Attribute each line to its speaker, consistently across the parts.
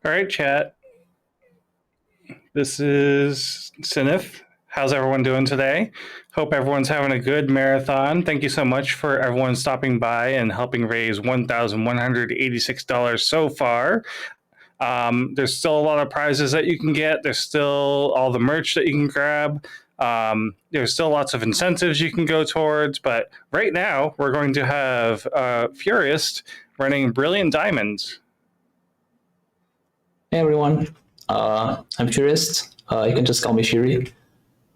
Speaker 1: All right, chat. This is Sinif. How's everyone doing today? Hope everyone's having a good marathon. Thank you so much for everyone stopping by and helping raise $1,186 so far. There's still a lot of prizes that you can get. There's still all the merch that you can grab. There's still lots of incentives you can go towards. But right now, we're going to have Furyst running Brilliant Diamonds.
Speaker 2: Hey everyone, I'm Furyst. You can just call me Fury.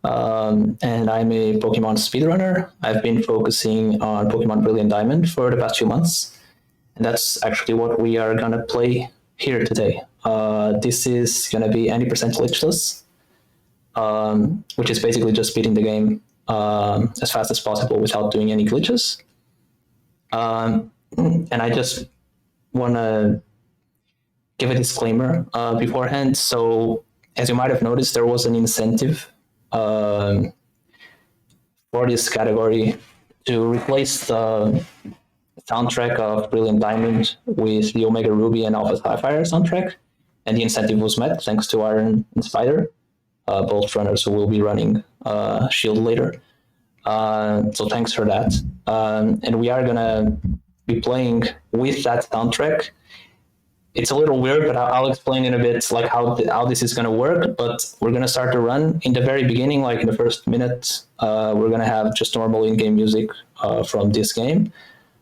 Speaker 2: And I'm a Pokemon speedrunner. I've been focusing on Pokemon Brilliant Diamond for the past few months. And that's actually what we are going to play here today. This is going to be 90% glitchless, which is basically just beating the game as fast as possible without doing any glitches. And I just want to give a disclaimer beforehand. So, as you might have noticed, there was an incentive for this category to replace the soundtrack of Brilliant Diamond with the Omega Ruby and Alpha Sapphire soundtrack, and the incentive was met thanks to Iron and Spider, both runners who will be running Shield later. So thanks for that. And we are gonna be playing with that soundtrack. It's a little weird, but I'll explain in a bit like how this is going to work. But we're going to start the run. In the very beginning, like in the first minute, we're going to have just normal in-game music from this game.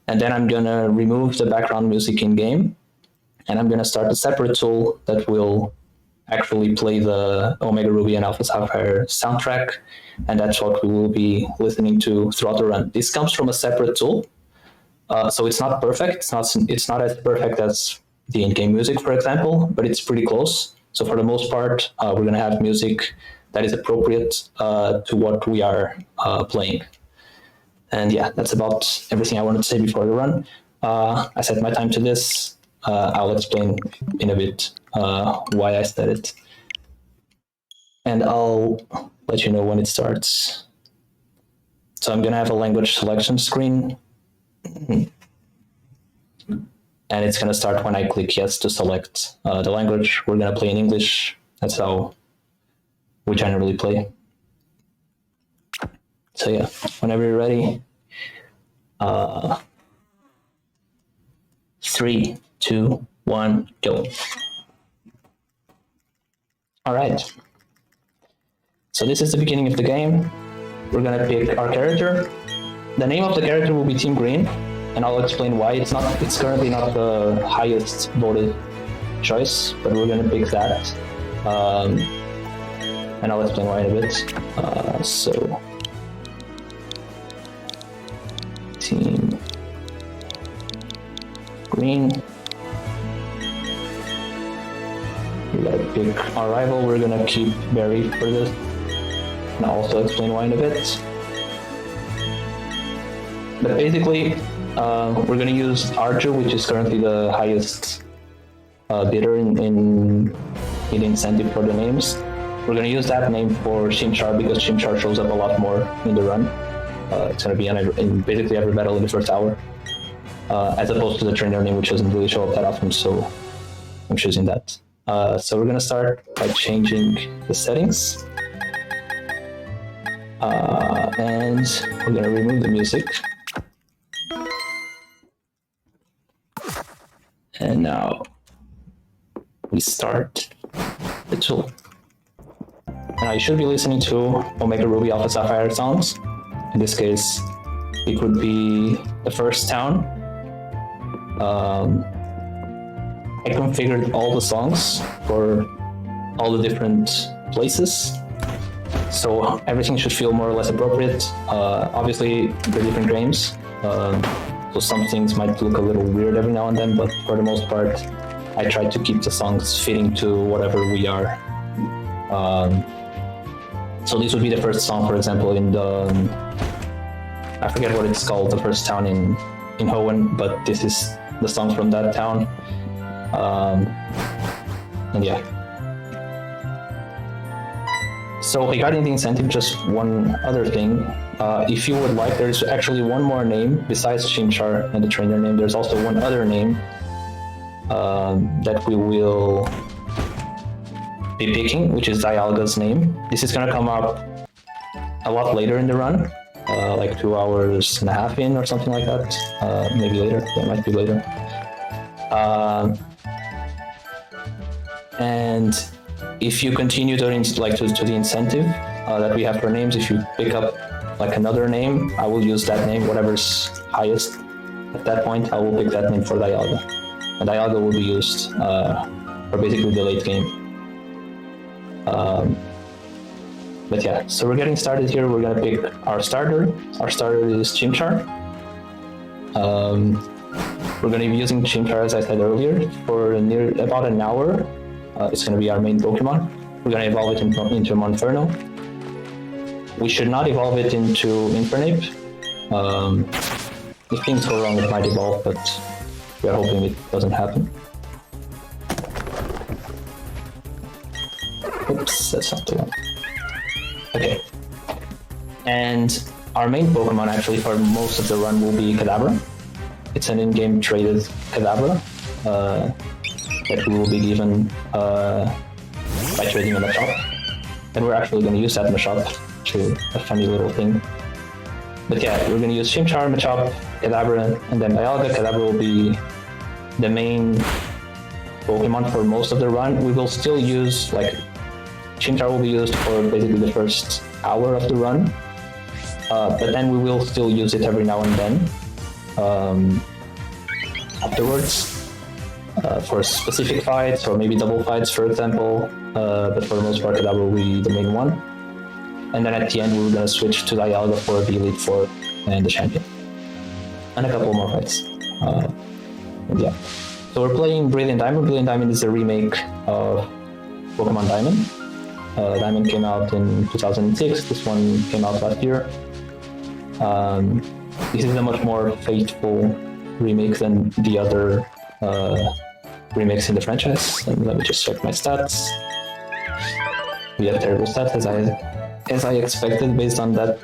Speaker 2: And then I'm going to remove the background music in-game. And I'm going to start a separate tool that will actually play the Omega Ruby and Alpha Sapphire soundtrack. And that's what we will be listening to throughout the run. This comes from a separate tool. So it's not perfect. It's not as perfect as the in-game music, for example, but it's pretty close. So for the most part, we're going to have music that is appropriate to what we are playing. And yeah, that's about everything I wanted to say before the run. I set my time to this. I'll explain in a bit why I set it. And I'll let you know when it starts. So I'm going to have a language selection screen. And it's going to start when I click yes to select the language. We're going to play in English. That's how we generally play. So yeah, whenever you're ready. 3, 2, 1, go. All right. So this is the beginning of the game. We're going to pick our character. The name of the character will be Team Green. And I'll explain why. It's currently not the highest voted choice, but we're going to pick that. And I'll explain why in a bit. So, Team Green. We gotta pick our rival. We're going to keep Barry for this. And I'll also explain why in a bit. But basically, we're going to use Arju, which is currently the highest bidder in incentive for the names. We're going to use that name for Chimchar because Chimchar shows up a lot more in the run. It's going to be in basically every battle in the first hour, as opposed to the trainer name, which doesn't really show up that often, so I'm choosing that. So we're going to start by changing the settings. And we're going to remove the music. And now we start the tool. Now you should be listening to Omega Ruby Alpha Sapphire songs. In this case, it would be the first town. I configured all the songs for all the different places. So everything should feel more or less appropriate. Obviously, they're different games. So some things might look a little weird every now and then, but for the most part, I try to keep the songs fitting to whatever we are. So this would be the first song, for example, in the... I forget what it's called, the first town in Hoenn, but this is the song from that town. And yeah. So regarding the incentive, just one other thing. If you would like, there's actually one more name besides Chimchar and the trainer name. There's also one other name that we will be picking, which is Dialga's name. This is gonna come up a lot later in the run, like 2 hours and a half in or something like that. Maybe later. That might be later. And if you continue to the incentive that we have for names, if you pick up like another name, I will use that name, whatever's highest at that point. I will pick that name for Dialga, and Dialga will be used for basically the late game. But yeah, so we're getting started here. We're gonna pick our starter. Our starter is Chimchar. We're gonna be using Chimchar, as I said earlier, for about an hour. It's gonna be our main Pokemon. We're gonna evolve it into Monferno. We should not evolve it into Infernape. If things go wrong, it might evolve, but we're hoping it doesn't happen. Oops, that's not the one. Okay. And our main Pokemon, actually, for most of the run will be Kadabra. It's an in-game traded Kadabra that we will be given by trading in the shop. And we're actually going to use that in the shop, which is a funny little thing. But yeah, we're going to use Chimchar, Machop, Kadabra, and then Dialga. Kadabra will be the main Pokemon for most of the run. We will still use, like, Chimchar will be used for basically the first hour of the run. But then we will still use it every now and then afterwards for specific fights, or maybe double fights, for example. But for the most part, Kadabra will be the main one. And then at the end, we're going to switch to Dialga for the Elite Four and the Champion. And a couple more fights. And yeah. So we're playing Brilliant Diamond. Brilliant Diamond is a remake of Pokemon Diamond. Diamond came out in 2006. This one came out last year. This is a much more faithful remake than the other remakes in the franchise. And let me just check my stats. We have terrible stats, as I expected based on that,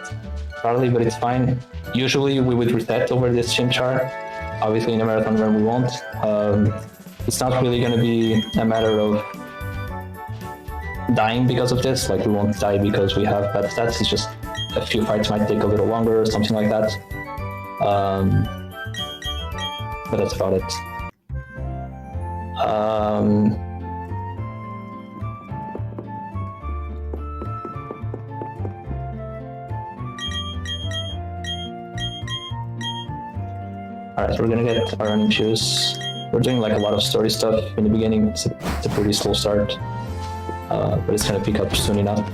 Speaker 2: probably, but it's fine. Usually we would reset over this Chimchar. Obviously in a marathon run we won't. It's not really going to be a matter of dying because of this. Like, we won't die because we have bad stats. It's just a few fights might take a little longer or something like that. But that's about it. Alright, so we're gonna get our running shoes. We're doing like a lot of story stuff in the beginning. It's a pretty slow start, but it's gonna pick up soon enough.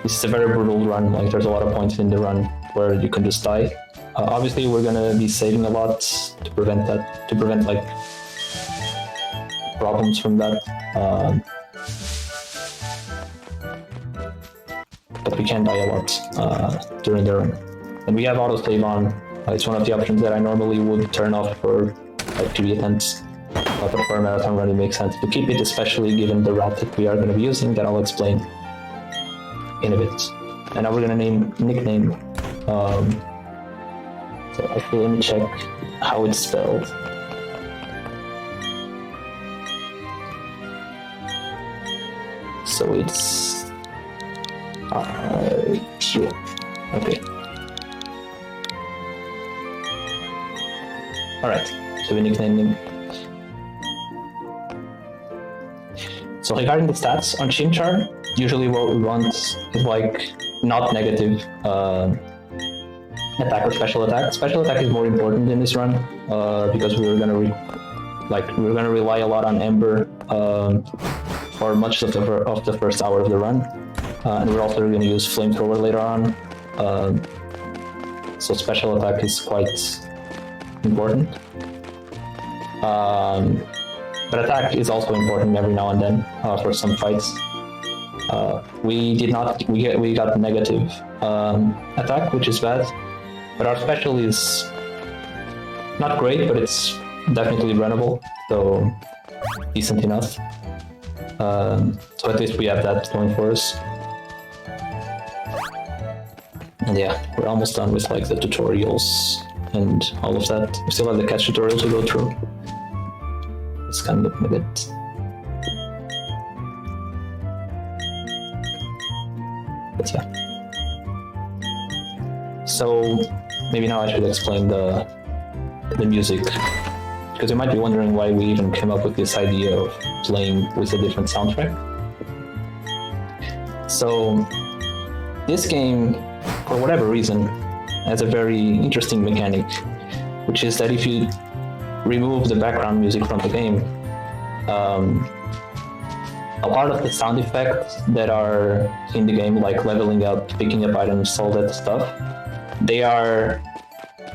Speaker 2: This is a very brutal run. Like, there's a lot of points in the run where you can just die. Obviously, we're gonna be saving a lot to prevent like problems from that. But we can die a lot during the run. And we have autosave on. It's one of the options that I normally would turn off for like PB attempts. But for a marathon run, it makes sense to keep it, especially given the route that we are going to be using, that I'll explain in a bit. And now we're going to nickname. So actually, let me check how it's spelled. So it's Q. Okay. Alright, so we nicknamed him. So regarding the stats on Chimchar, usually what we want is like not negative attack or special attack. Special attack is more important in this run because we're gonna rely a lot on Ember for much of the first hour of the run, and we're also going to use Flamethrower later on. So special attack is quite important. But attack is also important every now and then for some fights. We got negative attack, which is bad, but our special is not great, but it's definitely runnable, so decent enough. So at least we have that going for us. And yeah, we're almost done with like the tutorials and all of that. We still have the catch tutorial to go through. It's kind of looking a bit. But yeah. So maybe now I should explain the music, because you might be wondering why we even came up with this idea of playing with a different soundtrack. So this game, for whatever reason, has a very interesting mechanic, which is that if you remove the background music from the game, a part of the sound effects that are in the game, like leveling up, picking up items, all that stuff, they are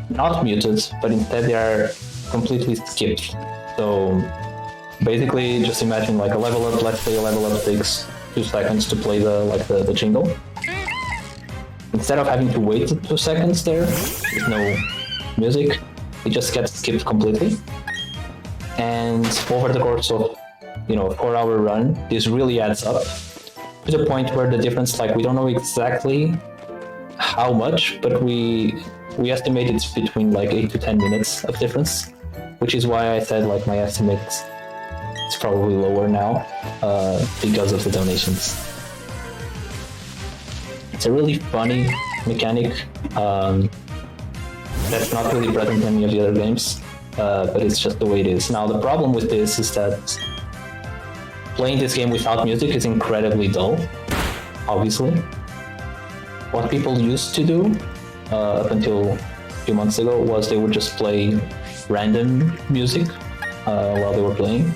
Speaker 2: not muted, but instead they are completely skipped. So basically, just imagine like a level up. Let's say a level up takes 2 seconds to play the jingle. Instead of having to wait 2 seconds there with no music, it just gets skipped completely. And over the course of a 4-hour run, this really adds up to the point where the difference, like, we don't know exactly how much, but we estimate it's between like 8 to 10 minutes of difference, which is why I said like my estimate is probably lower now because of the donations. It's a really funny mechanic that's not really present in any of the other games, but it's just the way it is. Now the problem with this is that playing this game without music is incredibly dull, obviously. What people used to do up until a few months ago was they would just play random music while they were playing,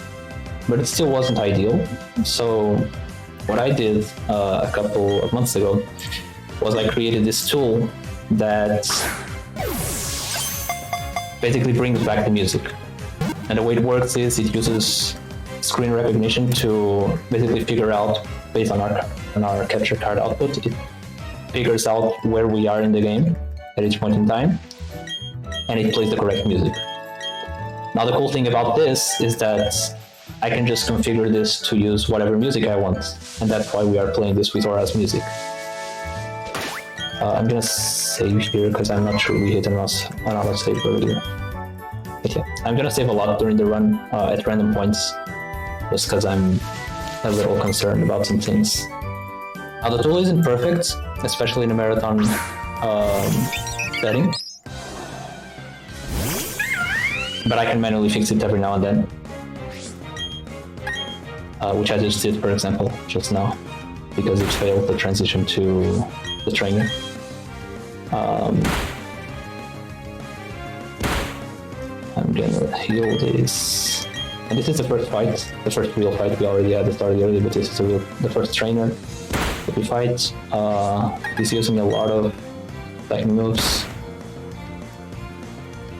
Speaker 2: but it still wasn't ideal. So what I did a couple of months ago was I created this tool that basically brings back the music. And the way it works is it uses screen recognition to basically figure out, based on our capture card output, it figures out where we are in the game at each point in time, and it plays the correct music. Now the cool thing about this is that I can just configure this to use whatever music I want, and that's why we are playing this with Aura's music. I'm gonna save here because I'm not sure we hit an auto save earlier. But yeah, I'm gonna save a lot during the run at random points, just because I'm a little concerned about some things. Now the tool isn't perfect, especially in a marathon setting, but I can manually fix it every now and then, which I just did, for example, just now, because it failed the transition to the trainer. I'm gonna heal this. And this is the first fight, the first real fight. We already had the start early, but this is the first trainer that we fight. He's using a lot of lightning moves.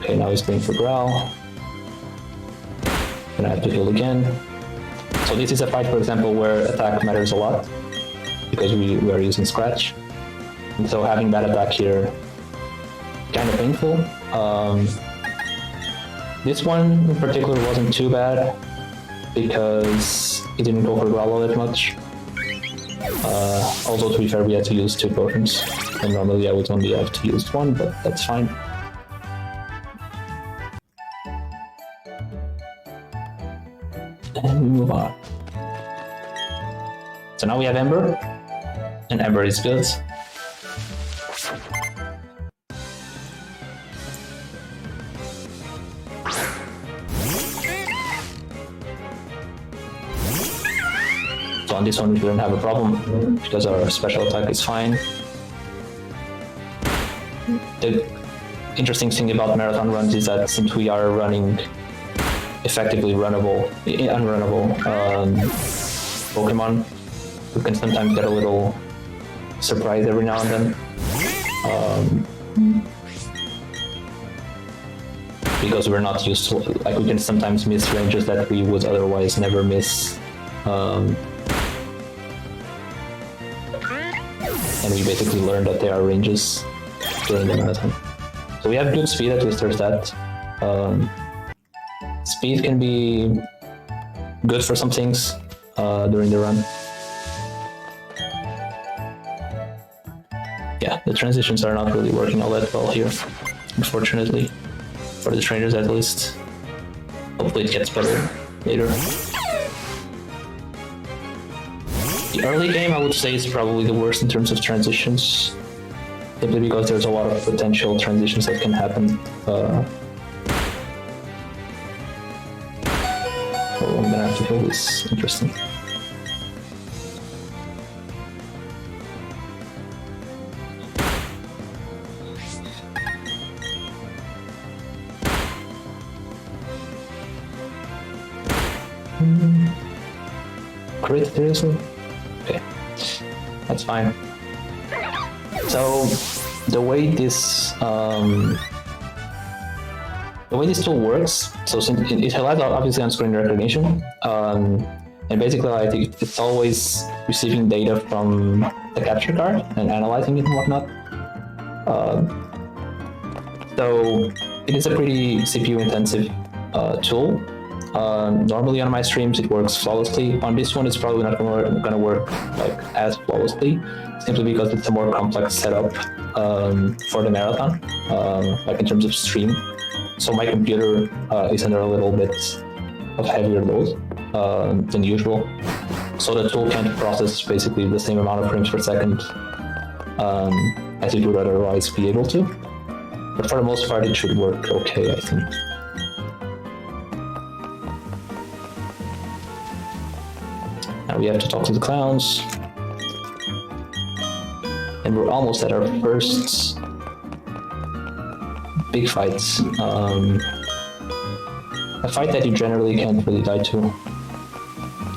Speaker 2: Okay, now he's going for growl. Gonna have to heal again. So this is a fight, for example, where attack matters a lot because we are using scratch. And so having that attack here, kind of painful. This one in particular wasn't too bad because it didn't go for growl all that much. Although to be fair, we had to use 2 potions, and normally I would only have to use 1, but that's fine. And we move on. So now we have Ember, and Ember is good. So on this one we didn't have a problem because our special attack is fine. The interesting thing about marathon runs is that since we are running effectively unrunnable Pokemon, we can sometimes get a little surprised every now and then. Because we're not used to, like, we can sometimes miss ranges that we would otherwise never miss. And we basically learned that there are ranges during the marathon. So we have good speed, at least there's that. Speed can be good for some things during the run. Yeah, the transitions are not really working all that well here, unfortunately. For the trainers at least. Hopefully it gets better later. The early game, I would say, is probably the worst in terms of transitions, simply because there's a lot of potential transitions that can happen. Oh, I'm gonna have to kill this. Interesting. Crit, seriously? Okay, that's fine. So the way this tool works, so it relies obviously on screen recognition, and basically I think it's always receiving data from the capture card and analyzing it and whatnot. So it is a pretty CPU intensive tool. Normally on my streams it works flawlessly. On this one it's probably not going to work like as flawlessly, simply because it's a more complex setup for the marathon, like in terms of stream. So my computer is under a little bit of heavier load than usual. So the tool can't process basically the same amount of frames per second as it would otherwise be able to. But for the most part it should work okay, I think. Now we have to talk to the clowns. And we're almost at our first big fight. A fight that you generally can't really die to.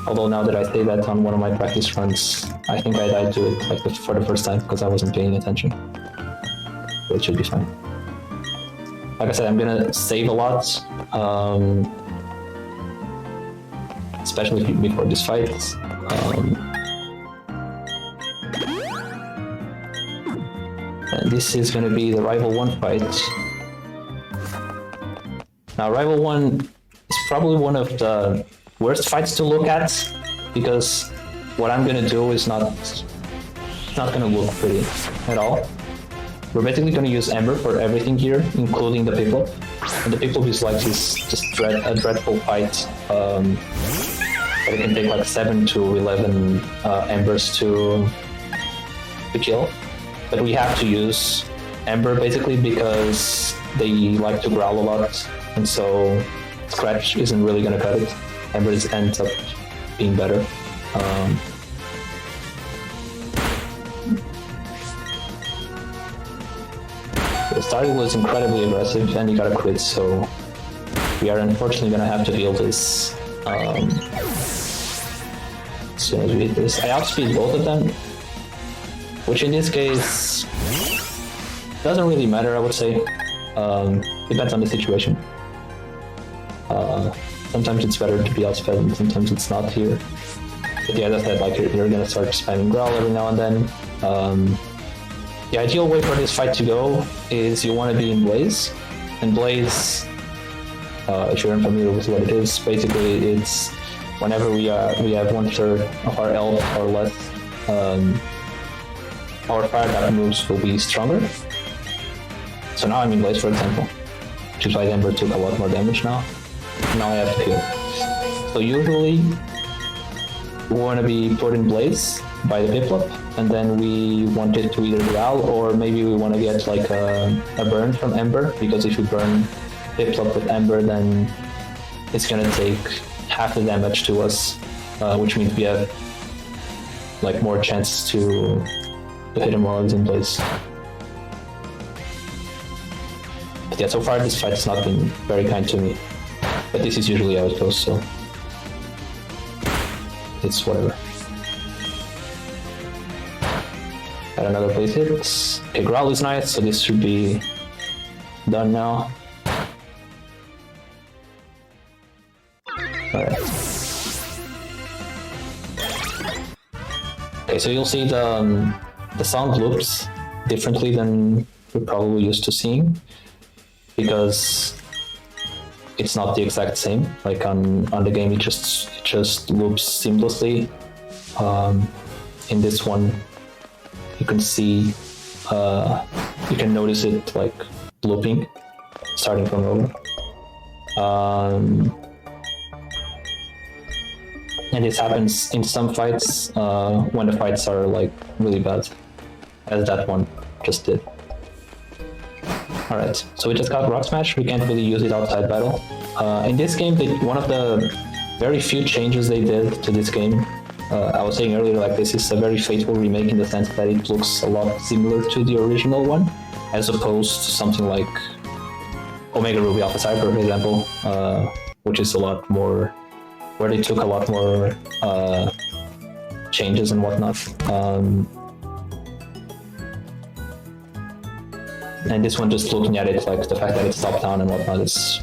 Speaker 2: Although now that I say that on one of my practice runs, I think I died to it like for the first time because I wasn't paying attention. But it should be fine. Like I said, I'm gonna save a lot. Especially before this fight. And this is going to be the Rival 1 fight. Now, Rival 1 is probably one of the worst fights to look at, because what I'm going to do is not going to look pretty at all. We're basically going to use Ember for everything here, including the Piplup. And the Piplup is like this just a dreadful fight. It can take like 7 to 11 embers to kill. But we have to use Ember basically because they like to growl a lot, and so Scratch isn't really going to cut it. Ember ends up being better. The start was incredibly aggressive and he got a crit, so we are unfortunately going to have to deal this as soon as we hit this. I outspeed both of them, which in this case doesn't really matter, I would say. Depends on the situation. Sometimes it's better to be outsped and sometimes it's not here. But yeah, as I said, like you're gonna start spamming growl every now and then. The ideal way for this fight to go is you want to be in Blaze. And Blaze, if you're unfamiliar with what it is, basically it's whenever we have 1/3 of our health or less, our fire type moves will be stronger. So now I'm in Blaze, for example, which is why Ember took a lot more damage now. Now I have to heal. So usually we want to be put in Blaze by the Piplup, and then we want it to either growl or maybe we want to get like a burn from Ember, because if you burn Piplup with Ember, then it's gonna take half the damage to us, which means we have like more chances to hit him while he's in Blaze. But yeah, so far this fight has not been very kind to me, but this is usually how it goes, so it's whatever. Got another Blaze hit. Okay, growl is nice, so this should be done now. Alright. Okay, so you'll see the sound loops differently than we're probably used to seeing, because it's not the exact same. Like on the game, it just loops seamlessly. In this one, you can see, you can notice it like looping, starting from over. And this happens in some fights when the fights are like really bad, as that one just did. Alright, so we just got Rock Smash. We can't really use it outside battle. In this game, one of the very few changes they did to this game, I was saying earlier, like this is a very faithful remake in the sense that it looks a lot similar to the original one, as opposed to something like Omega Ruby Alpha Cypher, for example, which is a lot more, where they took a lot more changes and whatnot. And this one, just looking at it, like the fact that it's top down and whatnot, is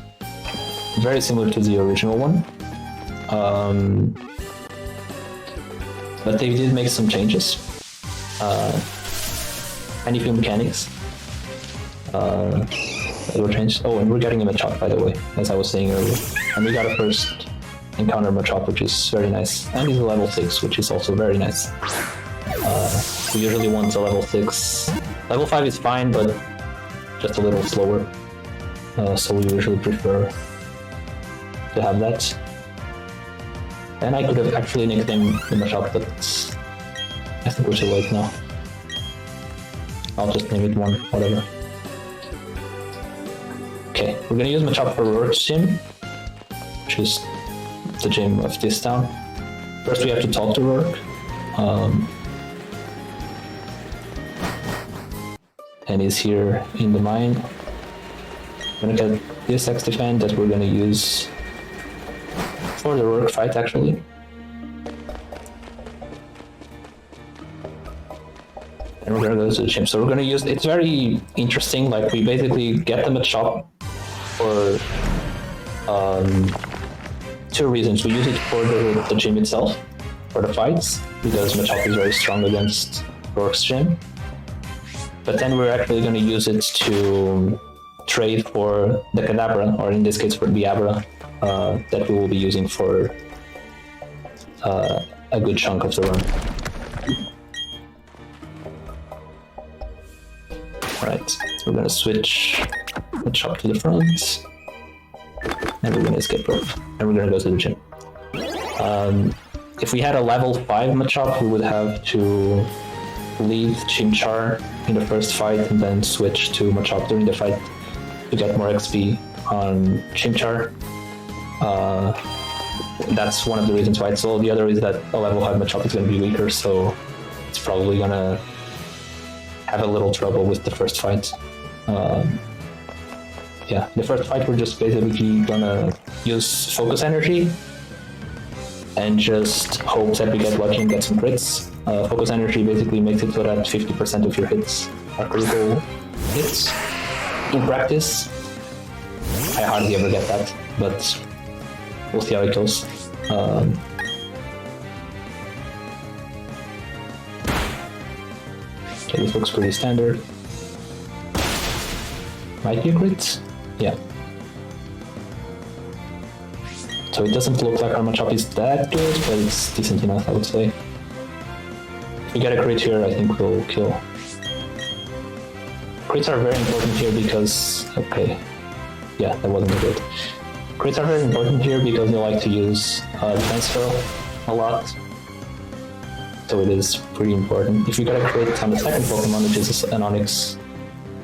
Speaker 2: very similar to the original one. But they did make some changes. And even mechanics that were changed. Oh, and we're getting a Machop, by the way, as I was saying earlier. And we got a first encounter Machop, which is very nice. And he's a level 6, which is also very nice. We usually want a level 6. Level 5 is fine, but just a little slower. So we usually prefer to have that. And I could have actually nicknamed the Machop, but I think we're too late now. I'll just name it 1, whatever. Okay, we're gonna use Machop for Rourke's gym, which is the gym of this town. First we have to talk to Rourke. And he's here in the mine. I'm gonna get this X defend that we're gonna use for the Rourke fight, actually. And we're gonna go to the gym. So we're gonna use, it's very interesting, like we basically get them at shop for 2 reasons. We use it for the gym itself, for the fights, because Machop is very strong against Rourke's gym. But then we're actually going to use it to trade for the Kadabra, or in this case for the Abra, that we will be using for a good chunk of the run. Alright, we're going to switch Machop to the front, and we're going to escape rope, and we're going to go to the gym. If we had a level 5 Machop, we would have to leave Chimchar in the first fight and then switch to Machop during the fight to get more XP on Chimchar. That's one of the reasons why it's low. The other is that a level 5 Machop is going to be weaker, so it's probably going to have a little trouble with the first fight. Yeah, the first fight we're just basically going to use Focus Energy and just hope that we get lucky and get some crits. Focus Energy basically makes it so that 50% of your hits are critical hits. In practice, I hardly ever get that, but we'll see how it goes. Okay, this looks pretty standard. Might be a crit? Yeah. So it doesn't look like our Machop is that good, but it's decent enough, I would say. If we get a crit here, I think we'll kill. Crits are very important here because... okay. Yeah, that wasn't a crit. Crits are very important here because they like to use defense throw a lot. So it is pretty important. If you get a crit on the second Pokemon, which is an Onix,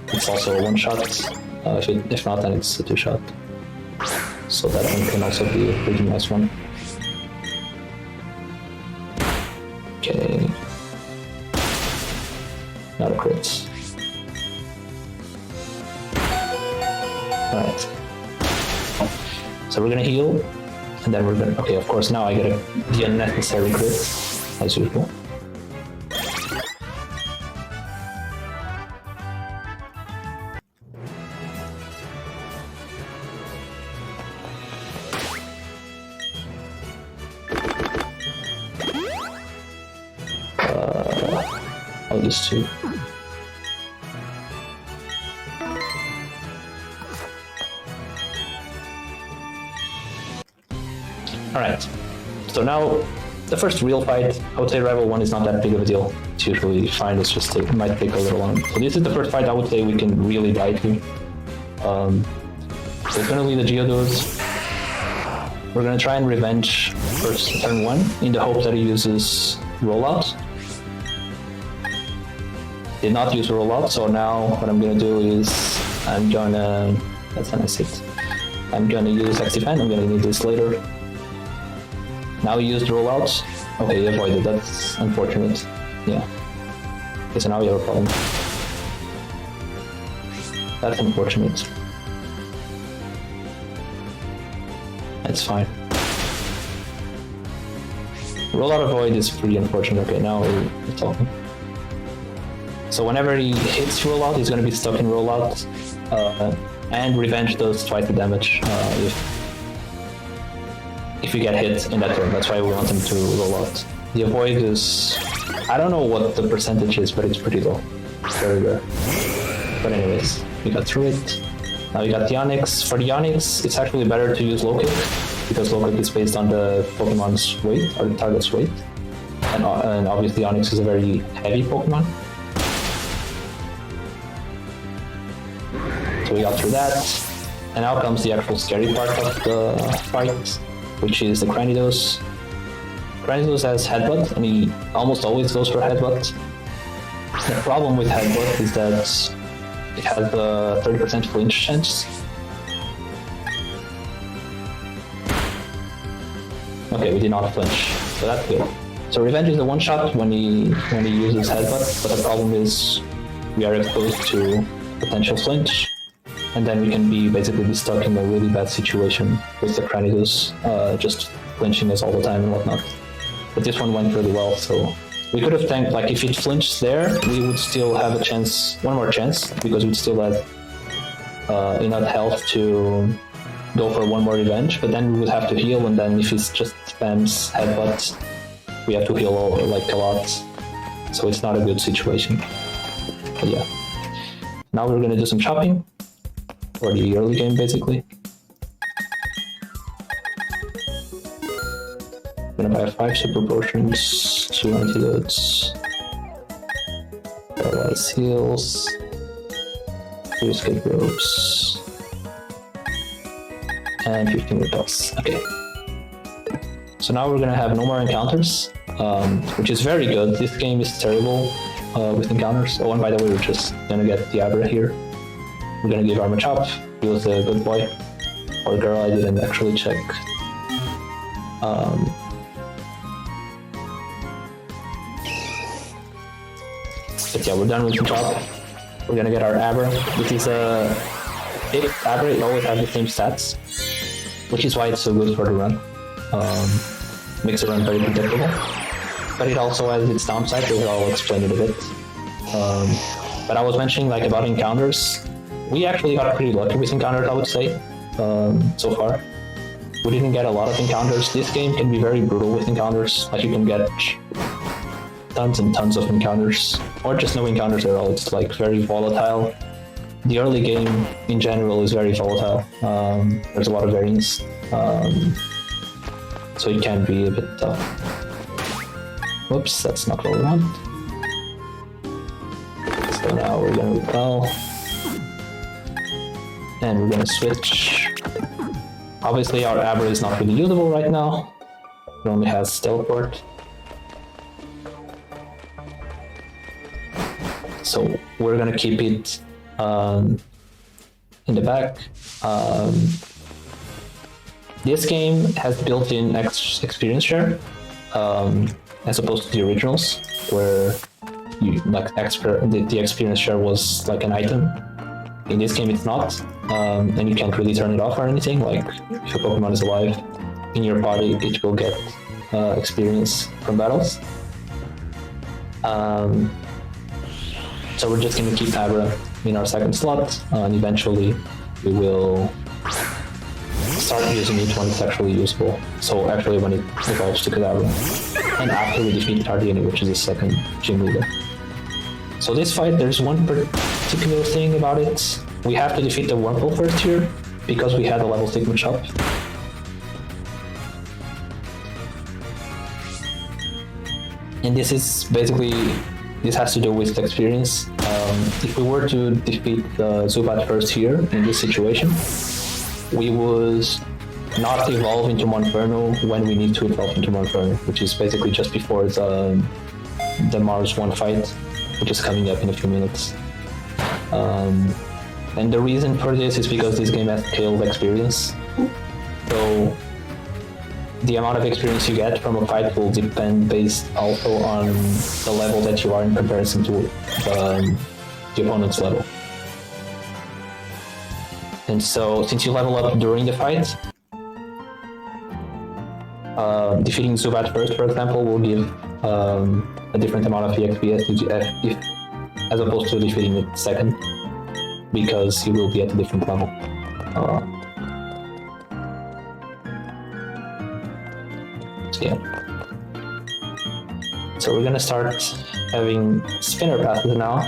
Speaker 2: it's also a one-shot. If not, then it's a two-shot. So that one can also be a pretty nice one. Okay. Not a crit. Alright. So we're gonna heal, and then we're gonna... okay, of course now I get the unnecessary crit, as usual. I'll just do. Alright, so now the first real fight, I would say Rival 1 is not that big of a deal. It's usually fine, it's just it might take a little long. So this is the first fight I would say we can really die to. So it's gonna be the Geodudes. We're gonna try and revenge first turn 1 in the hope that he uses rollout. Did not use rollout, so now what I'm gonna do is I'm gonna... That's a nice hit. I'm gonna use X-Defend, I'm gonna need this later. Now he used rollout. Okay, he avoided, that's unfortunate. Yeah. Okay, so now we have a problem. That's unfortunate. It's fine. Rollout avoid is pretty unfortunate. Okay, now we're talking. So whenever he hits rollout, he's going to be stuck in rollout. And revenge does twice the damage if you get hit in that turn. That's why we want him to roll out. The avoid is... I don't know what the percentage is, but it's pretty low. Very rare. But anyways, we got through it. Now you got the Onyx. For the Onyx, it's actually better to use low kick, because low kick is based on the Pokemon's weight, or the target's weight. And obviously Onyx is a very heavy Pokemon. So we got through that. And now comes the actual scary part of the fight, which is the Cranidos. Cranidos has Headbutt, and he almost always goes for Headbutt. The problem with Headbutt is that it has a 30% flinch chance. Okay, we did not flinch, so that's good. So Revenge is a one-shot when he uses Headbutt, but the problem is we are exposed to potential flinch, and then we can be basically stuck in a really bad situation with the Cranidos, just flinching us all the time and whatnot. But this one went really well, so we could have tanked, like if it flinched there, we would still have a chance, one more chance, because we'd still have enough health to go for one more revenge, but then we would have to heal, and then if it just spams Headbutt, we have to heal like a lot, so it's not a good situation. But yeah. Now we're gonna do some chopping, for the early game basically. I'm gonna buy 5 super potions, 2 antidotes, paralyze heals, 3 escape ropes, and 15 repels. Okay. So now we're gonna have no more encounters, which is very good. This game is terrible with encounters. Oh, and by the way, we're just gonna get the Abra here. We're gonna give Armor Chop. He was a good boy. Or girl, I didn't actually check. But yeah, we're done with the job. We're gonna get our Abra. This is a big Abra, it always has the same stats, which is why it's so good for the run. Makes the run very predictable. But it also has its downside, which I'll explain it a bit. But I was mentioning like about encounters. We actually got pretty lucky with encounters, I would say, so far. We didn't get a lot of encounters. This game can be very brutal with encounters. Like you can get tons and tons of encounters, or just no encounters at all. It's like very volatile. The early game in general is very volatile. There's a lot of variance, so it can be a bit tough. Whoops, that's not what we want. So now we're gonna repel, and we're gonna switch. Obviously our Abra is not really usable right now. It only has teleport. So we're gonna keep it in the back. This game has built-in experience share, as opposed to the originals, where you like the experience share was like an item. In this game, it's not, and you can't really turn it off or anything. Like if a Pokemon is alive in your party, it will get experience from battles. So we're just gonna keep Abra in our second slot, and eventually we will start using it when it's actually usable. So actually when it evolves to Kadabra, and after we defeat Tardini, which is the second gym leader. So this fight, there's one particular thing about it. We have to defeat the Wurmple first here, because we had a level 6 matchup. And this is basically, this has to do with experience. If we were to defeat Zubat first here in this situation, we would not evolve into Monferno when we need to evolve into Monferno, which is basically just before the Mars 1 fight, which is coming up in a few minutes. And the reason for this is because this game has scaled experience. So the amount of experience you get from a fight will depend based also on the level that you are in comparison to the opponent's level. And so since you level up during the fight, defeating Zubat first, for example, will give a different amount of EXP as opposed to defeating it second, because you will be at a different level. Yeah. So we're gonna start having spinner passes now.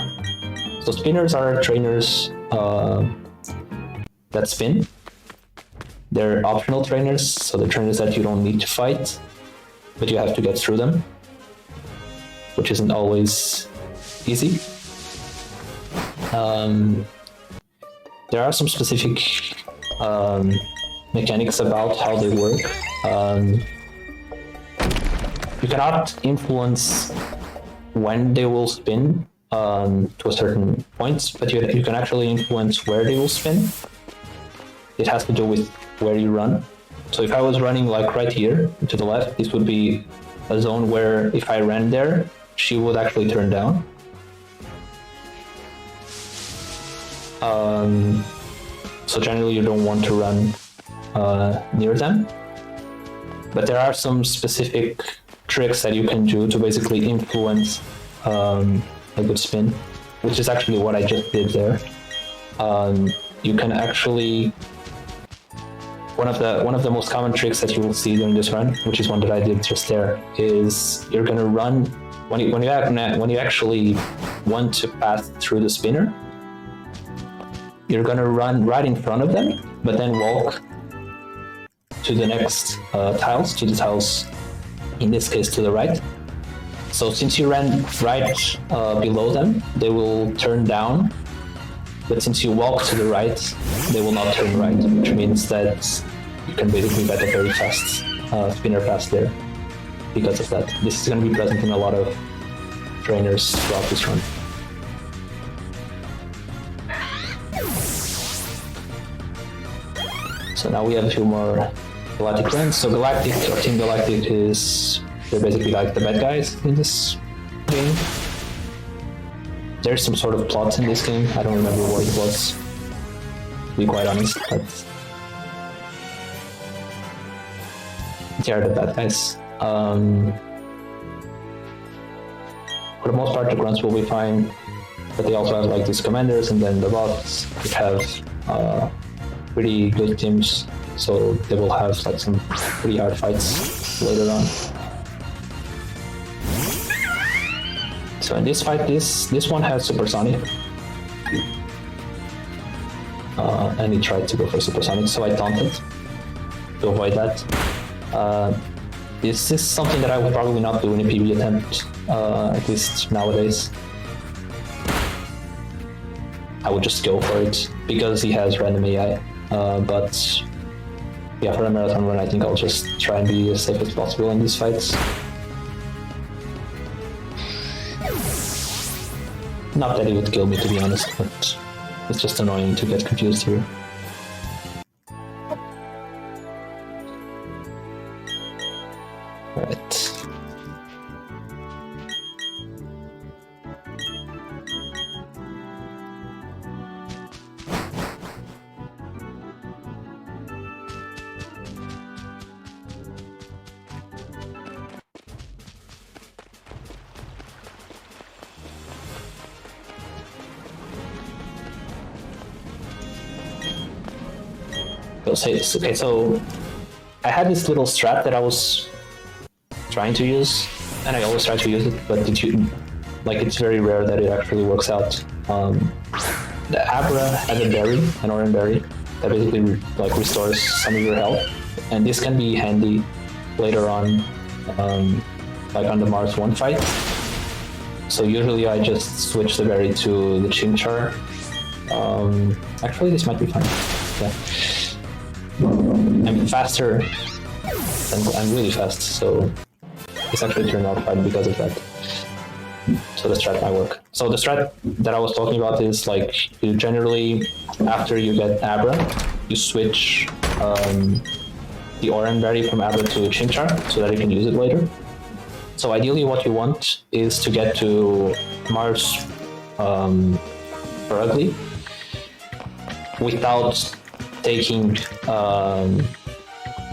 Speaker 2: So spinners are trainers that spin. They're optional trainers, so they're trainers that you don't need to fight, but you have to get through them, which isn't always easy. There are some specific mechanics about how they work. You cannot influence when they will spin to a certain point, but you can actually influence where they will spin. It has to do with where you run. So if I was running like right here to the left, this would be a zone where if I ran there, she would actually turn down. So generally you don't want to run near them. But there are some specific tricks that you can do to basically influence a good spin, which is actually what I just did there. You can actually, one of the most common tricks that you will see during this run, which is one that I did just there, is you're gonna run when you actually want to pass through the spinner. You're gonna run right in front of them, but then walk to the next tiles, to the tiles, in this case to the right. So since you ran right below them, they will turn down, but since you walk to the right, they will not turn right, which means that you can basically get a very fast spinner pass there because of that. This is going to be present in a lot of trainers throughout this run. So now we have a few more Galactic runs. So Galactic, or Team Galactic, they're basically like the bad guys in this game. There's some sort of plot in this game. I don't remember what it was, to be quite honest, but they are the bad guys. For the most part, the grunts will be fine, but they also have like these commanders and then the bots, which have pretty good teams, so they will have like some pretty hard fights later on. So in this fight, this one has Supersonic, and he tried to go for Supersonic, so I taunted to avoid that. This is something that I would probably not do in a PB attempt, at least nowadays. I would just go for it because he has random AI, but yeah, for a marathon run, I think I'll just try and be as safe as possible in these fights. Not that it would kill me, to be honest, but it's just annoying to get confused here. Right. Okay, so I had this little strat that I was trying to use, and I always try to use it, but it's very rare that it actually works out. The Abra has a berry, an orange berry, that basically restores some of your health, and this can be handy later on, like on the Mars 1 fight. So usually I just switch the berry to the Chimchar. Actually, this might be fine. Yeah. I'm faster, and I'm really fast, so it's actually turned out fine because of that. So the strat might work. So the strat that I was talking about is like you generally, after you get Abra, you switch the Oran Berry from Abra to Chimchar so that you can use it later. So ideally what you want is to get to Mars Ugly without taking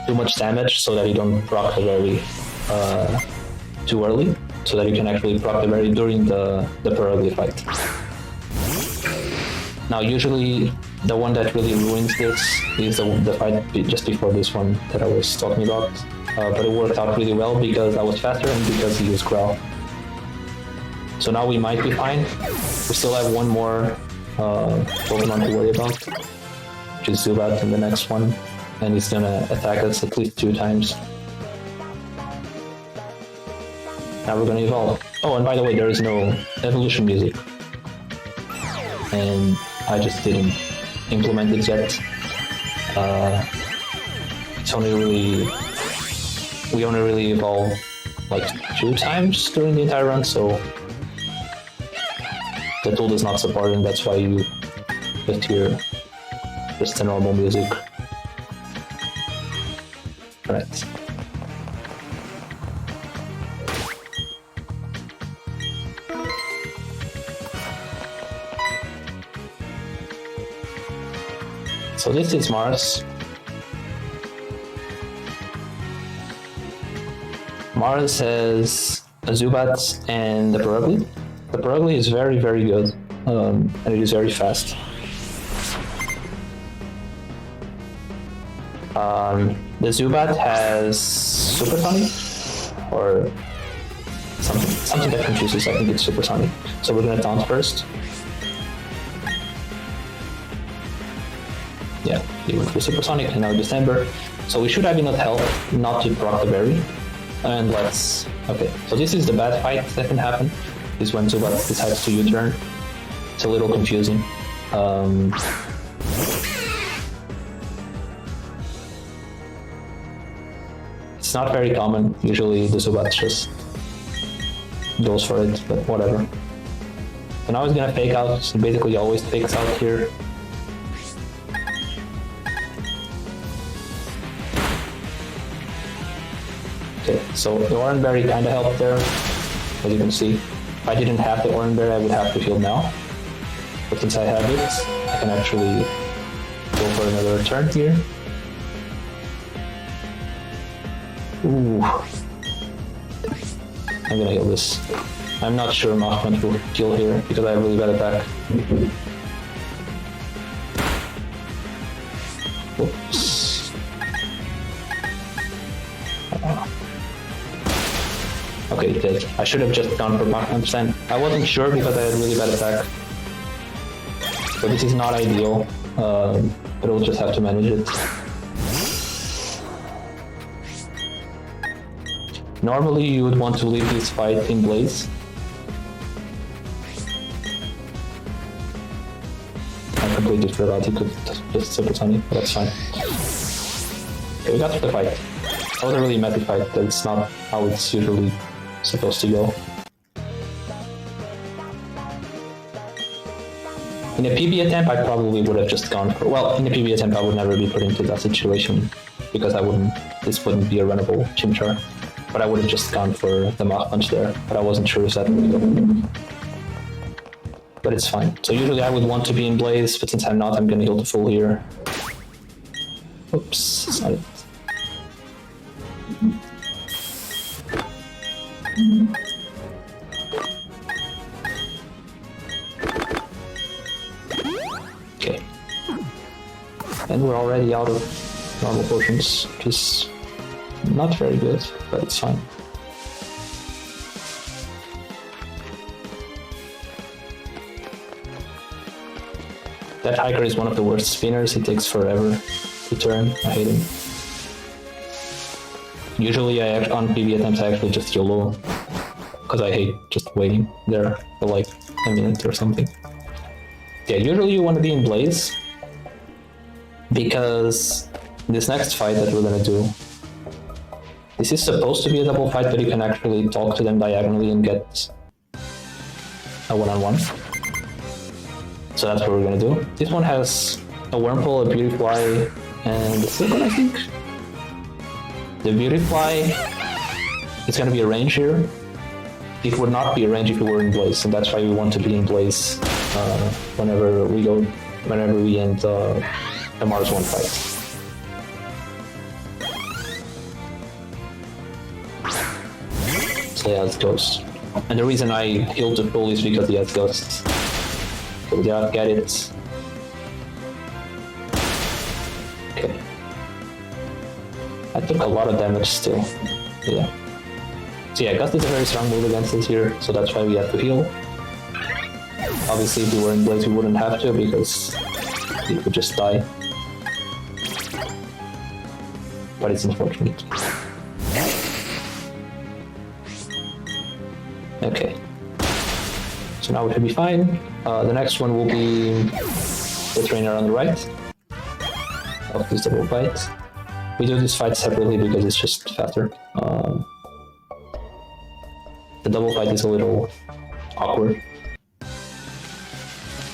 Speaker 2: too much damage so that you don't proc the berry too early, so that you can actually proc the berry during the Ugly fight. Now usually the one that really ruins this is the fight just before this one that I was talking about, but it worked out really well because I was faster and because he used Growl. So now we might be fine. We still have one more Pokemon to worry about, which is Zubat in the next one, and he's gonna attack us at least 2 times. Now we're gonna evolve. Oh, and by the way, there is no evolution music, and I just didn't implement it yet. It's only really, we only really evolve like 2 times during the entire run, so the tool does not support it, and that's why you just hear just the normal music. Right. So this is Mars. Mars has a Zubat and the Purugly. The Purugly is very, very good, and it is very fast. The Zubat has Supersonic, or something that confuses. I think it's Supersonic. So we're gonna taunt first. Yeah, he went for Supersonic and now December. So we should have enough health not to proc the berry. And let's... Okay, so this is the bad fight that can happen, is when Zubat decides to U-turn. It's a little confusing. It's not very common. Usually the Zubat just goes for it, but whatever. So now he's gonna fake out, so basically always fakes out here. Okay, so the Oran Berry kind of helped there, as you can see. If I didn't have the Oran Berry, I would have to heal now. But since I have it, I can actually go for another turn here. Ooh. I'm gonna heal this. I'm not sure Mach Punch will kill here because I have really bad attack. Oops. Okay, it did. I should have just gone for Mach Punch then. I wasn't sure because I had really bad attack. So this is not ideal, but we'll just have to manage it. Normally you would want to leave this fight in Blaze. I completely forgot he could just Supersonic, but that's fine. Okay, we got through the fight. That was a really messy fight, that's not how it's usually supposed to go. In a PB attempt, I probably would have just gone for... Well, in a PB attempt, I would never be put into that situation because this wouldn't be a runnable Chimchar. But I would have just gone for the Mach Punch there, but I wasn't sure if that would go. But it's fine. So usually I would want to be in Blaze, but since I'm not, I'm gonna heal the full here. Oops, that's not it. Okay. And we're already out of normal potions, which is not very good, but it's fine. That hiker is one of the worst spinners. He takes forever to turn. I hate him. Usually on PB attempts I actually just YOLO, because I hate just waiting there for like a minute or something. Yeah, usually you want to be in Blaze, because this next fight that we're gonna do, this is supposed to be a double fight, but you can actually talk to them diagonally and get a one-on-one. So that's what we're gonna do. This one has a Wormhole, a Beautyfly, and a Silver, I think. The Beautyfly is gonna be a range here. It would not be a range if we were in Blaze, and that's why we want to be in Blaze whenever we end the Mars 1 fight. So yeah, it's Ghost. And the reason I healed the full is because he has Ghosts. So yeah, get it. Okay. I took a lot of damage still. Yeah. So yeah, Gust is a very strong move against us here, so that's why we have to heal. Obviously, if we were in Blaze, we wouldn't have to because it would just die. But it's unfortunate. Okay. So now we should be fine. The next one will be the trainer on the right of this double fight. We do this fight separately because it's just faster. The double fight is a little awkward.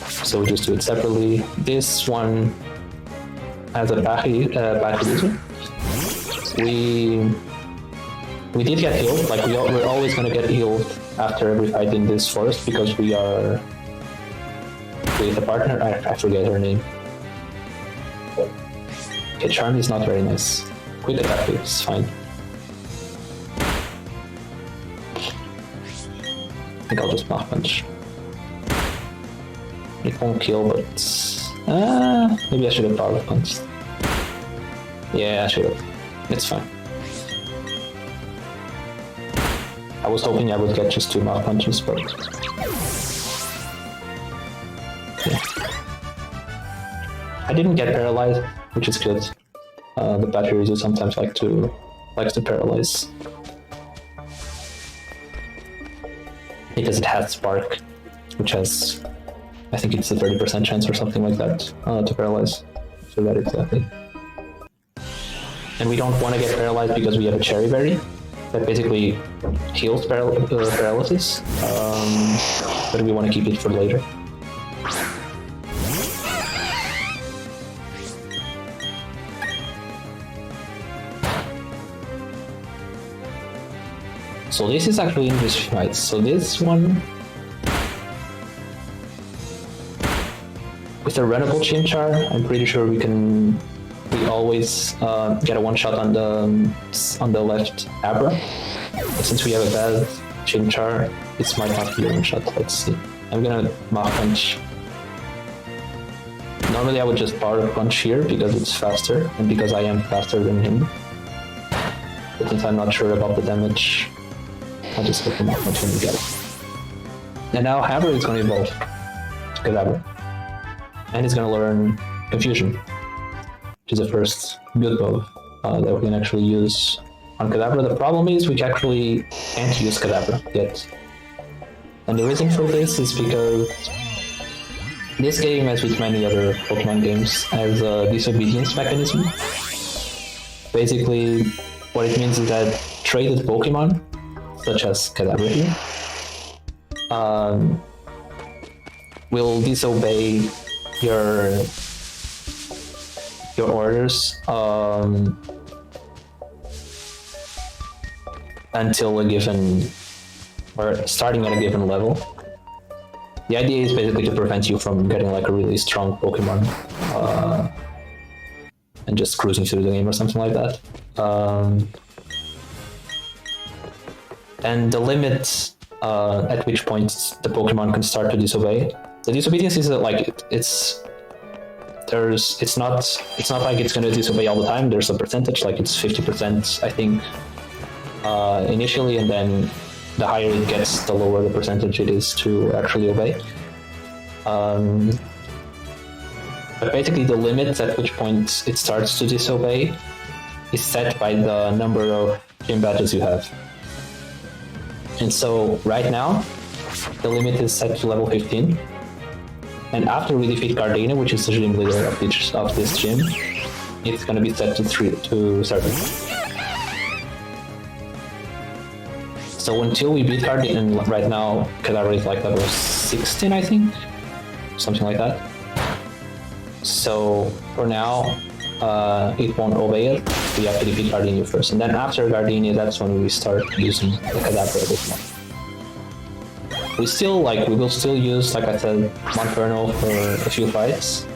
Speaker 2: So we just do it separately. This one has a back user. We did get healed, like we're always gonna get healed after every fight in this forest because we are with a partner. I forget her name. Okay, Charm is not very nice. Quick attack is fine. I think I'll just Mach Punch. It won't kill, but maybe I should have Power Punched. Yeah, I should have. It's fine. I was hoping I would get just 2 Mach Punches, but yeah. I didn't get paralyzed, which is good. The batteries do sometimes likes to paralyze because it has Spark, which has, I think it's a 30% chance or something like that to paralyze. So that exactly. And we don't want to get paralyzed because we have a Cherry Berry that basically heals paralysis, but we want to keep it for later. So this is actually in this fight. So this one, with a runnable Chimchar, I'm pretty sure we always get a one-shot on the left Abra. But since we have a bad Chimchar, this might not be a one-shot. Let's see. I'm gonna Mach Punch. Normally I would just Power Punch here because it's faster and because I am faster than him. But since I'm not sure about the damage, I'll just hit the Mach Punch when we get it. And now Hammer is gonna evolve to Kadabra. And he's gonna learn Confusion, which is the first good move that we can actually use on Kadabra. The problem is we actually can't use Kadabra yet. And the reason for this is because this game, as with many other Pokemon games, has a disobedience mechanism. Basically, what it means is that traded Pokemon, such as Kadabra here, will disobey your orders until a given, or starting at a given level. The idea is basically to prevent you from getting like a really strong Pokemon and just cruising through the game or something like that. And the limit at which point the Pokemon can start to disobey. The disobedience is it's not like it's going to disobey all the time. There's a percentage, like it's 50%, I think, initially, and then the higher it gets, the lower the percentage it is to actually obey. But basically the limit at which point it starts to disobey is set by the number of gym badges you have. And so right now, the limit is set to level 15. And after we defeat Gardenia, which is the gym leader of this gym, it's gonna be set to 7. So until we beat Guardian, and right now Cadaver is like level 16, I think, something like that. So for now, it won't obey it. We have to defeat Gardenia first, and then after Gardenia, that's when we start using the Cadaver a bit more. We will still use, like I said, Monferno for a few fights.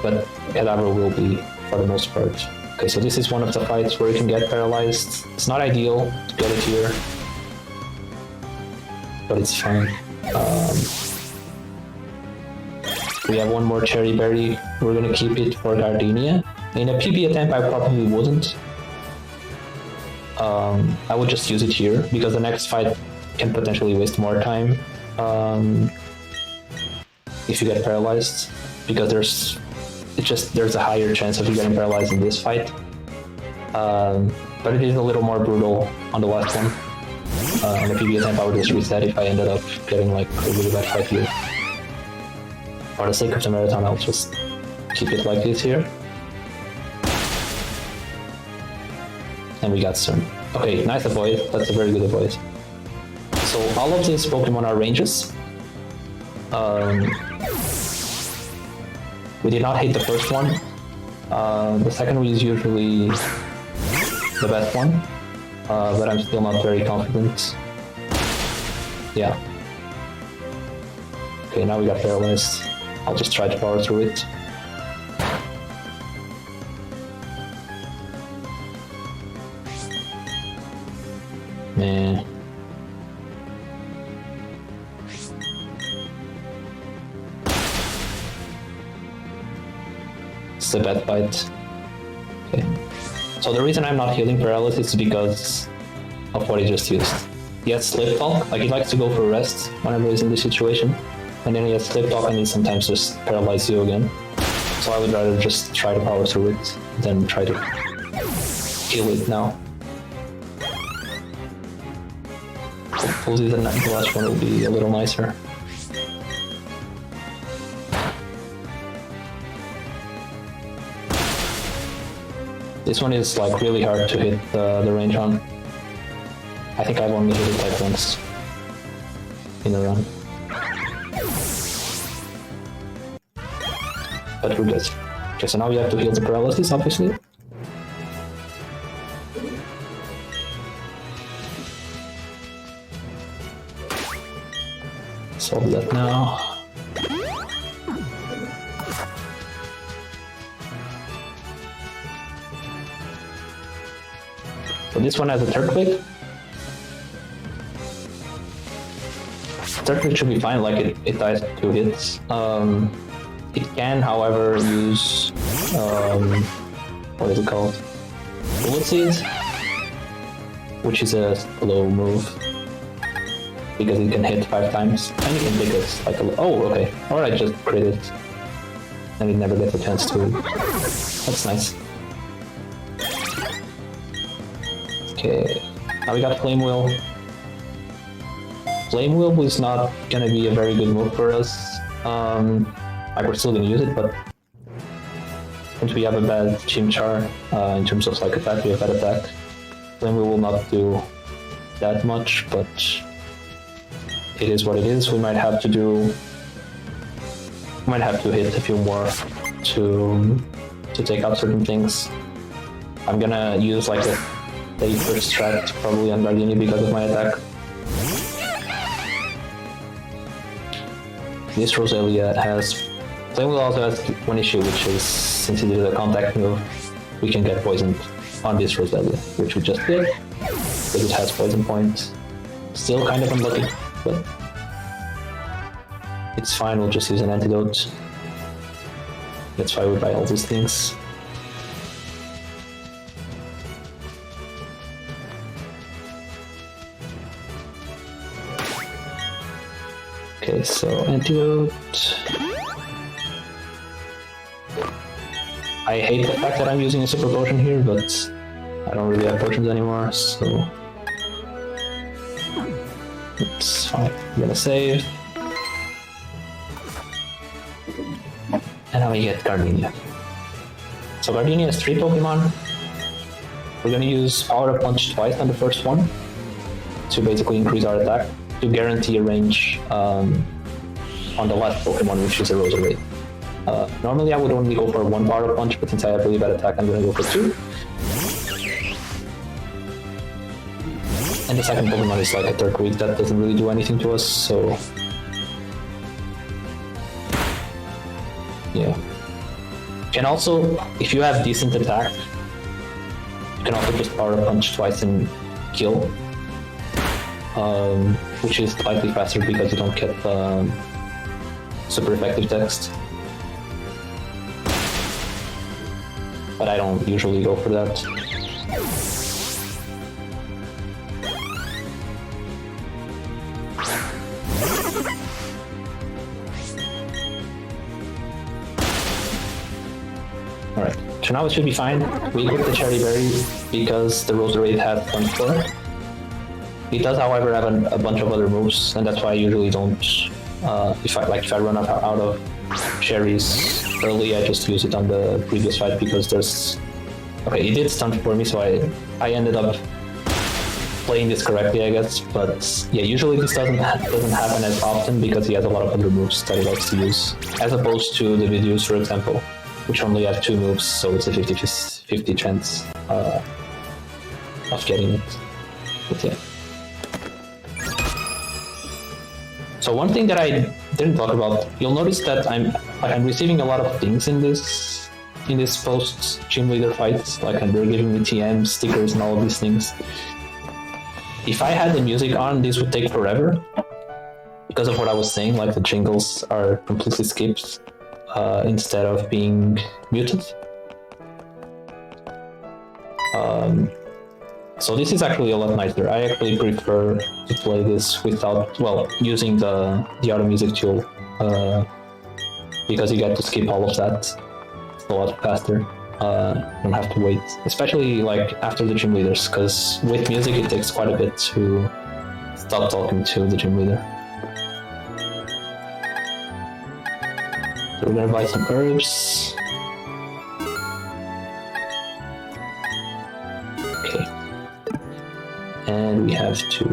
Speaker 2: But Cadaver will be for the most part. Okay, so this is one of the fights where you can get paralyzed. It's not ideal to get it here, but it's fine. We have one more Cherry Berry. We're gonna keep it for Gardenia. In a PB attempt, I probably wouldn't. I would just use it here because the next fight can potentially waste more time if you get paralyzed, because there's a higher chance of you getting paralyzed in this fight. But it is a little more brutal on the last one. On the PB attempt, I would just reset if I ended up getting like a really bad fight here. For the sake of the marathon, I'll just keep it like this here. And we got some. Okay, nice avoid. That's a very good avoid. So all of these Pokemon are ranges. We did not hit the first one. The second one is usually the best one, but I'm still not very confident. Yeah. Okay, now we got paralyzed. I'll just try to power through it. Man. It's a bad fight. Okay. So the reason I'm not healing paralysis is because of what he just used. He has Slip Talk, like he likes to go for rest whenever he's in this situation. And then he has Slip Talk and he sometimes just paralyzes you again. So I would rather just try to power through it than try to heal it now. Hopefully the last one will be a little nicer. This one is like really hard to hit the range on. I think I've only hit it like once in a run. But we're good. Okay, so now we have to heal the paralysis, obviously. Solve that now. So this one has a Turtwig. Turtwig should be fine, like it dies 2 hits. It can, however, use what is it called? Bullet Seed, which is a slow move because it can hit 5 times and it can take us like a. Oh, okay. Or I just crit it and it never gets a chance to. That's nice. Okay, now we got Flame Wheel. Flame Wheel is not gonna be a very good move for us. Like we're still gonna use it, but since we have a bad Chimchar in terms of like attack, we have bad attack. Flame Wheel will not do that much, but it is what it is. We might have to hit a few more to take out certain things. I'm gonna use like a safer strat probably on Gardenia because of my attack. This Roselia has. Flame Wheel also has one issue, which is since it is a contact move, we can get poisoned on this Roselia, which we just did because it has poison points. Still kind of unlucky, but it's fine. We'll just use an antidote. That's why we buy all these things. Okay, so antidote. I hate the fact that I'm using a super potion here, but I don't really have potions anymore, so it's fine. I'm gonna save. now we get Gardenia. So Gardenia has 3 Pokemon. We're gonna use Power Up Punch twice on the first one to basically increase our attack to guarantee a range on the last Pokemon, which is a Roserade. Normally I would only go for 1 Power Up Punch, but since I have really bad attack, I'm gonna go for 2. And the second Pokemon is like a third weak that doesn't really do anything to us, so yeah. And also, if you have decent attack, you can also just Power Punch twice and kill, which is slightly faster because you don't get super effective text. But I don't usually go for that. Alright, so now it should be fine. We get the Cherry Berry because the Roserade has Thunderbolt. It does, however, have a bunch of other moves, and that's why I usually don't. If I run out of cherries early, I just use it on the previous fight because there's. Okay, it did stun for me, so I ended up playing this correctly, I guess. But yeah, usually this doesn't happen as often because he has a lot of other moves that he likes to use, as opposed to the videos, for example, which only have 2 moves, so it's a 50-50 chance of getting it. But yeah. So one thing that I didn't talk about, you'll notice that I'm receiving a lot of things in this post gym leader fights. Like they're giving me TM stickers and all of these things. If I had the music on, this would take forever because of what I was saying. Like the jingles are completely skipped instead of being muted. So this is actually a lot nicer. I actually prefer to play this without, using the auto music tool because you get to skip all of that. It's a lot faster. Don't have to wait, especially like after the gym leaders, because with music it takes quite a bit to stop talking to the gym leader. So we're gonna buy some herbs. Okay. And we have to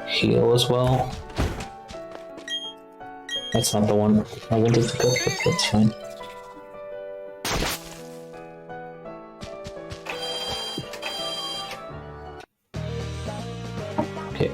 Speaker 2: heal as well. That's not the one I wanted to get, but that's fine. Okay.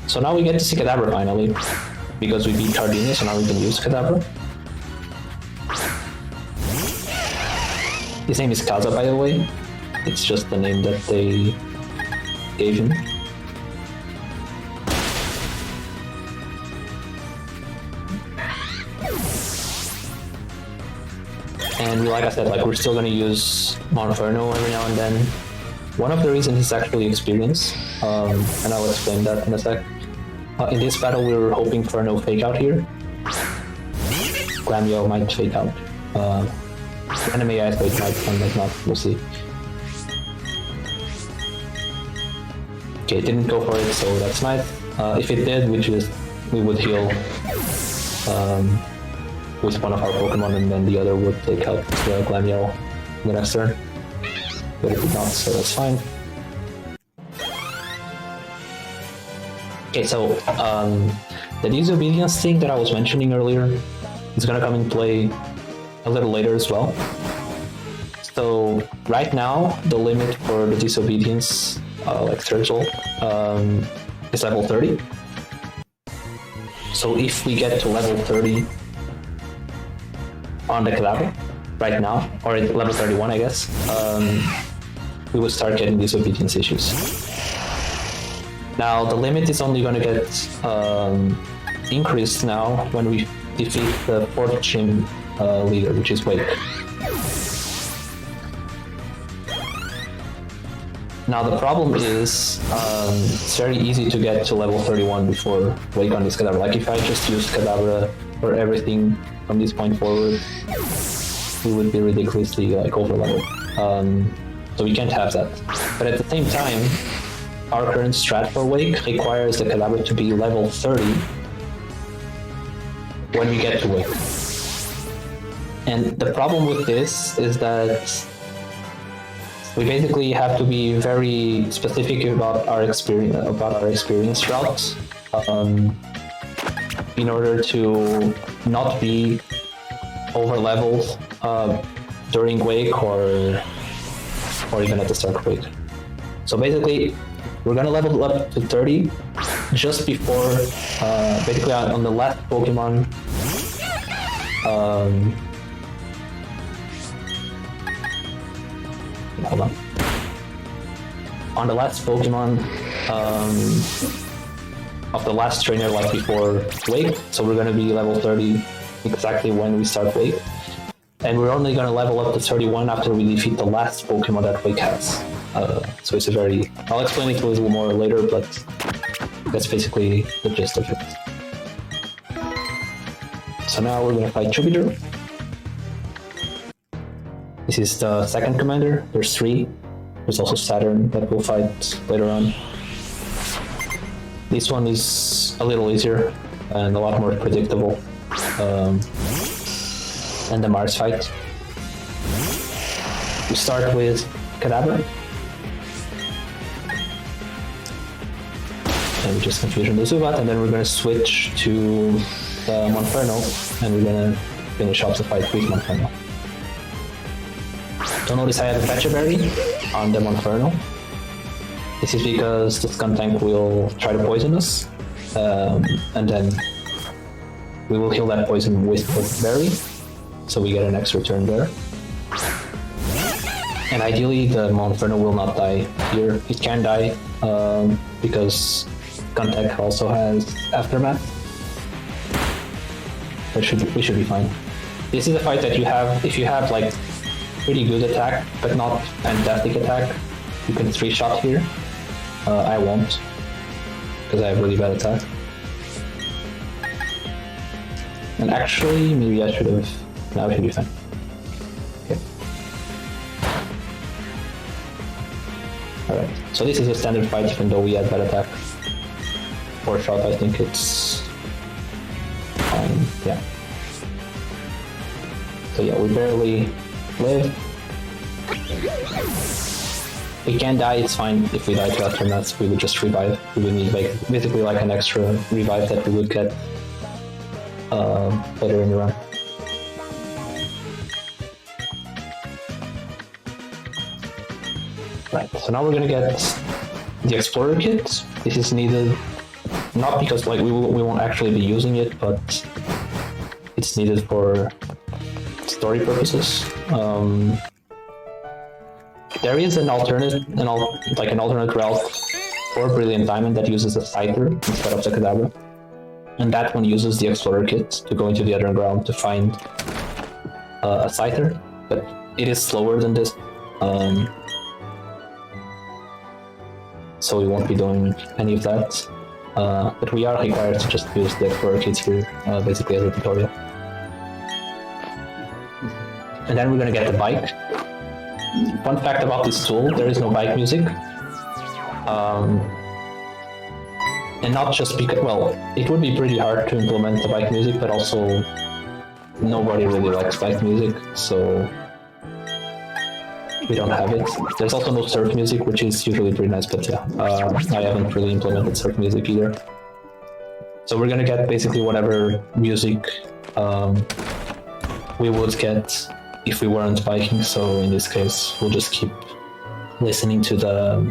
Speaker 2: So now we get to see Kadabra finally, because we beat Gardenia, so now we can use Kadabra. His name is Kaza, by the way. It's just the name that they gave him. And like I said, we're still gonna use Monferno every now and then. One of the reasons is actually experience, and I'll explain that in a sec. In this battle, we were hoping for no fake out here. Glamio might fake out. Enemy Ice Blade might not, we'll see. Okay, it didn't go for it, so that's nice. If it did, we would heal with one of our Pokemon, and then the other would take out the Glamio in the next turn. But it did not, so that's fine. Okay, so the disobedience thing that I was mentioning earlier is gonna come in play a little later as well. So right now, the limit for the disobedience, threshold, is level 30. So if we get to level 30 on the Kadabra right now, or at level 31, I guess, we would start getting disobedience issues. Now, the limit is only going to get increased now when we defeat the 4th gym leader, which is Wake. Now the problem is it's very easy to get to level 31 before Wake on this Kadabra. Like if I just use Kadabra for everything from this point forward, we would be ridiculously like over leveled. So we can't have that. But at the same time, our current strat for Wake requires the Kadabra to be level 30 when we get to Wake. And the problem with this is that we basically have to be very specific about our experience routes in order to not be over leveled during Wake or even at the start of Wake. So basically, we're gonna level up to 30 just before, basically on the last Pokemon. Hold on. On the last Pokemon of the last trainer, like before Wake, so we're gonna be level 30 exactly when we start Wake, and we're only gonna level up to 31 after we defeat the last Pokemon that Wake has. So it's a very... I'll explain it a little more later, but that's basically the gist of it. So now we're gonna fight Jupiter. This is the second commander. There's 3. There's also Saturn that we'll fight later on. This one is a little easier and a lot more predictable than the Mars fight. We start with Kadabra. And we just Confusion the Zubat, and then we're gonna switch to the Monferno, and we're gonna finish off the fight with Monferno. Don't notice I have a Fetcher Berry on the Monferno. This is because the Skuntank will try to poison us, and then we will heal that poison with the berry, so we get an extra turn there. And ideally the Monferno will not die here. It can die, because Skuntank also has Aftermath. But we should be fine. This is a fight that you have, if you have like pretty good attack, but not fantastic attack, you can 3-shot here. I won't, because I have really bad attack. And actually, maybe I should have... Now we should be fine. Okay. Alright, so this is a standard fight even though we had bad attack. 4-shot, I think it's... yeah. So yeah, we barely live. We can die, it's fine. If we die to Aftermath, we would just revive. We would need like basically like an extra revive that we would get later in the run. Right, so now we're gonna get the Explorer Kit. This is needed not because like we won't actually be using it, but it's needed for story purposes. There is an alternate route for Brilliant Diamond that uses a Scyther instead of the Kadabra, and that one uses the Explorer Kit to go into the underground to find a Scyther, but it is slower than this, so we won't be doing any of that. But we are required to just use the Explorer Kit here, basically as a tutorial. And then we're gonna get the bike. Fun fact about this tool, there is no bike music. And not just because, well, it would be pretty hard to implement the bike music, but also nobody really likes bike music, so we don't have it. There's also no surf music, which is usually pretty nice, but yeah, I haven't really implemented surf music either. So we're gonna get basically whatever music we would get if we weren't biking, so in this case we'll just keep listening to the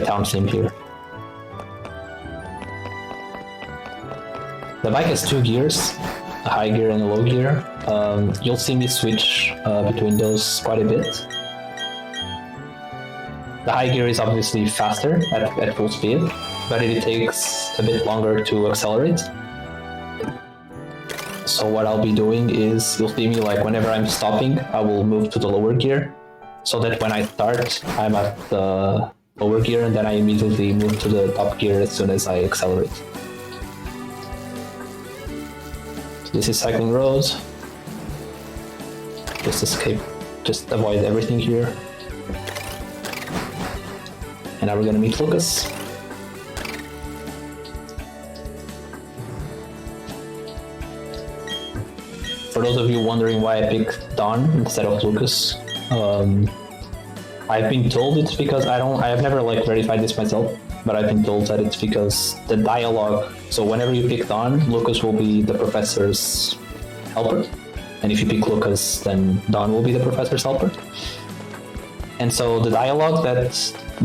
Speaker 2: town theme here. The bike has 2 gears, a high gear and a low gear. You'll see me switch between those quite a bit. The high gear is obviously faster at full speed, but it takes a bit longer to accelerate. So what I'll be doing is, you'll see me like whenever I'm stopping, I will move to the lower gear, so that when I start, I'm at the lower gear, and then I immediately move to the top gear as soon as I accelerate. So this is cycling roads. Just escape, just avoid everything here. And now we're gonna meet Lucas. For those of you wondering why I picked Don instead of Lucas, I've been told it's because I have never like verified this myself, but I've been told that it's because the dialogue, so whenever you pick Don, Lucas will be the professor's helper. And if you pick Lucas, then Don will be the professor's helper. And so the dialogue that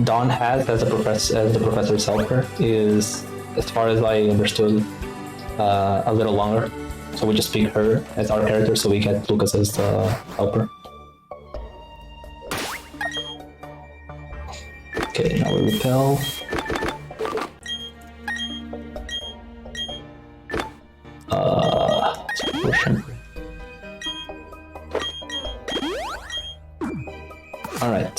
Speaker 2: Don has as the professor's helper is, as far as I understood, a little longer. So we just pick her as our character, so we get Lucas as the helper. Okay, now we repel. Let's push him. Alright.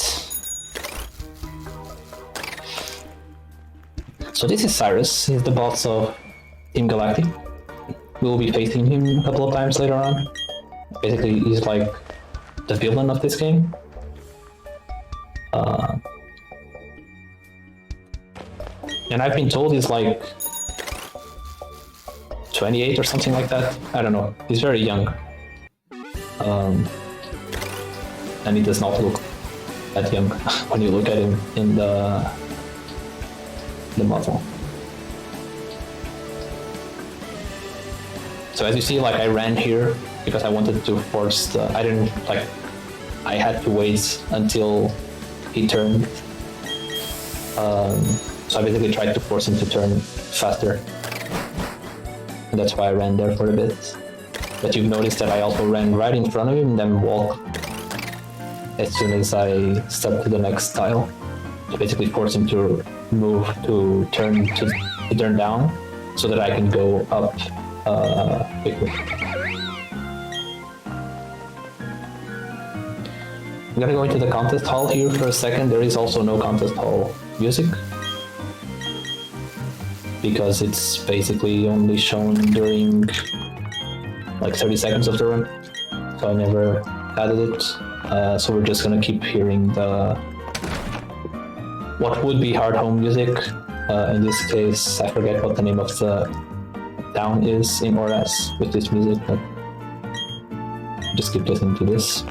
Speaker 2: So this is Cyrus, he's the boss of Team Galactic. We'll be facing him a couple of times later on. Basically, he's like the villain of this game. And I've been told he's like 28 or something like that. I don't know. He's very young. And he does not look that young when you look at him in the model. So as you see, like I ran here because I wanted to force the, I had to wait until he turned. So I basically tried to force him to turn faster. And that's why I ran there for a bit. But you've noticed that I also ran right in front of him and then walked as soon as I stepped to the next tile. To basically force him to move, to turn down, so that I can go up quickly. I'm gonna go into the contest hall here for a second. There is also no contest hall music, because it's basically only shown during like 30 seconds of the run, so I never added it. So we're just gonna keep hearing what would be hard home music. In this case, I forget what the name of the town is in Oras with this music, but just keep listening to this.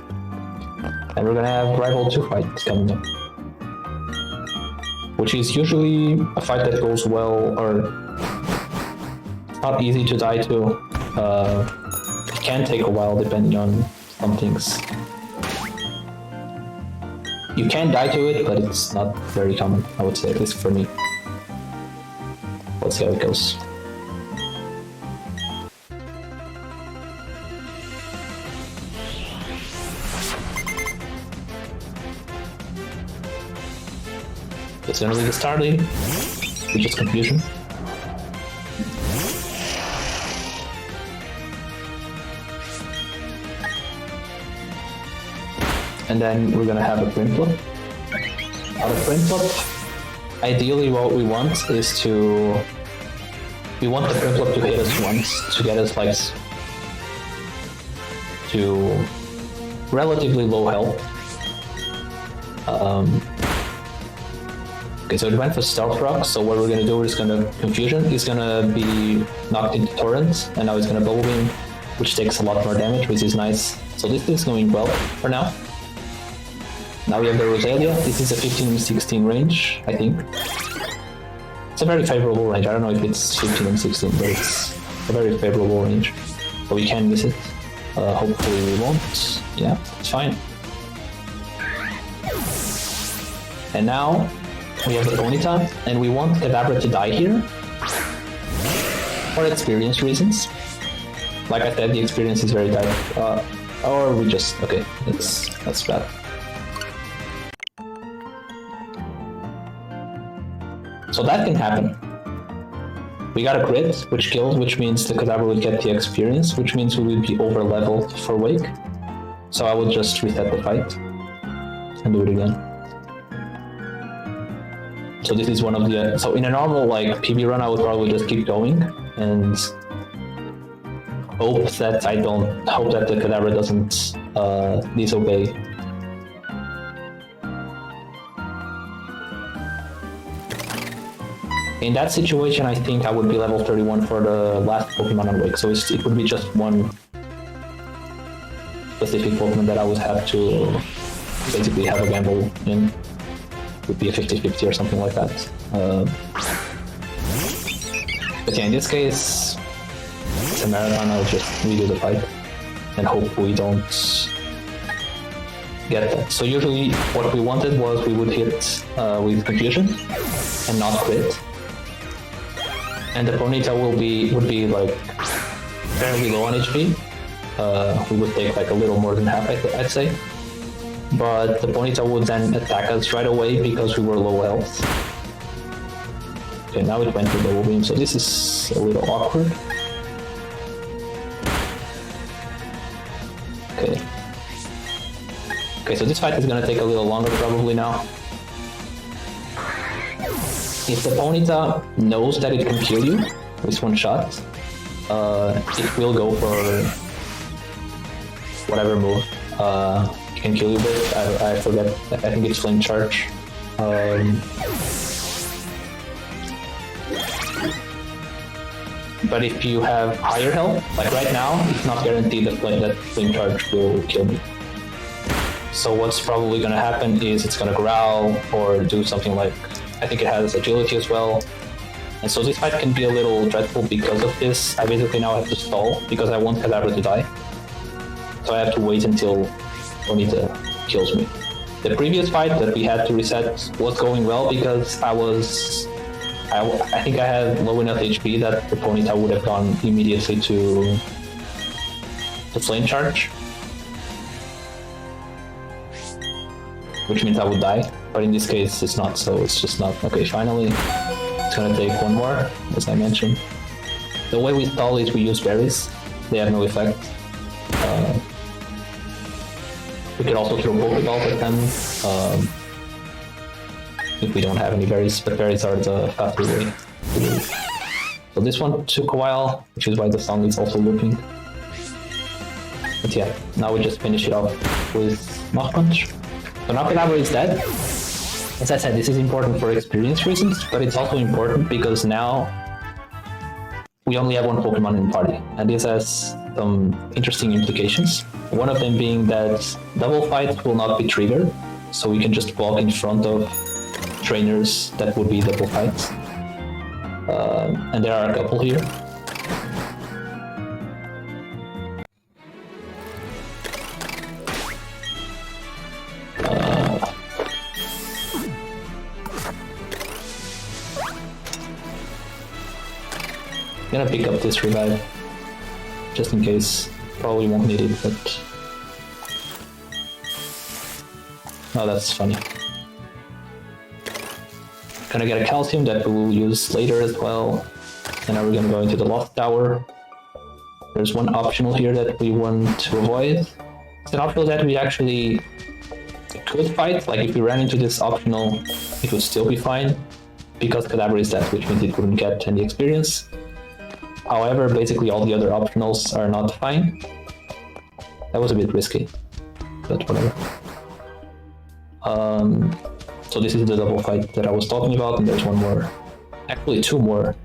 Speaker 2: And we're gonna have Rival 2 fights coming up, which is usually a fight that goes well, or it's not easy to die to. It can take a while depending on some things. You can die to it, but it's not very common, I would say, at least for me. Let's see how it goes. As soon as we get started, it's just confusion. And then we're gonna have a print flip. On a print flip, ideally what we want is we want the print flip to hit us once, to get us like to relatively low health. Okay, so it went for Stealth Rock, so what we're gonna do is Confusion is gonna be knocked into Torrent, and now it's gonna Bubble Beam, which takes a lot more damage, which is nice. So this is going well for now. Now we have the Rosalia. This is a 15 and 16 range, I think. It's a very favorable range. I don't know if it's 15 and 16, but it's a very favorable range. So we can miss it. Hopefully we won't. Yeah, it's fine. And now we have the Ponyta, and we want Kadabra to die here for experience reasons. Like I said, the experience is very tight. Or we just, okay, that's bad. So that can happen. We got a crit, which killed, which means the Kadabra would get the experience, which means we would be over leveled for Wake. So I would just reset the fight. and do it again. So this is one of the, so in a normal like PB run, I would probably just keep going and hope that the cadaver doesn't disobey. In that situation, I think I would be level 31 for the last Pokemon on Wake, so it would be just one specific Pokemon that I would have to basically have a gamble in. Would be a 50-50 or something like that. But yeah, in this case, it's a marathon. I'll just redo the fight and hope we don't get that. So usually what we wanted was we would hit with Confusion and not crit. And the Ponyta would be like fairly low on HP. We would take like a little more than half, I'd say. But the Ponyta would then attack us right away because we were low health. Okay, now it went to double beam, so this is a little awkward. Okay. Okay, so this fight is gonna take a little longer probably now. If the Ponyta knows that it can kill you with one shot, it will go for whatever move it can kill you with. I forget, I think it's Flame Charge. But if you have higher health, like right now, it's not guaranteed that Flame Charge will kill me. So what's probably gonna happen is it's gonna growl or do something like, I think it has agility as well. And so this fight can be a little dreadful because of this. I basically now have to stall because I want Cadaver to die. So I have to wait until Ponyta kills me. The previous fight that we had to reset was going well because I think I had low enough HP that the Ponyta would have gone immediately to Flame Charge, which means I would die. But in this case, it's not, so it's just not. Okay, finally, it's gonna take one more, as I mentioned. The way we stall is we use berries. They have no effect. We could also throw Pokeballs at them if we don't have any berries, but berries are the faster way to do it. So this one took a while, which is why the song is also looping. But yeah, now we just finish it off with Mach Punch. So now Cadaver is dead. As I said, this is important for experience reasons, but it's also important because now we only have one Pokemon in the party, and this has some interesting implications. One of them being that double fights will not be triggered, so we can just walk in front of trainers that would be double fights. And there are a couple here. I'm gonna pick up this revive, just in case. Probably won't need it, but... Oh, that's funny. Gonna get a calcium that we will use later as well. And now we're gonna go into the Lost Tower. There's one optional here that we want to avoid. It's an optional that we actually could fight. Like if we ran into this optional, it would still be fine. Because Cadaver is dead, which means it wouldn't get any experience. However, basically all the other optionals are not fine. That was a bit risky, but whatever. So this is the double fight that I was talking about, and there's one more, actually two more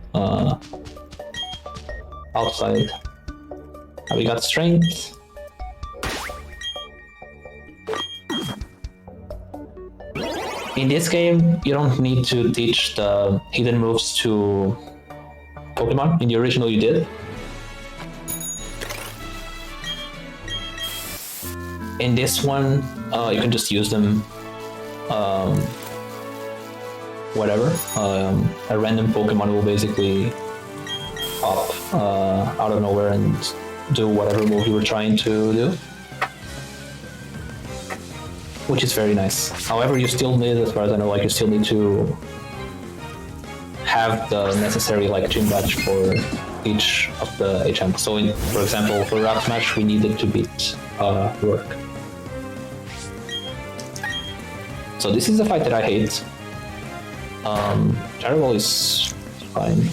Speaker 2: outside. Now we got Strength. In this game, you don't need to teach the hidden moves to Pokemon. In the original you did. In this one, you can just use them whatever. A random Pokemon will basically pop out of nowhere and do whatever move you were trying to do. Which is very nice. However, you still need, as far as I know, like you still need to have the necessary like gym badge for each of the HM. So, for example, for Rock Smash, we needed to beat Rourke. So this is a fight that I hate. Terrible is fine.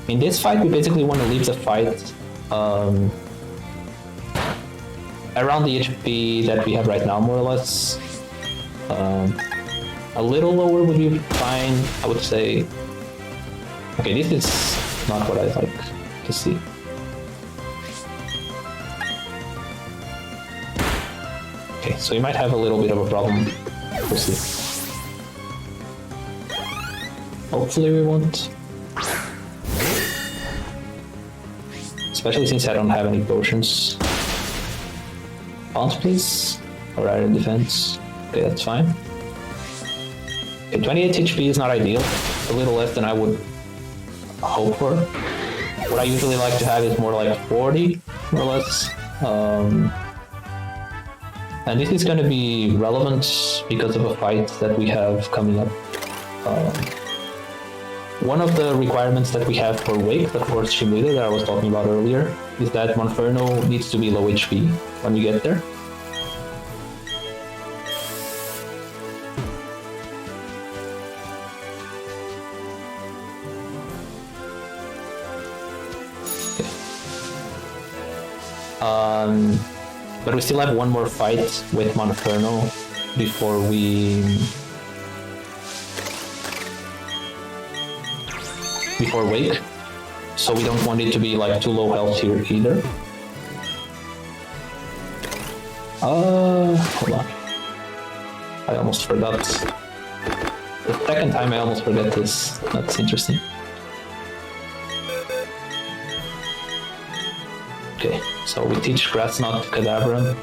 Speaker 2: In this fight, we basically want to leave the fight around the HP that we have right now, more or less. A little lower would be fine, I would say. Okay, this is not what I like to see. Okay, so you might have a little bit of a problem. We'll see. Hopefully we won't. Especially since I don't have any potions. Bounce, please. Or iron defense. Okay, that's fine. Okay, 28 HP is not ideal. A little less than I would hope for. What I usually like to have is more like 40, more or less. And this is going to be relevant because of a fight that we have coming up. One of the requirements that we have for Wake, the fourth stream leader that I was talking about earlier, is that Monferno needs to be low HP when we get there. But we still have one more fight with Monferno before Wake, so we don't want it to be like too low health here either. Hold on. I almost forgot. The second time I almost forget this. That's interesting. Okay, so we teach Grass Knot to Kadabra,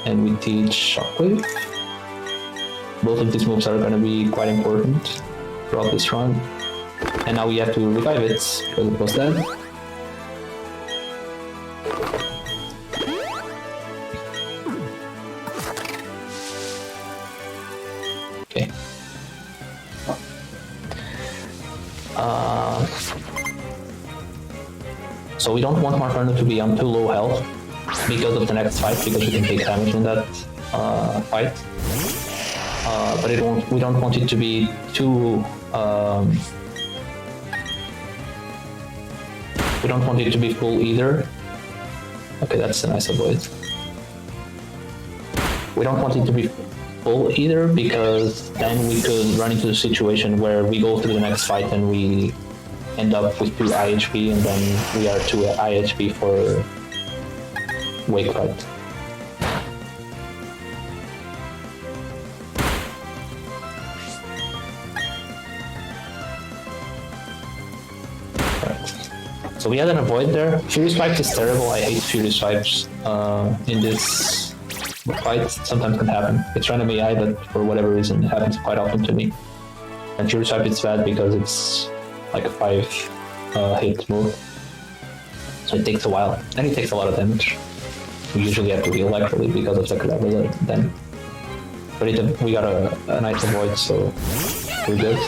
Speaker 2: and we teach Shockwave. Both of these moves are going to be quite important throughout this run. And now we have to revive it because it was dead. Okay. So we don't want Monferno to be on too low health because of the next fight, because we can take damage in that fight. But we don't want it to be too... we don't want it to be full either. Okay, that's a nice avoid. We don't want it to be full either, because then we could run into a situation where we go through the next fight and we end up with 2 IHP, and then we are 2 IHP for Wake fight. So we had an avoid there. Fury Spikes is terrible. I hate Fury Spikes in this fight. Sometimes can happen. It's random AI, but for whatever reason, it happens quite often to me. And Fury Spike is bad because it's like a 5 hit move. So it takes a while. And it takes a lot of damage. We usually have to heal actually because of the Kadabra then. But we got a nice avoid, so we're good.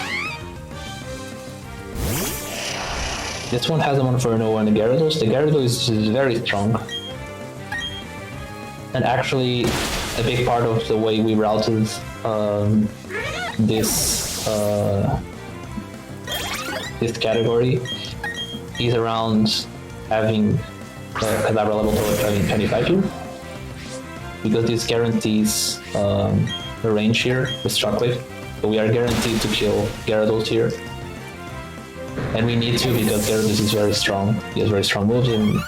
Speaker 2: This one has a Monferno and a Gyarados. The Gyarados is very strong. And actually, a big part of the way we routed this category is around having Kadabra level to 25 here. Because this guarantees the range here with Shockwave. So we are guaranteed to kill Gyarados here. And we need to, because Gyarados is very strong. He has very strong moves, and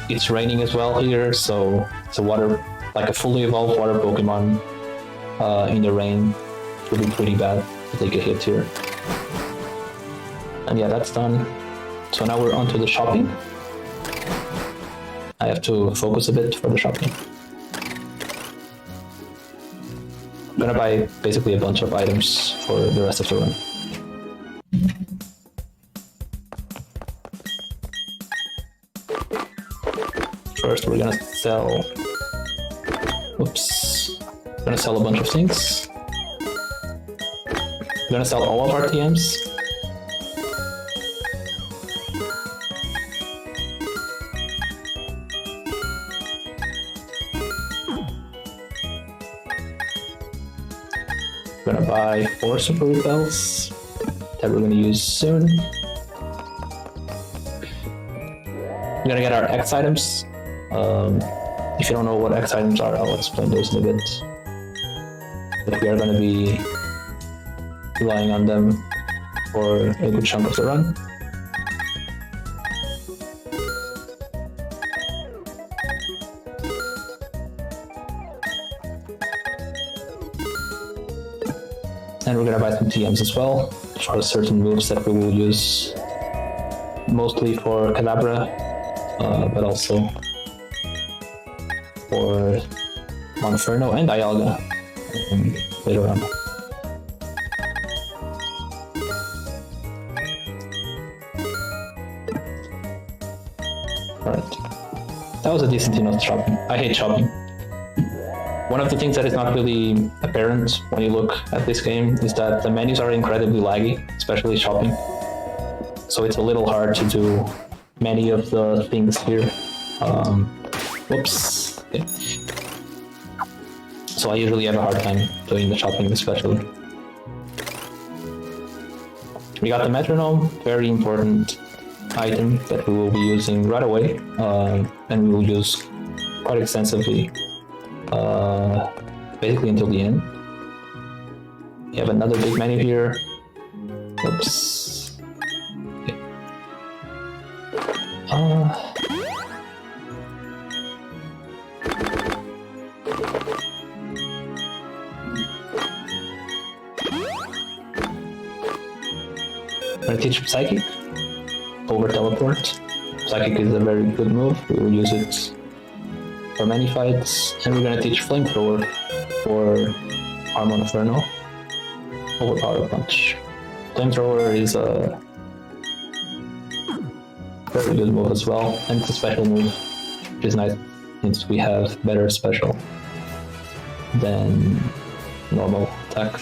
Speaker 2: it's raining as well here, so it's a water, like a fully evolved water Pokemon in the rain would be pretty bad to take a hit here. And yeah, that's done. So now we're on to the shopping. I have to focus a bit for the shopping. I'm gonna buy basically a bunch of items for the rest of the run. First, we're gonna sell. Oops. We're gonna sell a bunch of things. We're gonna sell all of our TMs. We're gonna buy 4 super repels that we're gonna use soon. We're gonna get our X items. If you don't know what X items are, I'll explain those in a bit. But we are gonna be relying on them for a good chunk of the run. And we're gonna buy some TMs as well for certain moves that we will use mostly for Kadabra, but also for Monferno and Dialga later on. Alright, that was a decent enough shopping. I hate shopping. One of the things that is not really apparent when you look at this game is that the menus are incredibly laggy, especially shopping. So it's a little hard to do many of the things here. Whoops. Okay. So I usually have a hard time doing the shopping, especially. We got the metronome, very important item that we will be using right away, and we will use quite extensively, basically until the end. We have another big menu here. Oops. Okay. I'm gonna teach Psychic over Teleport. Psychic is a very good move. We will use it for many fights, and we're gonna teach Flamethrower for our Monferno over Power Punch. Flamethrower is a very good move as well, and it's a special move, which is nice since we have better special than normal attack.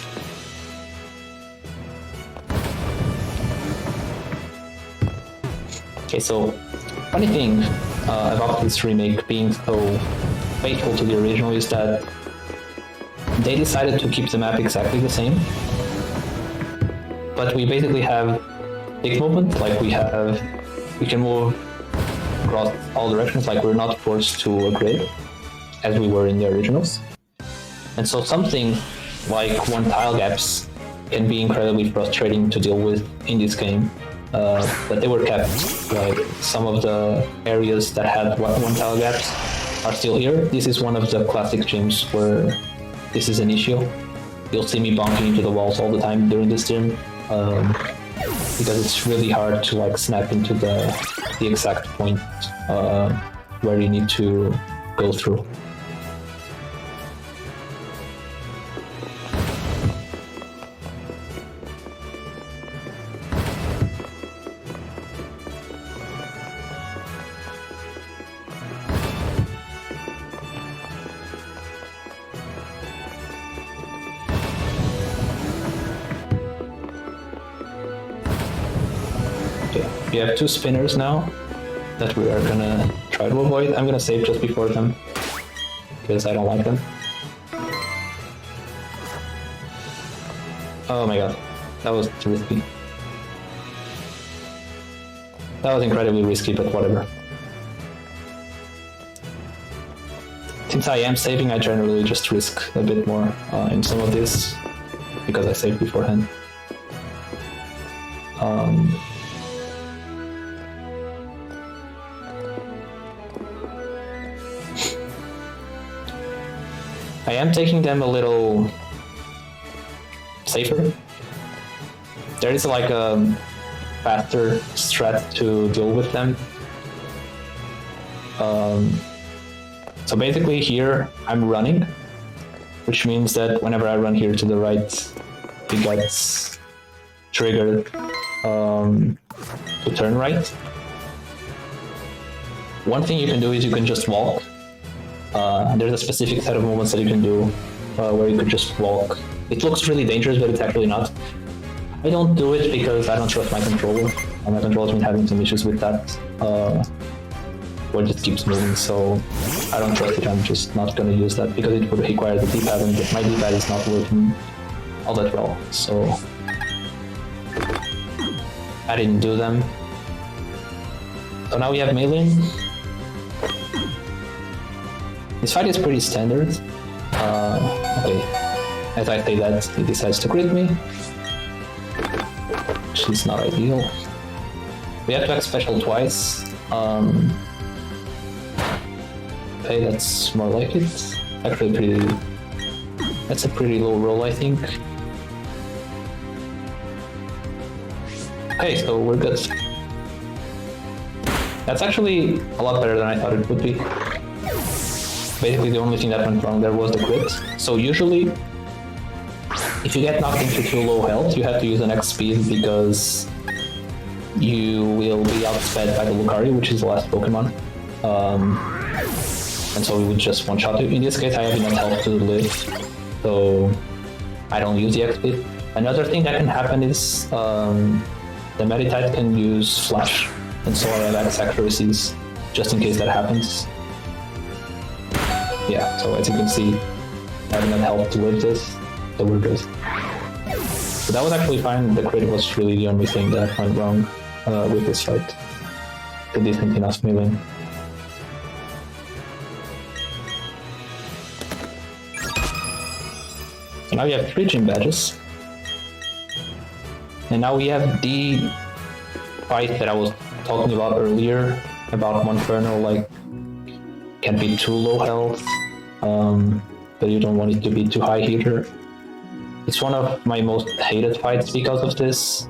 Speaker 2: Okay, so funny thing about this remake being so faithful to the original is that they decided to keep the map exactly the same, but we basically have big movement, like we can move across all directions, like we're not forced to a grid as we were in the originals. And so something like 1 tile gaps can be incredibly frustrating to deal with in this game. But they were kept. Like some of the areas that had 1 tile gaps are still here. This is one of the classic gyms where this is an issue. You'll see me bonking into the walls all the time during this gym, because it's really hard to like snap into the exact point where you need to go through. We have 2 spinners now that we are gonna try to avoid. I'm gonna save just before them because I don't like them. Oh my god, that was too risky. That was incredibly risky, but whatever. Since I am saving, I generally just risk a bit more in some of this because I saved beforehand. I am taking them a little safer. There is like a faster strat to deal with them. So basically here I'm running, which means that whenever I run here to the right, it gets triggered to turn right. One thing you can do is you can just walk. There's a specific set of movements that you can do where you could just walk. It looks really dangerous, but it's actually not. I don't do it because I don't trust my controller. My controller's been having some issues with that, where it just keeps moving, so I don't trust it. I'm just not going to use that because it would require the D-pad, and my D-pad is not working all that well. So I didn't do them. So now we have Melee. This fight is pretty standard. Okay, as I say that, he decides to crit me, which is not ideal. We have to act special twice. Okay, that's more like it. Actually, that's a pretty low roll, I think. Okay, so we're good. That's actually a lot better than I thought it would be. Basically, the only thing that went wrong there was the crit. So usually, if you get knocked into too low health, you have to use an X speed because you will be outsped by the Lucario, which is the last Pokemon. And so we would just one-shot it. In this case, I have enough health to live, so I don't use the X speed. Another thing that can happen is the Meditite can use Flash, and so I have X accuracies, just in case that happens. Yeah, so as you can see, I have enough health to live this, so we're good. So that was actually fine. The crit was really the only thing that went wrong with this fight. The decent enough melee. So now we have 3 gym badges. And now we have the fight that I was talking about earlier, about Monferno, like, can be too low health, but you don't want it to be too high either. It's one of my most hated fights because of this,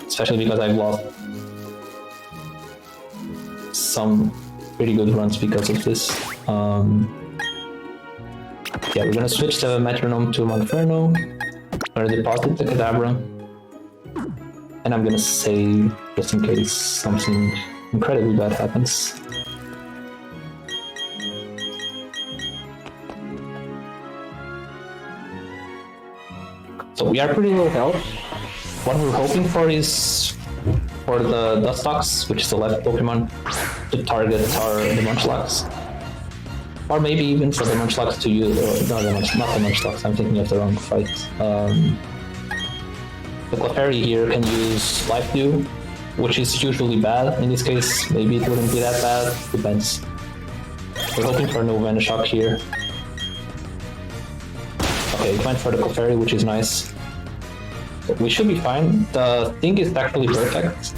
Speaker 2: especially because I've lost some pretty good runs because of this. Yeah, we're gonna switch the Metronome to Monferno. I'm gonna deposit the Kadabra, and I'm gonna save just in case something incredibly bad happens. So we are pretty low health. What we're hoping for is for the Dustox, which is the left Pokemon, to target the Munchlax. Or maybe even for the Munchlax to use, not the Munchlax, I'm thinking of the wrong fight. The Clefairy here can use Life Dew, which is usually bad. In this case, maybe it wouldn't be that bad, depends. We're hoping for no Venoshock here. Okay, it went for the Clefairy, which is nice. But we should be fine. The thing is actually perfect.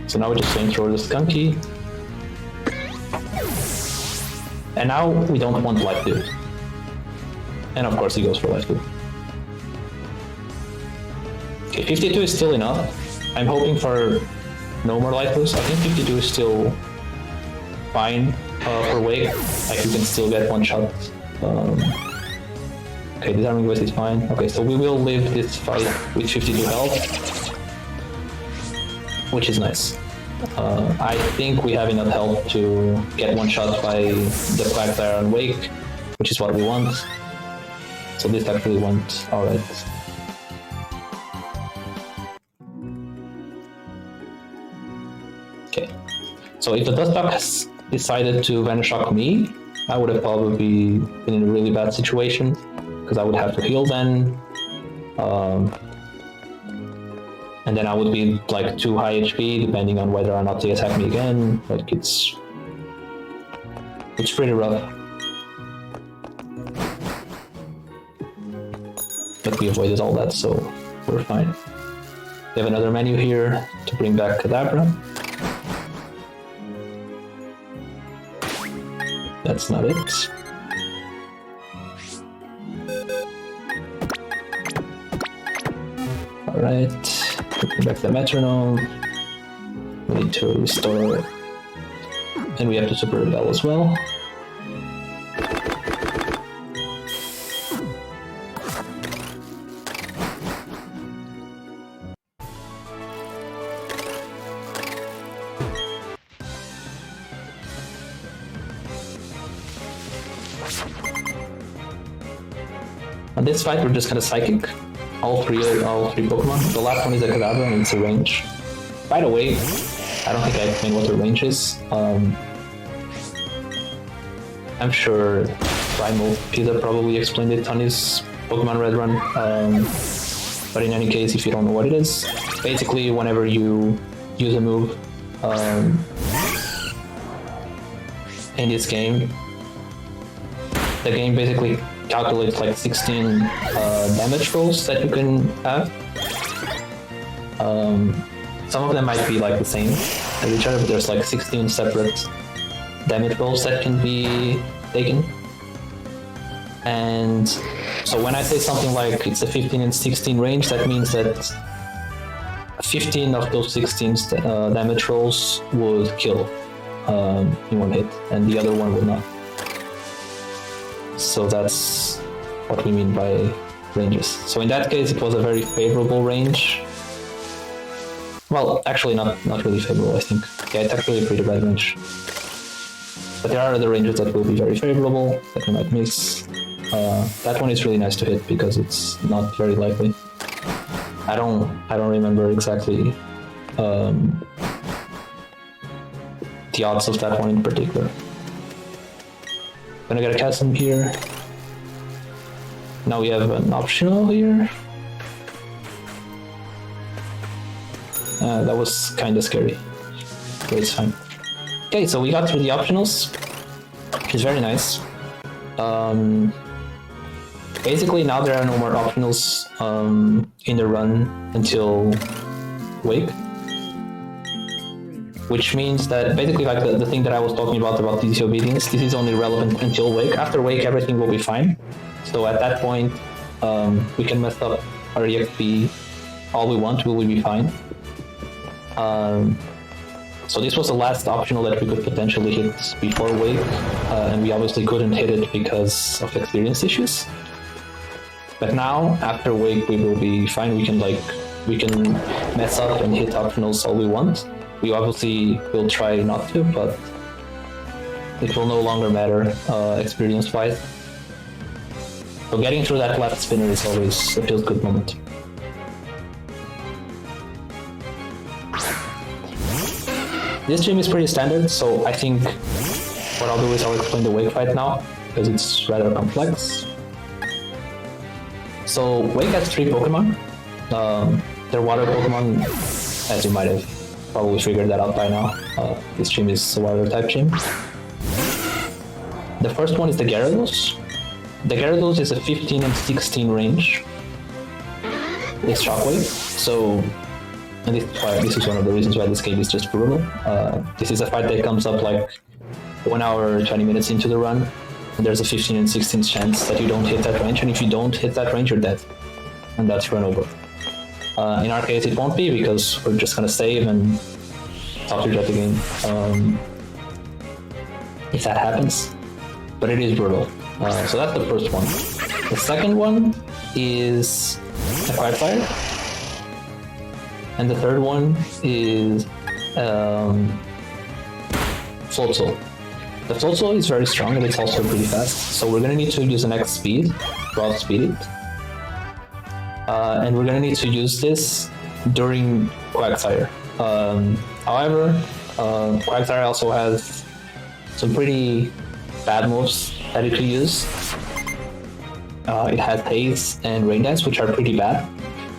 Speaker 2: So now we just flamethrower the Skunky. And now we don't want Life Dew. And of course he goes for Life Dew. Okay, 52 is still enough. I'm hoping for no more Life Dews. I think 52 is still fine for Wake. Like you can still get one shot. Okay, Disarming Voice is fine. Okay, so we will live this fight with 52 health, which is nice. I think we have enough health to get one shot by the Quagsire and Wake, which is what we want. So this actually went alright. Okay, so if the Dustox has decided to Venoshock me, I would have probably been in a really bad situation, because I would have to heal then. And then I would be like too high HP, depending on whether or not they attack me again. Like it's pretty rough. But we avoided all that, so we're fine. We have another menu here to bring back Kadabra. That's not it. Alright. Bring back the Metronome. We need to restore, and we have to Super Rebel as well. On this fight, we're just gonna Psychic. All three Pokemon. The last one is a Kadabra and it's a range. By the way, I don't think I explained what the range is. I'm sure Primal Peter probably explained it on his Pokemon Red Run. But in any case, if you don't know what it is, basically whenever you use a move in this game, the game basically calculates like 16 damage rolls that you can have. Some of them might be like the same as each other, but there's like 16 separate damage rolls that can be taken. And so when I say something like it's a 15 and 16 range, that means that 15 of those 16 damage rolls would kill in one hit, and the other one would not. So that's what we mean by ranges. So in that case, it was a very favorable range. Well, actually not really favorable, I think. Yeah, it's actually a pretty bad range. But there are other ranges that will be very favorable, that we might miss. That one is really nice to hit because it's not very likely. I don't remember exactly the odds of that one in particular. Gonna get a chasm here. Now we have an optional here. That was kind of scary, but it's fine. Okay, so we got through the optionals, which is very nice. Basically, now there are no more optionals in the run until Wake, which means that basically, like the thing that I was talking about DC obedience, this is only relevant until Wake. After Wake, everything will be fine. So at that point, we can mess up our EXP all we want, we will be fine. So this was the last optional that we could potentially hit before Wake, and we obviously couldn't hit it because of experience issues. But now, after Wake, we will be fine. We can mess up and hit optionals all we want. We obviously will try not to, but it will no longer matter experience-wise. So getting through that last spinner is always a feel-good moment. This gym is pretty standard, so I think what I'll do is I'll explain the Wake fight now, because it's rather complex. So Wake has 3 Pokemon. They're water Pokemon, as you might have probably figured that out by now. This gym is a water type gym. The first one is the Gyarados. The Gyarados is a 15 and 16 range. It's Shockwave, so and this is one of the reasons why this game is just brutal. This is a fight that comes up like 1 hour, 20 minutes into the run, and there's a 15 and 16 chance that you don't hit that range, and if you don't hit that range, you're dead. And that's run over. In our case, it won't be, because we're just gonna save and talk to the game if that happens. But it is brutal. So that's the first one. The second one is a Firefire. And the third one is Floatzel. The Floatzel is very strong and it's also pretty fast, so we're going to need to use an X speed to outspeed it. And we're going to need to use this during Quagsire. However, Quagsire also has some pretty bad moves that it can use. It has Haze and Rain Dance, which are pretty bad,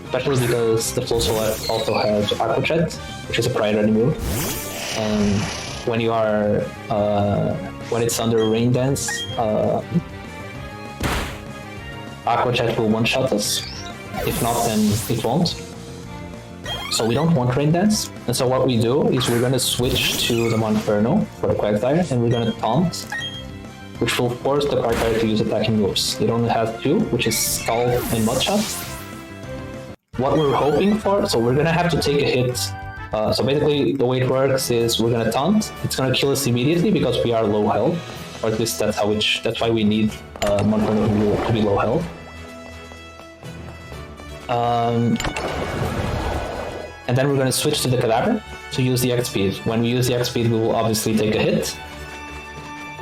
Speaker 2: especially because the Floatzel also has Aqua Jet, which is a priority move. And when you are when it's under Rain Dance, Aqua Jet will one-shot us. If not, then it won't. So we don't want Rain Dance. And so what we do is we're going to switch to the Monferno for the Quagsire, and we're going to taunt, which will force the Quagsire to use attacking moves. It only has 2, which is Scald and Mudshot. What we're hoping for, so we're going to have to take a hit. So basically, the way it works is we're going to taunt. It's going to kill us immediately because we are low health, or at least that's why we need Monferno to be low health. And then we're going to switch to the Cadaver to use the X speed. When we use the X speed, we will obviously take a hit.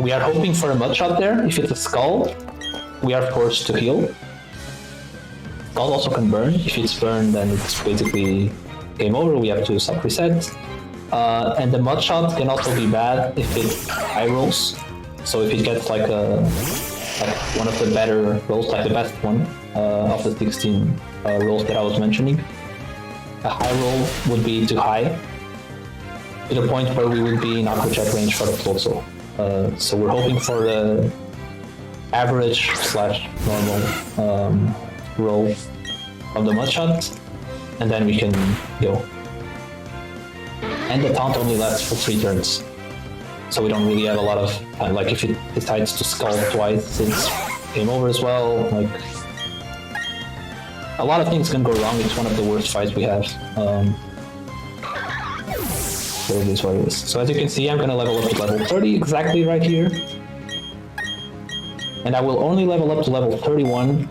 Speaker 2: We are hoping for a Mudshot there. If it's a Scald, we are forced to heal. Scald also can burn. If it's burned, then it's basically game over. We have to sub-reset. And the Mudshot can also be bad if it high rolls. So if it gets like one of the better rolls, like the best one of the 16 rolls that I was mentioning, a high roll would be too high, to the point where we would be in aqua jet range for the float. So we're hoping for the average / normal roll of the mudshot, and then we can go. And the taunt only lasts for 3 turns, so we don't really have a lot of time. Like if it decides to skull twice, it's game over as well. Like a lot of things can go wrong. It's one of the worst fights we have. So it is what it is. So as you can see, I'm gonna level up to level 30 exactly right here. And I will only level up to level 31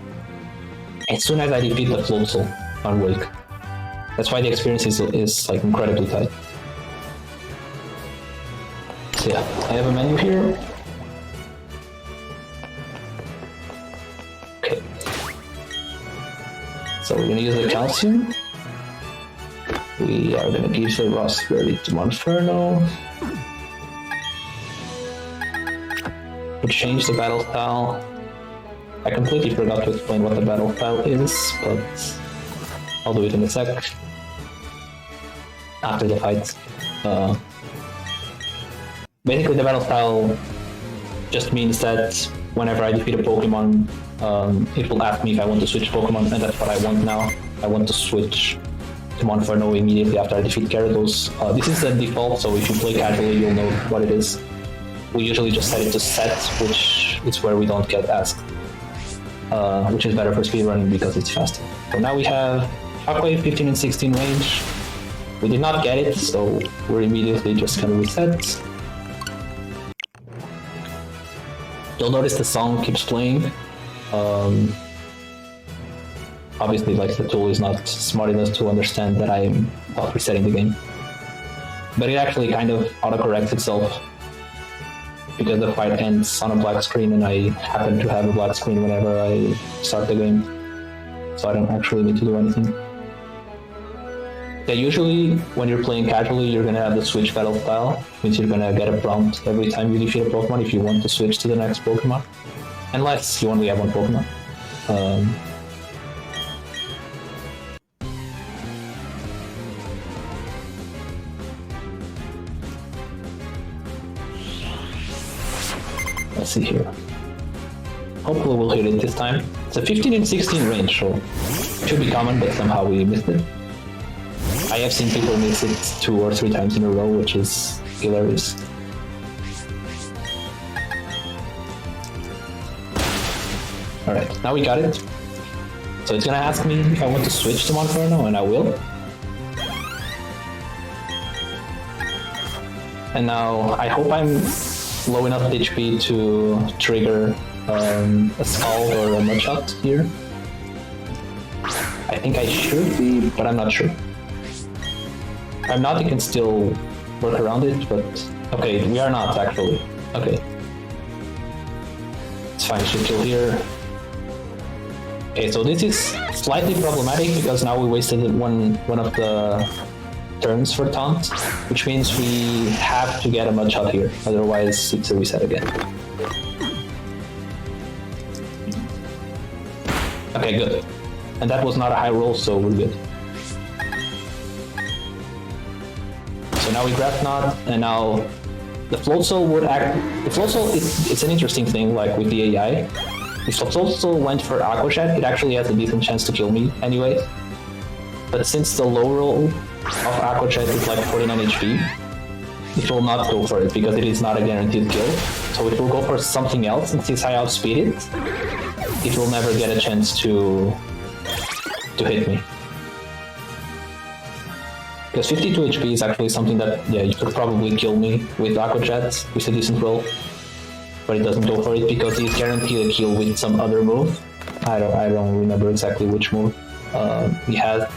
Speaker 2: as soon as I defeat the float soul on Wake. That's why the experience is like incredibly tight. So yeah, I have a menu here. Okay. So we're gonna use the calcium. We are gonna give the raspberry to Monferno. We'll change the battle style. I completely forgot to explain what the battle style is, but I'll do it in a sec. After the fight. Basically, the battle style just means that whenever I defeat a Pokemon, it will ask me if I want to switch Pokemon, and that's what I want now. I want to switch to Monferno immediately after I defeat Gyarados. This is the default, so if you play casually, you'll know what it is. We usually just set it to set, which is where we don't get asked. Which is better for speedrunning because it's faster. So now we have Shockwave 15 and 16 range. We did not get it, so we're immediately just gonna reset. You'll notice the song keeps playing. Obviously, like the tool is not smart enough to understand that I am not resetting the game. But it actually kind of autocorrects itself because the fight ends on a black screen and I happen to have a black screen whenever I start the game. So I don't actually need to do anything. Yeah, usually when you're playing casually, you're gonna have the switch battle style, which you're gonna get a prompt every time you defeat a Pokemon if you want to switch to the next Pokemon. Unless you only have one Pokemon. Let's see here. Hopefully we'll hit it this time. It's a 15 and 16 range, so it should be common, but somehow we missed it. I have seen people miss it 2 or 3 times in a row, which is hilarious. Alright, now we got it. So it's gonna ask me if I want to switch to Monferno, and I will. And now I hope I'm low enough HP to trigger a Scald or a Mudshot here. I think I should be, but I'm not sure. If I'm not, you can still work around it, but... Okay, we are not, actually. Okay. It's fine, should kill here. Okay, so this is slightly problematic because now we wasted one of the turns for taunt, which means we have to get a Mudshot here, otherwise it's a reset again. Okay, good. And that was not a high roll, so we're good. So now we grab Knot, and now the Float Soul would act... The Float Soul, it's an interesting thing, like with the AI. If the Float Soul went for Aqua Jet, it actually has a decent chance to kill me anyway. But since the low roll of Aqua Jet is like 49 HP, it will not go for it because it is not a guaranteed kill. So it will go for something else, and since I outspeed it, it will never get a chance to hit me. Because 52 HP is actually something that, yeah, you could probably kill me with Aqua Jet with a decent roll. But it doesn't go for it because he's guaranteed a kill with some other move. I don't remember exactly which move he had.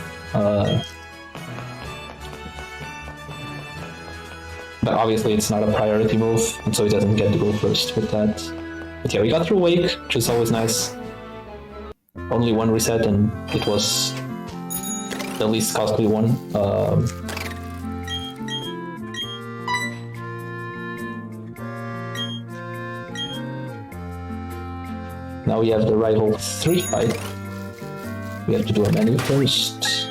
Speaker 2: But obviously it's not a priority move, and so he doesn't get to go first with that. But yeah, we got through Wake, which is always nice. Only one reset, and it was the least costly one. Now we have the rival 3 fight. We have to do a menu first.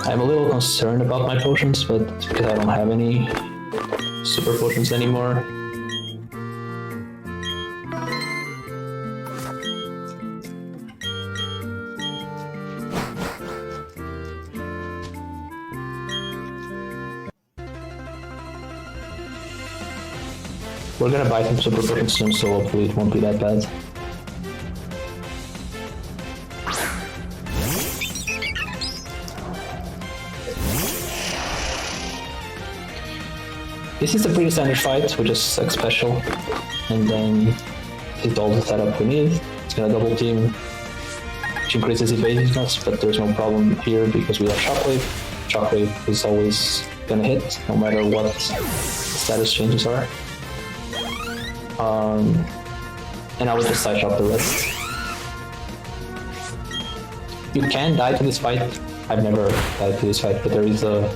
Speaker 2: I'm a little concerned about my potions, but it's because I don't have any super potions anymore. We're gonna buy some super potions soon, so hopefully it won't be that bad. This is a pretty standard fight, we just like special, and then hit all the setup we need. It's gonna double team, which increases evasiveness, but there's no problem here because we have Shockwave. Shockwave is always gonna hit, no matter what the status changes are. And I will just side shot the rest. You can die to this fight. I've never died to this fight, but there is a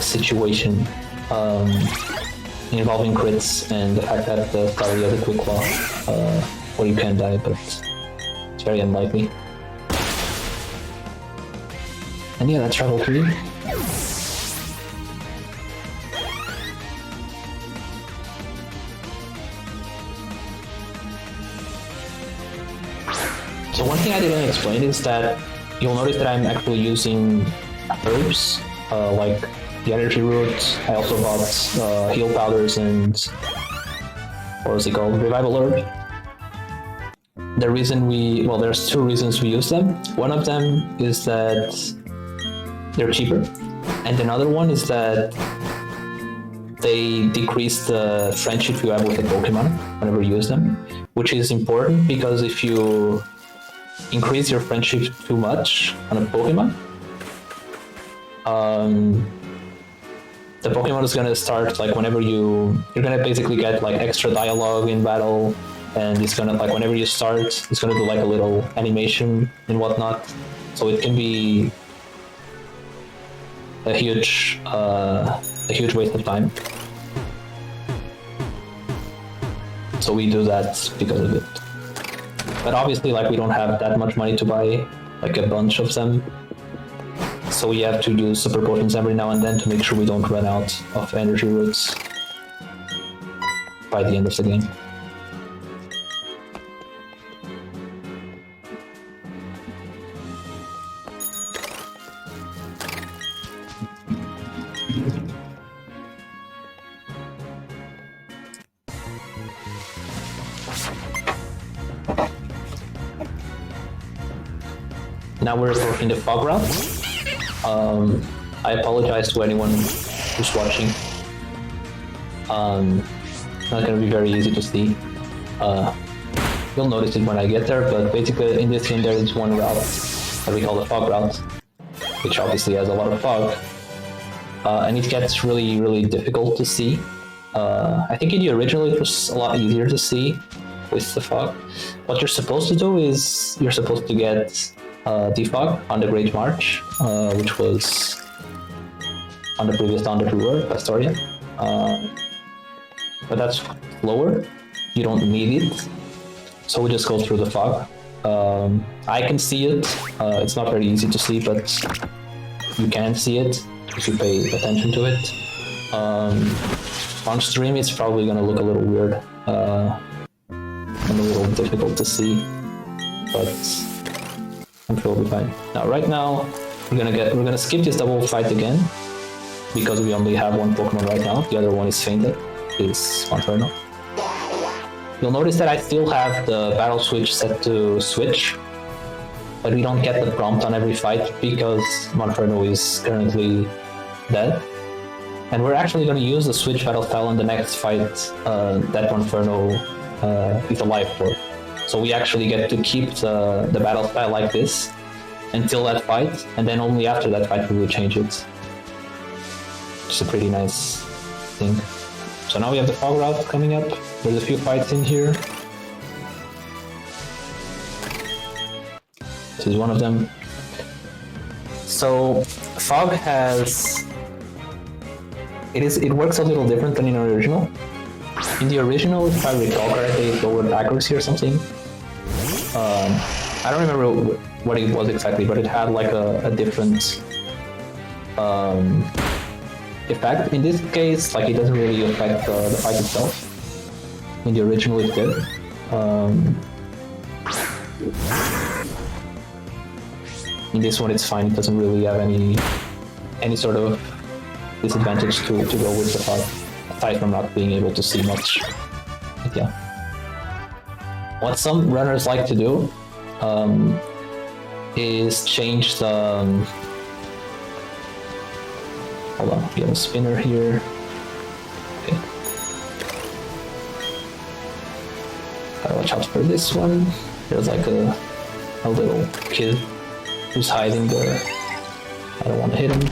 Speaker 2: situation involving crits and the fact that the Starry has a quick claw where you can die, but it's very unlikely. And yeah, that's Rival 3. So one thing I didn't explain is that you'll notice that I'm actually using herbs, like the energy root. I also bought heal powders and what was it called? Revival herb. The reason there's 2 reasons we use them. One of them is that they're cheaper, and another one is that they decrease the friendship you have with a Pokemon whenever you use them, which is important because if you increase your friendship too much on a Pokemon, the Pokemon is gonna start like whenever you're gonna basically get like extra dialogue in battle, and it's gonna like whenever you start, it's gonna do like a little animation and whatnot. So it can be a huge waste of time. So we do that because of it. But obviously, like, we don't have that much money to buy like a bunch of them, so we have to use super potions every now and then to make sure we don't run out of energy roots by the end of the game. Now we're working the fog route. I apologize to anyone who's watching. Not gonna be very easy to see. You'll notice it when I get there, but basically in this game there is one route that we call the fog route, which obviously has a lot of fog. And it gets really, really difficult to see. I think in the original it was a lot easier to see with the fog. What you're supposed to do is you're supposed to get defog on the Great March, which was on the previous Dawn that we were, Pastoria. But that's slower, you don't need it, so we just go through the fog. I can see it, it's not very easy to see, but you can see it if you pay attention to it. On stream it's probably gonna look a little weird and a little difficult to see, but I'm sure we'll be fine. Now, right now, we're gonna skip this double fight again because we only have one Pokemon right now. The other one is fainted, is Monferno. You'll notice that I still have the battle switch set to switch, but we don't get the prompt on every fight because Monferno is currently dead. And we're actually going to use the switch battle style in the next fight that Monferno is alive for. So we actually get to keep the battle style like this until that fight, and then only after that fight we will change it. It's a pretty nice thing. So now we have the fog route coming up. There's a few fights in here. This is one of them. So fog has... It works a little different than in original. In the original, if I recall correctly, it's lowered accuracy or something. I don't remember what it was exactly, but it had like a different effect. In this case, like it doesn't really affect the fight itself. In the original, it did. In this one, it's fine. It doesn't really have any sort of disadvantage to go with the fight, aside from not being able to see much. But yeah. What some runners like to do is change the... hold on, we have a spinner here. Okay. Gotta watch out for this one. There's like a little kid who's hiding there. I don't want to hit him.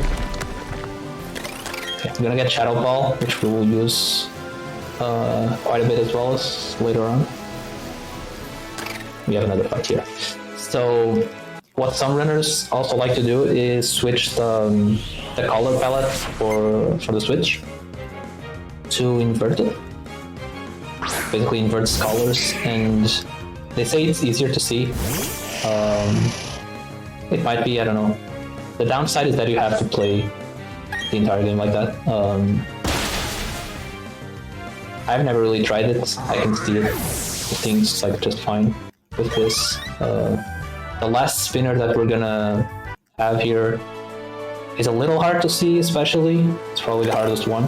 Speaker 2: Okay, I'm gonna get Shadow Ball, which we will use quite a bit as well as later on. We have another fight here. So what some runners also like to do is switch the color palette for the Switch to inverted. Basically inverts colors, and they say it's easier to see. It might be, I don't know. The downside is that you have to play the entire game like that. I've never really tried it. I can see it. The thing's like just fine with this. The last spinner that we're gonna have here is a little hard to see, especially. It's probably the hardest one.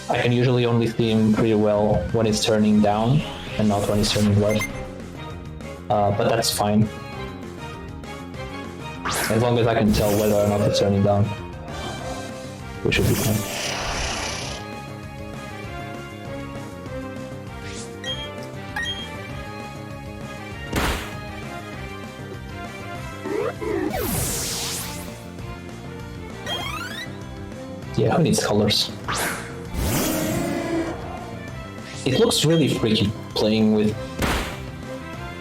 Speaker 2: I can usually only see him pretty well when it's turning down and not when it's turning left. But that's fine. As long as I can tell whether or not it's turning down, we should be fine. Yeah, who needs colors? It looks really freaky playing with...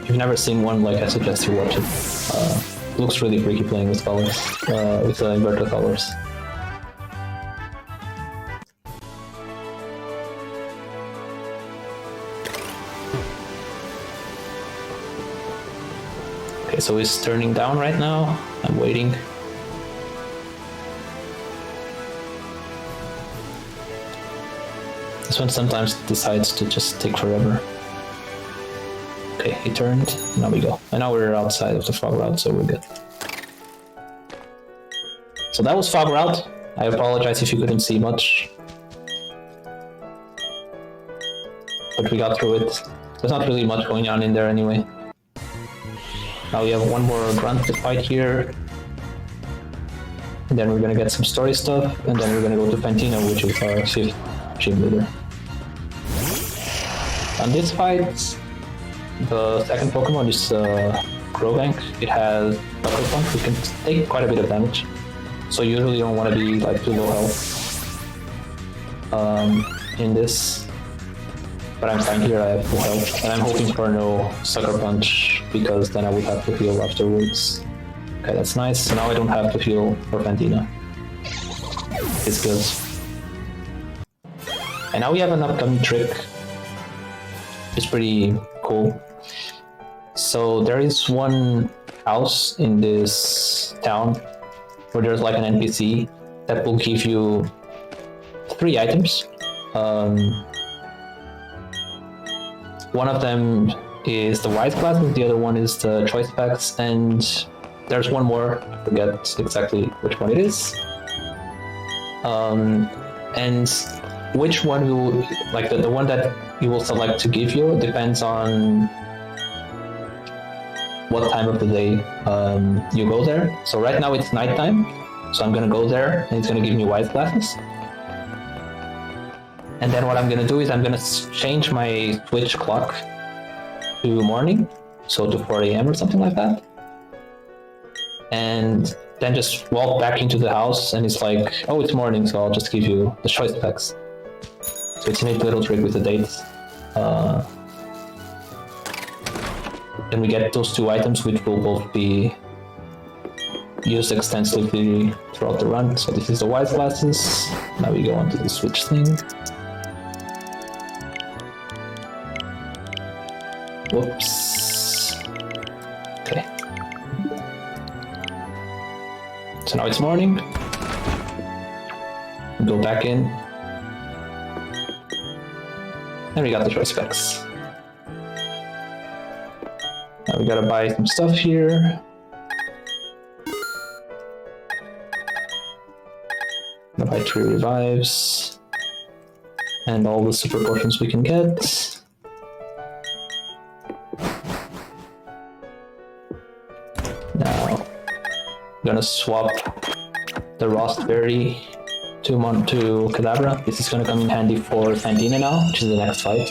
Speaker 2: If you've never seen one, like I suggest you watch it. It looks really freaky playing with colors, with inverted colors. Okay, so he's turning down right now. I'm waiting. This one sometimes decides to just take forever. Okay, he turned. Now we go. And now we're outside of the fog route, so we're good. So that was fog route. I apologize if you couldn't see much. But we got through it. There's not really much going on in there anyway. Now we have one more grunt to fight here. And then we're gonna get some story stuff, and then we're gonna go to Fantina, which is our 5th gym leader. On this fight, the second Pokemon is Crowbank. It has Sucker Punch, which can take quite a bit of damage. So usually you don't want to be like too low health in this. But I'm fine here, I have full health. And I'm hoping for no Sucker Punch, because then I would have to heal afterwards. Okay, that's nice. So now I don't have to heal for Fantina. It's good. And now we have an upcoming trick. It's pretty cool. So there is one house in this town where there's like an NPC that will give you 3 items. One of them is the Wise Glasses, the other one is the Choice Packs, and there's one more, I forget exactly which one it is. And which one you, like the one that you will select to give you depends on what time of the day you go there. So right now it's nighttime, so I'm gonna go there and it's gonna give me Wise Glasses. And then what I'm gonna do is I'm gonna change my Switch clock to morning, so to 4 a.m. or something like that. And then just walk back into the house and it's like, oh, it's morning, so I'll just give you the Choice Packs. So it's a neat little trick with the dates. Then we get those 2 items, which will both be used extensively throughout the run. So this is the Wise Glasses. Now we go on to the Switch thing. Whoops. Okay. So now it's morning. Go back in. And we got the choice specs. Now we gotta buy some stuff here. Gonna buy 3 revives. And all the super potions we can get. Now, I'm gonna swap the Rostberry to Kadabra. This is gonna come in handy for Fantina now, which is the next fight.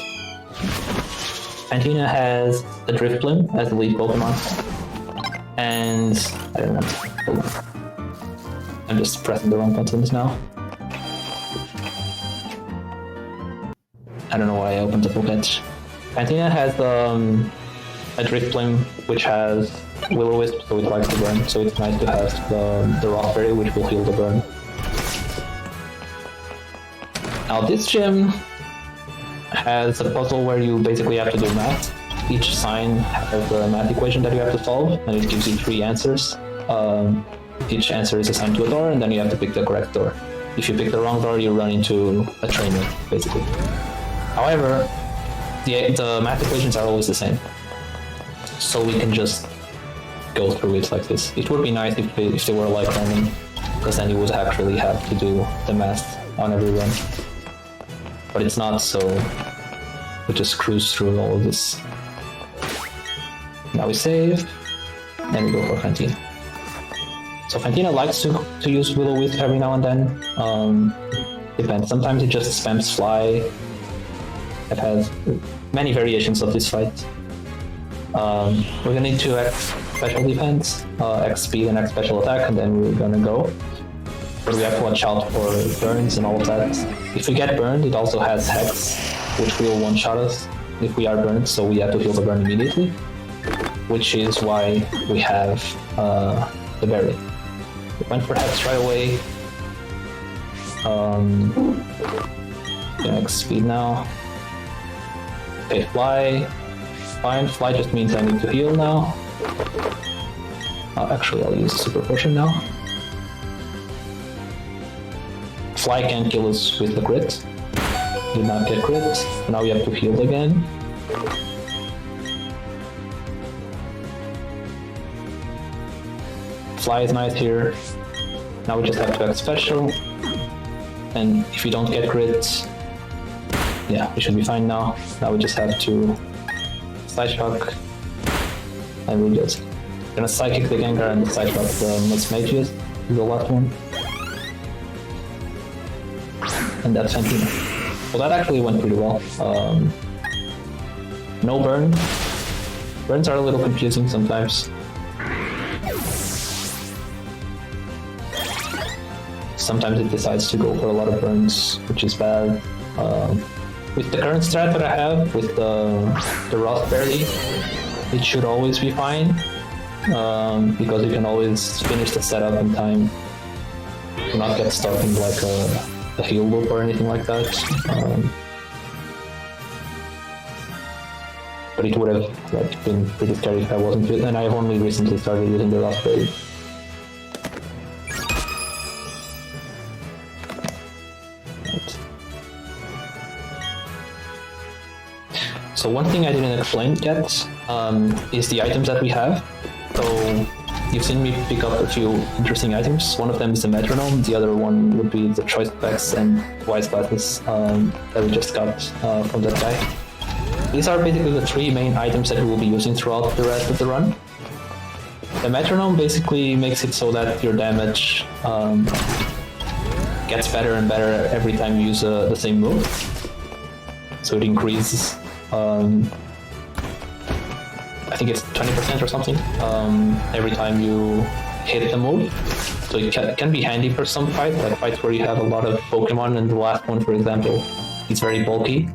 Speaker 2: Fantina has a Drifblim as the lead Pokemon. And I don't know. Hold on. I'm just pressing the wrong buttons now. I don't know why I opened the Poketch. Fantina has a Drifblim which has Will-O-Wisp, so it likes to burn, so it's nice to have the Rockberry, which will heal the burn. Now this gym has a puzzle where you basically have to do math. Each sign has a math equation that you have to solve, and it gives you 3 answers. Each answer is assigned to a door, and then you have to pick the correct door. If you pick the wrong door, you run into a trainer, basically. However, the math equations are always the same, so we can just go through it like this. It would be nice if they were like random, because then you would actually have to do the math on every run. But it's not, so we just cruise through all of this. Now we save, and we go for Fantina. So Fantina likes to use Will-O-Wisp every now and then. Depends. Sometimes it just spams Fly. It has many variations of this fight. We're gonna need 2 X special defense, X speed and X special attack, and then we're gonna go. But we have to watch out for burns and all of that. If we get burned, it also has Hex, which will one-shot us if we are burned, so we have to heal the burn immediately, which is why we have the berry. We went for Hex right away. X speed now. Okay, Fly. Fine, Fly just means I need to heal now. Actually, I'll use Super Potion now. Fly can't kill us with the crit. Did not get crit. Now we have to heal again. Fly is nice here. Now we just have to act special. And if we don't get crit, yeah, we should be fine now. Now we just have to Side Shock, and we're just gonna Psychic the Gengar and Side Shock the Mismagius, the last one. And that's Fantina. Well, that actually went pretty well. No burn. Burns are a little confusing sometimes. Sometimes it decides to go for a lot of burns, which is bad. With the current strat that I have, with the Raspberry, it should always be fine, because you can always finish the setup in time, to not get stuck in like a heal loop or anything like that. But it would have been pretty scary if I wasn't, and I've only recently started using the Raspberry. So one thing I didn't explain yet is the items that we have. So you've seen me pick up a few interesting items. One of them is the metronome, the other one would be the choice specs and wise glasses that we just got from that guy. These are basically the 3 main items that we will be using throughout the rest of the run. The metronome basically makes it so that your damage gets better and better every time you use the same move. So it increases, I think it's 20% or something, every time you hit the move. So it can be handy for some fights, like fights where you have a lot of Pokemon, and the last one, for example, is very bulky.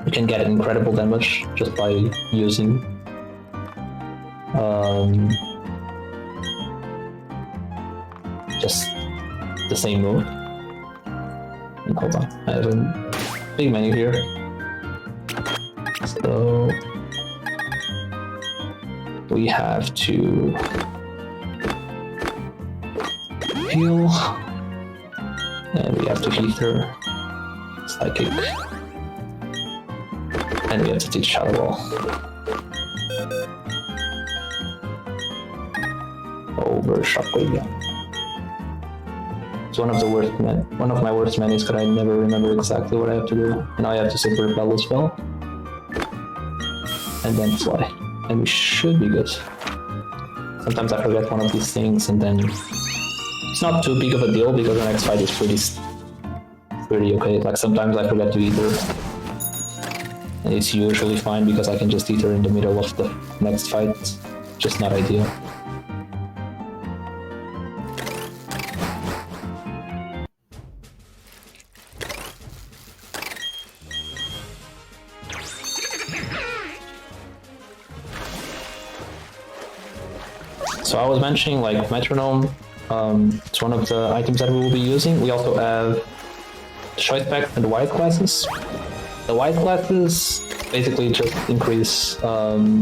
Speaker 2: You can get incredible damage just by using just the same move. And hold on, I have a big menu here. So we have to heal, and we have to Ether, Psychic, and we have to teach Shadow Ball. Over Shockwave, yeah. It's one of my worst menus because I never remember exactly what I have to do. Now I have to Super Repel as well. And then fly. And we should be good. Sometimes I forget one of these things and then it's not too big of a deal because the next fight is pretty okay. Like sometimes I forget to Ether. And it's usually fine because I can just Ether in the middle of the next fight. Just not ideal. So I was mentioning like Metronome, it's one of the items that we will be using. We also have Choice Pack and White classes. The White classes basically just increase, I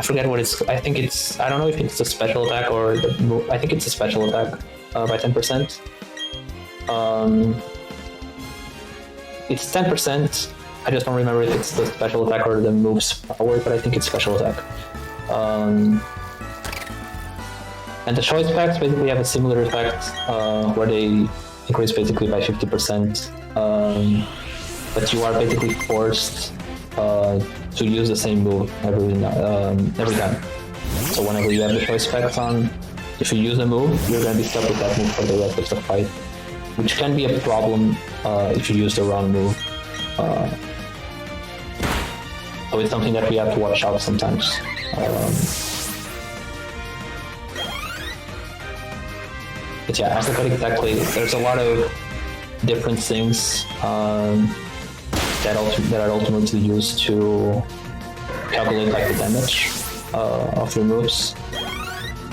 Speaker 2: forget what it's, I think it's, I don't know if it's a special attack or I think it's a special attack by 10%. It's 10%. I just don't remember if it's the special attack or the move's power, but I think it's special attack. And the choice packs basically have a similar effect where they increase basically by 50%, but you are basically forced to use the same move every time. So whenever you have the choice packs on, if you use a move, you're going to be stuck with that move for the rest of the fight, which can be a problem if you use the wrong move. So it's something that we have to watch out sometimes. But yeah, I forgot exactly. There's a lot of different things that are ultimately used to calculate like the damage of your moves.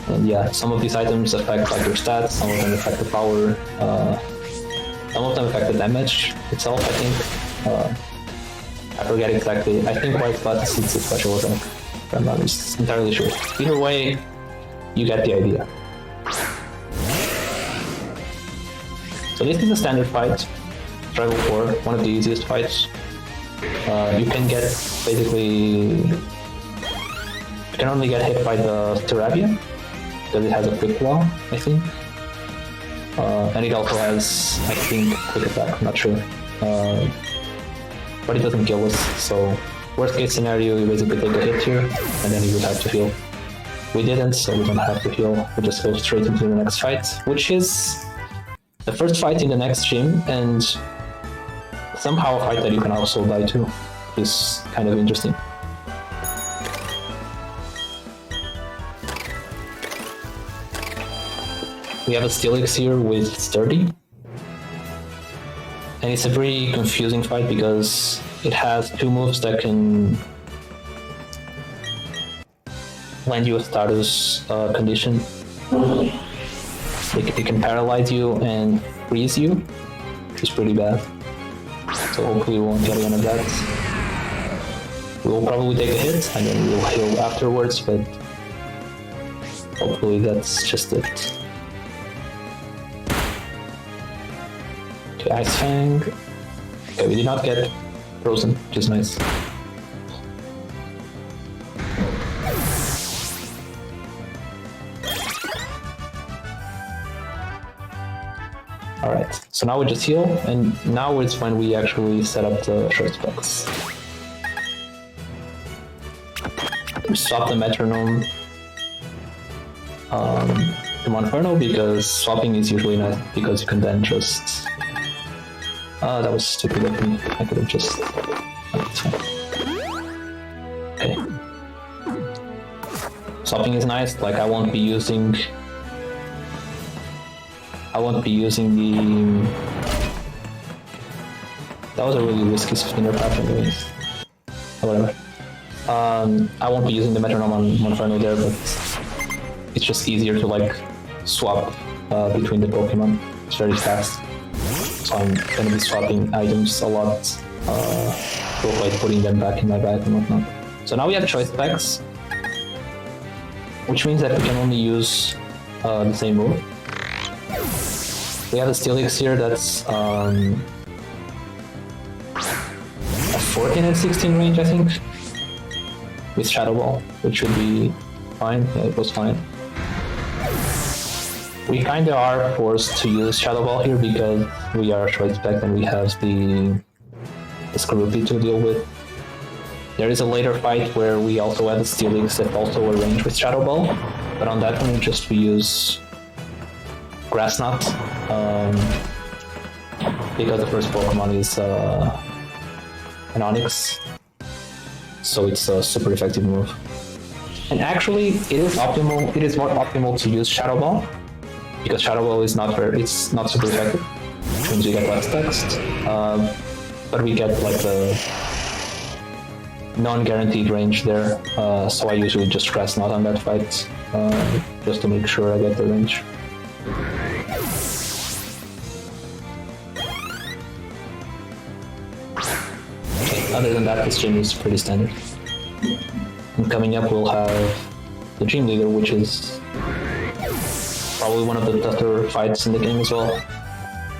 Speaker 2: And yeah, some of these items affect like your stats, some of them affect the power, some of them affect the damage itself, I think. I forget exactly. I think White Class is a special attack. I'm not entirely sure. Either way, you get the idea. So this is a standard fight. Rival 4, one of the easiest fights. You can get basically... You can only get hit by the Terabia, because it has a quick claw, I think. And it also has, I think, quick attack, I'm not sure. But it doesn't kill us, so worst case scenario, you basically take a hit here, and then you would have to heal. We didn't, so we don't have to heal. We just go straight into the next fight, which is the first fight in the next gym, and somehow a fight that you can also die to, which is kind of interesting. We have a Steelix here with Sturdy. And it's a pretty confusing fight because it has two moves that can land you a status condition. It can paralyze you and freeze you, which is pretty bad. So hopefully we won't get one of that. We will probably take a hit and then we'll heal afterwards, but hopefully that's just it. Ice Fang. Okay, we did not get frozen, which is nice. Alright, so now we just heal, and now it's when we actually set up the short specs. We swap the Metronome to Monferno because swapping is usually nice because you can then just... that was stupid of me. I could have just... Okay. Swapping is nice, like I won't be using the... That was a really risky spinner path anyways. Whatever. I won't be using the Metronome on Monferno there, but it's just easier to like swap between the Pokemon. It's very fast. So I'm gonna be swapping items a lot to avoid putting them back in my bag and whatnot. So now we have choice specs, which means that we can only use the same move. We have a Steelix here that's a 14 and 16 range, I think, with Shadow Ball, which should be fine. Yeah, it was fine. We kind of are forced to use Shadow Ball here because we are short spec and we have the Skorupi to deal with. There is a later fight where we also have the Steelix that also a range with Shadow Ball, but on that one we use Grass Knot because the first Pokemon is an Onyx, so it's a super effective move. And actually, it is optimal. It is more optimal to use Shadow Ball because Shadow Ball is not it's not super effective, which means we get less text, but we get like the non-guaranteed range there. So I usually just Grass Knot on that fight just to make sure I get the range. Other than that, this gym is pretty standard. And coming up, we'll have the Gym Leader, which is probably one of the tougher fights in the game as well.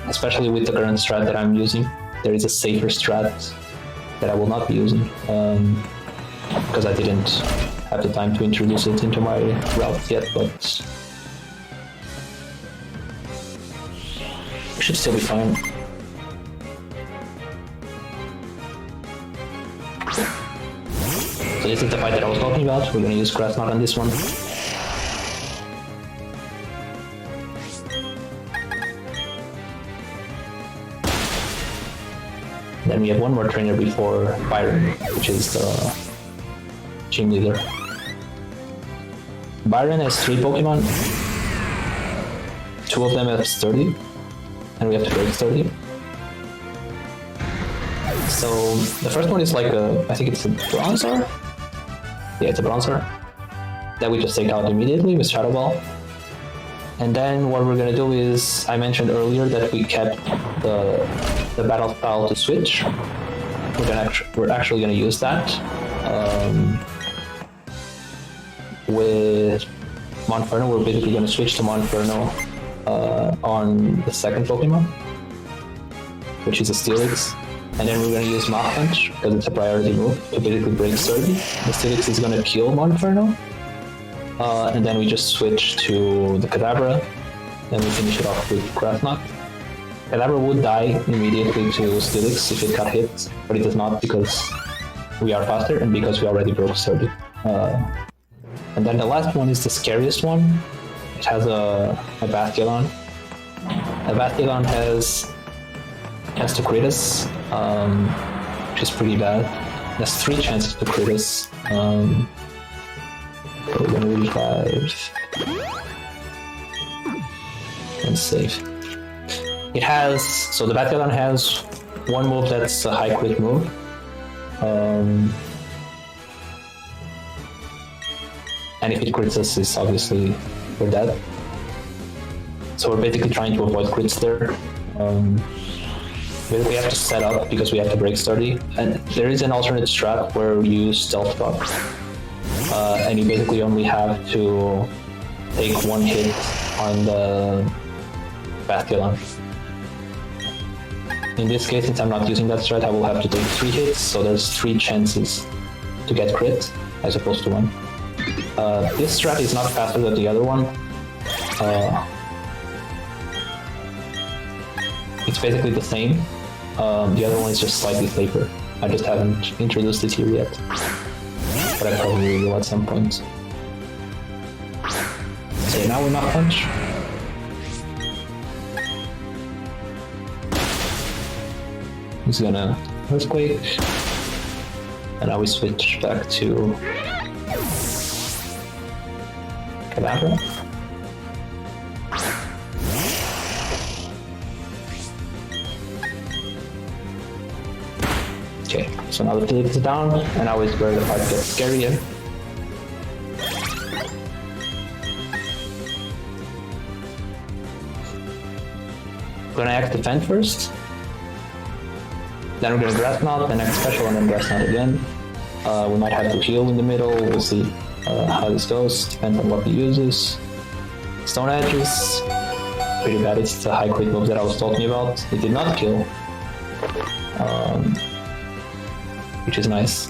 Speaker 2: Especially with the current strat that I'm using. There is a safer strat that I will not be using because I didn't have the time to introduce it into my route yet, but it should still be fine. So this is the fight that I was talking about. We're going to use Grass Knot on this one. Then we have one more trainer before Byron, which is the Gym Leader. Byron has 3 Pokemon. 2 of them have sturdy, and we have to break sturdy. So the first one is like I think it's a Bronzor? Yeah, it's a Bronzor that we just take out immediately with Shadow Ball. And then what we're gonna do is, I mentioned earlier that we kept the battle style to switch. We're actually gonna use that with Monferno. We're basically gonna switch to Monferno on the second Pokemon, which is a Steelix. And then we're going to use Mach Punch, because it's a priority move, to basically break sturdy. The Steelix is going to kill Monferno. And then we just switch to the Kadabra, and we finish it off with Grass Knot. Kadabra would die immediately to Steelix if it got hit, but it does not because we are faster and because we already broke sturdy. And then the last one is the scariest one. It has a Basculon. A Basculon has to crit us, which is pretty bad. There's 3 chances to crit us. We're gonna revive and save. It has, so the Basculon has one move that's a high crit move. And if it crits us, it's obviously we're dead. So we're basically trying to avoid crits there. We have to set up because we have to break sturdy, and there is an alternate strat where you use Stealth Rock, and you basically only have to take 1 hit on the Basculon. In this case, since I'm not using that strat, I will have to take 3 hits, so there's 3 chances to get crit as opposed to 1. This strat is not faster than the other one. It's basically the same. The other one is just slightly safer. I just haven't introduced it here yet, but I probably will at some point. So now we're Mach Punch. He's gonna Earthquake, and now we switch back to Kadabra. Okay, so now the Felix is down, and now is where the fight gets scarier. We're gonna act defend first. Then we're gonna Grass Knot, the next special, and then Grass Knot again. We might have to heal in the middle. We'll see how this goes. Depends on what he uses. Stone Edges. Pretty bad. It's the high crit move that I was talking about. It did not kill. Which is nice.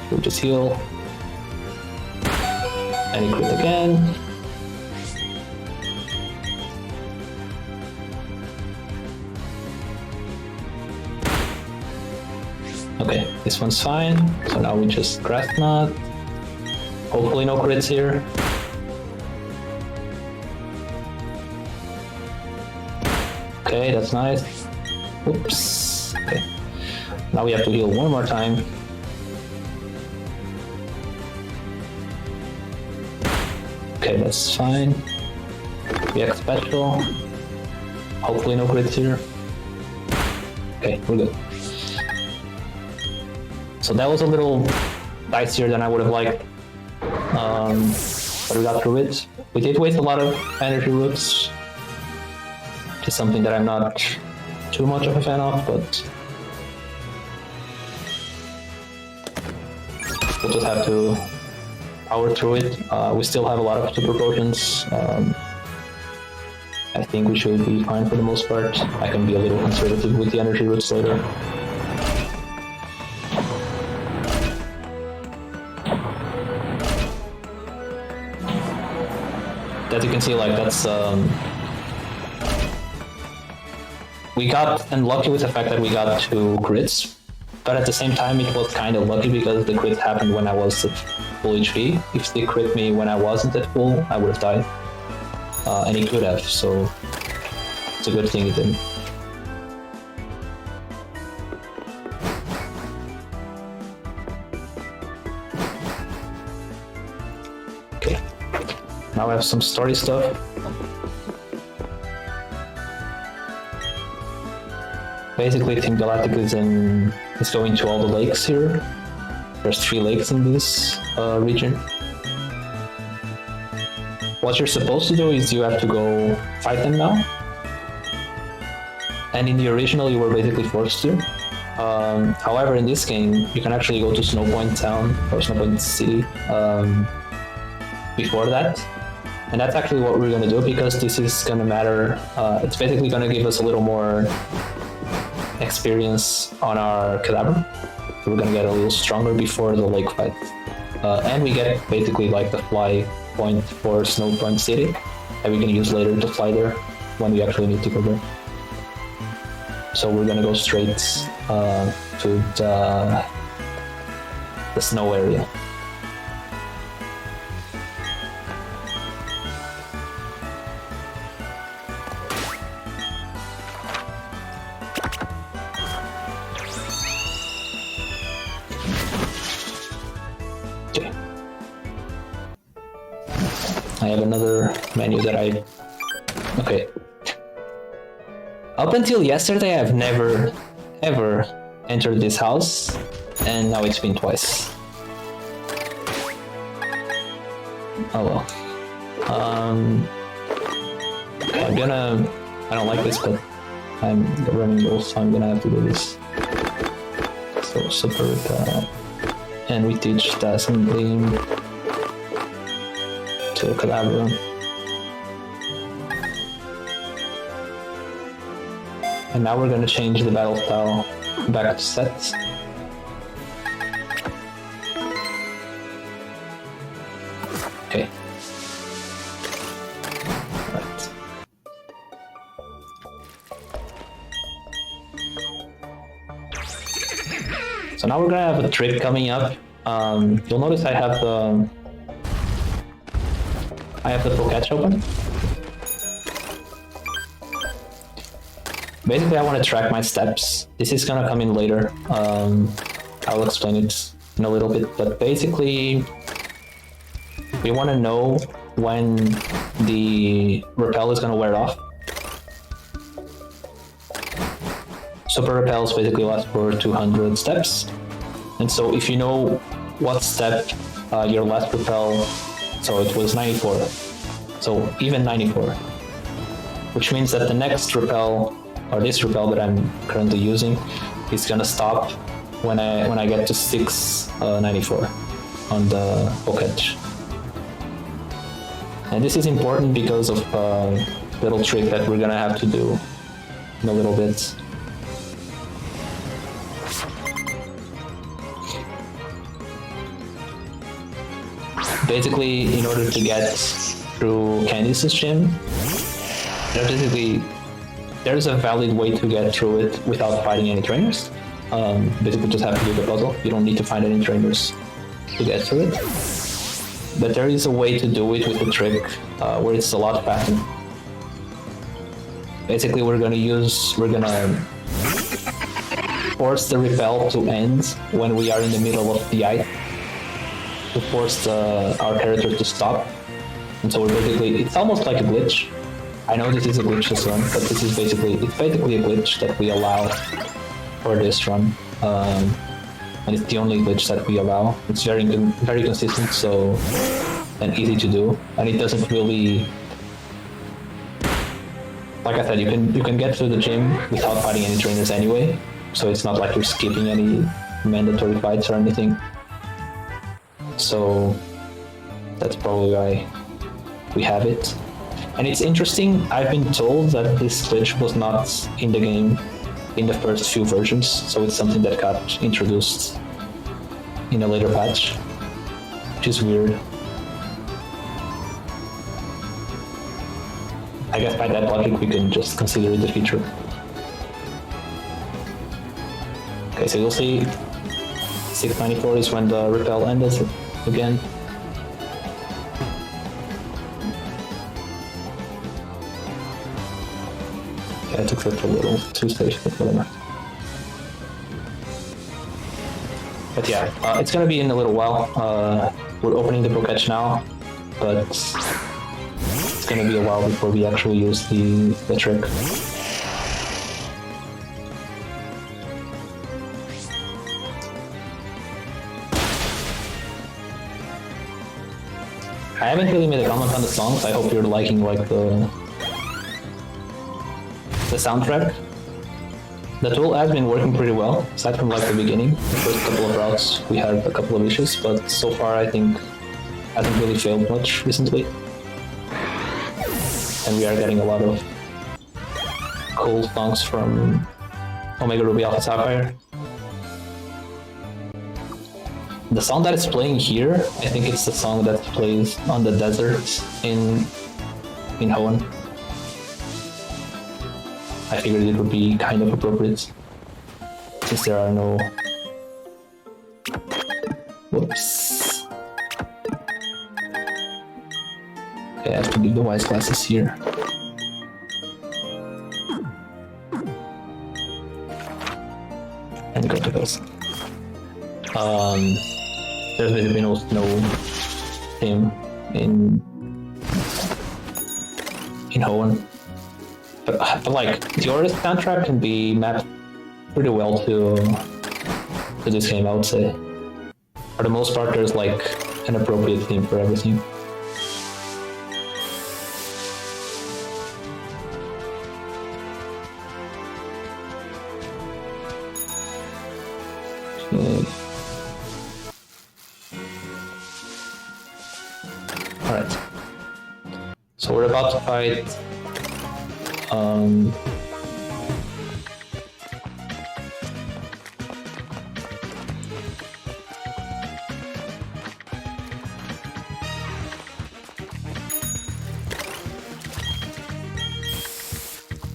Speaker 2: We'll just heal. And he crit again. Okay, this one's fine. So now we just Graft Knot. Hopefully no crits here. Okay, that's nice. Oops. Okay. Now we have to heal one more time. Okay, that's fine. React special. Hopefully no crits here. Okay, we're good. So that was a little dicier than I would have liked. But we got through it. We did waste a lot of energy roots. Which is something that I'm not too much of a fan of, but we'll just have to power through it. We still have a lot of super potions. I think we should be fine for the most part. I can be a little conservative with the energy roots later. As you can see, like that's we got unlucky with the fact that we got 2 crits, but at the same time it was kind of lucky because the crit happened when I was at full HP. If they crit me when I wasn't at full, I would have died, and he could have. So it's a good thing he didn't. Okay. Now I have some story stuff. Basically, Team Galactic is going to all the lakes here. There's 3 lakes in this region. What you're supposed to do is you have to go fight them now. And in the original, you were basically forced to. However, in this game, you can actually go to Snowpoint Town or Snowpoint City before that. And that's actually what we're going to do because this is going to matter. It's basically going to give us a little more experience on our cadaver. So we're going to get a little stronger before the lake fight. And we get basically like the fly point for Snowpoint City that we can use later to fly there when we actually need to go there. So we're going to go straight to the snow area. I have another menu that okay. Up until yesterday, I've never, ever entered this house, and now it's been twice. Oh well. I don't like this, but I'm running both, so I'm gonna have to do this. So, super, and we teach the assembly to Calabria. And now we're going to change the battle style back to set. Okay. Right. So now we're going to have a trip coming up. You'll notice I have the Poketch open. Basically, I want to track my steps. This is gonna come in later. I'll explain it in a little bit, but basically, we want to know when the repel is gonna wear off. Super repels basically last for 200 steps, and so if you know what step your last repel, so it was 94, so even 94, which means that the next repel, or this repel that I'm currently using, is gonna stop when I get to 694 on the poke edge. And this is important because of a little trick that we're gonna have to do in a little bit. Basically, in order to get through Candice's gym, there's a valid way to get through it without fighting any trainers. Basically, just have to do the puzzle. You don't need to find any trainers to get through it. But there is a way to do it with a trick where it's a lot faster. Basically, we're gonna force the repel to end when we are in the middle of the ice, to force our character to stop. And so it's almost like a glitch. I know this is a glitchless run, but this is basically a glitch that we allow for this run. And it's the only glitch that we allow. It's very consistent, and easy to do, and it doesn't really, like I said, you can get through the gym without fighting any trainers anyway, so it's not like you're skipping any mandatory fights or anything. So that's probably why we have it. And it's interesting, I've been told that this glitch was not in the game in the first few versions, so it's something that got introduced in a later patch, which is weird. I guess by that logic we can just consider it a feature. Okay, so you'll see 694 is when the repel ended again. Yeah, it took such a little, 2 stations, but whatever. But yeah, it's gonna be in a little while. We're opening the Poketch now, but it's gonna be a while before we actually use the trick. I haven't really made a comment on the songs. I hope you're liking like the soundtrack. The tool has been working pretty well, aside from like the beginning. The first couple of routes we had a couple of issues, but so far I think hasn't really failed much recently. And we are getting a lot of cool songs from Omega Ruby Alpha Sapphire. The song that is playing here, I think it's the song that plays on the desert in Hoenn. I figured it would be kind of appropriate since there are no... Whoops. Okay, I have to leave the wise glasses here. And go to those. There's basically no theme in Hoenn. But like, the Furyst soundtrack can be mapped pretty well to this game, I would say. For the most part, there's like an appropriate theme for everything. Okay. Alright. So we're about to fight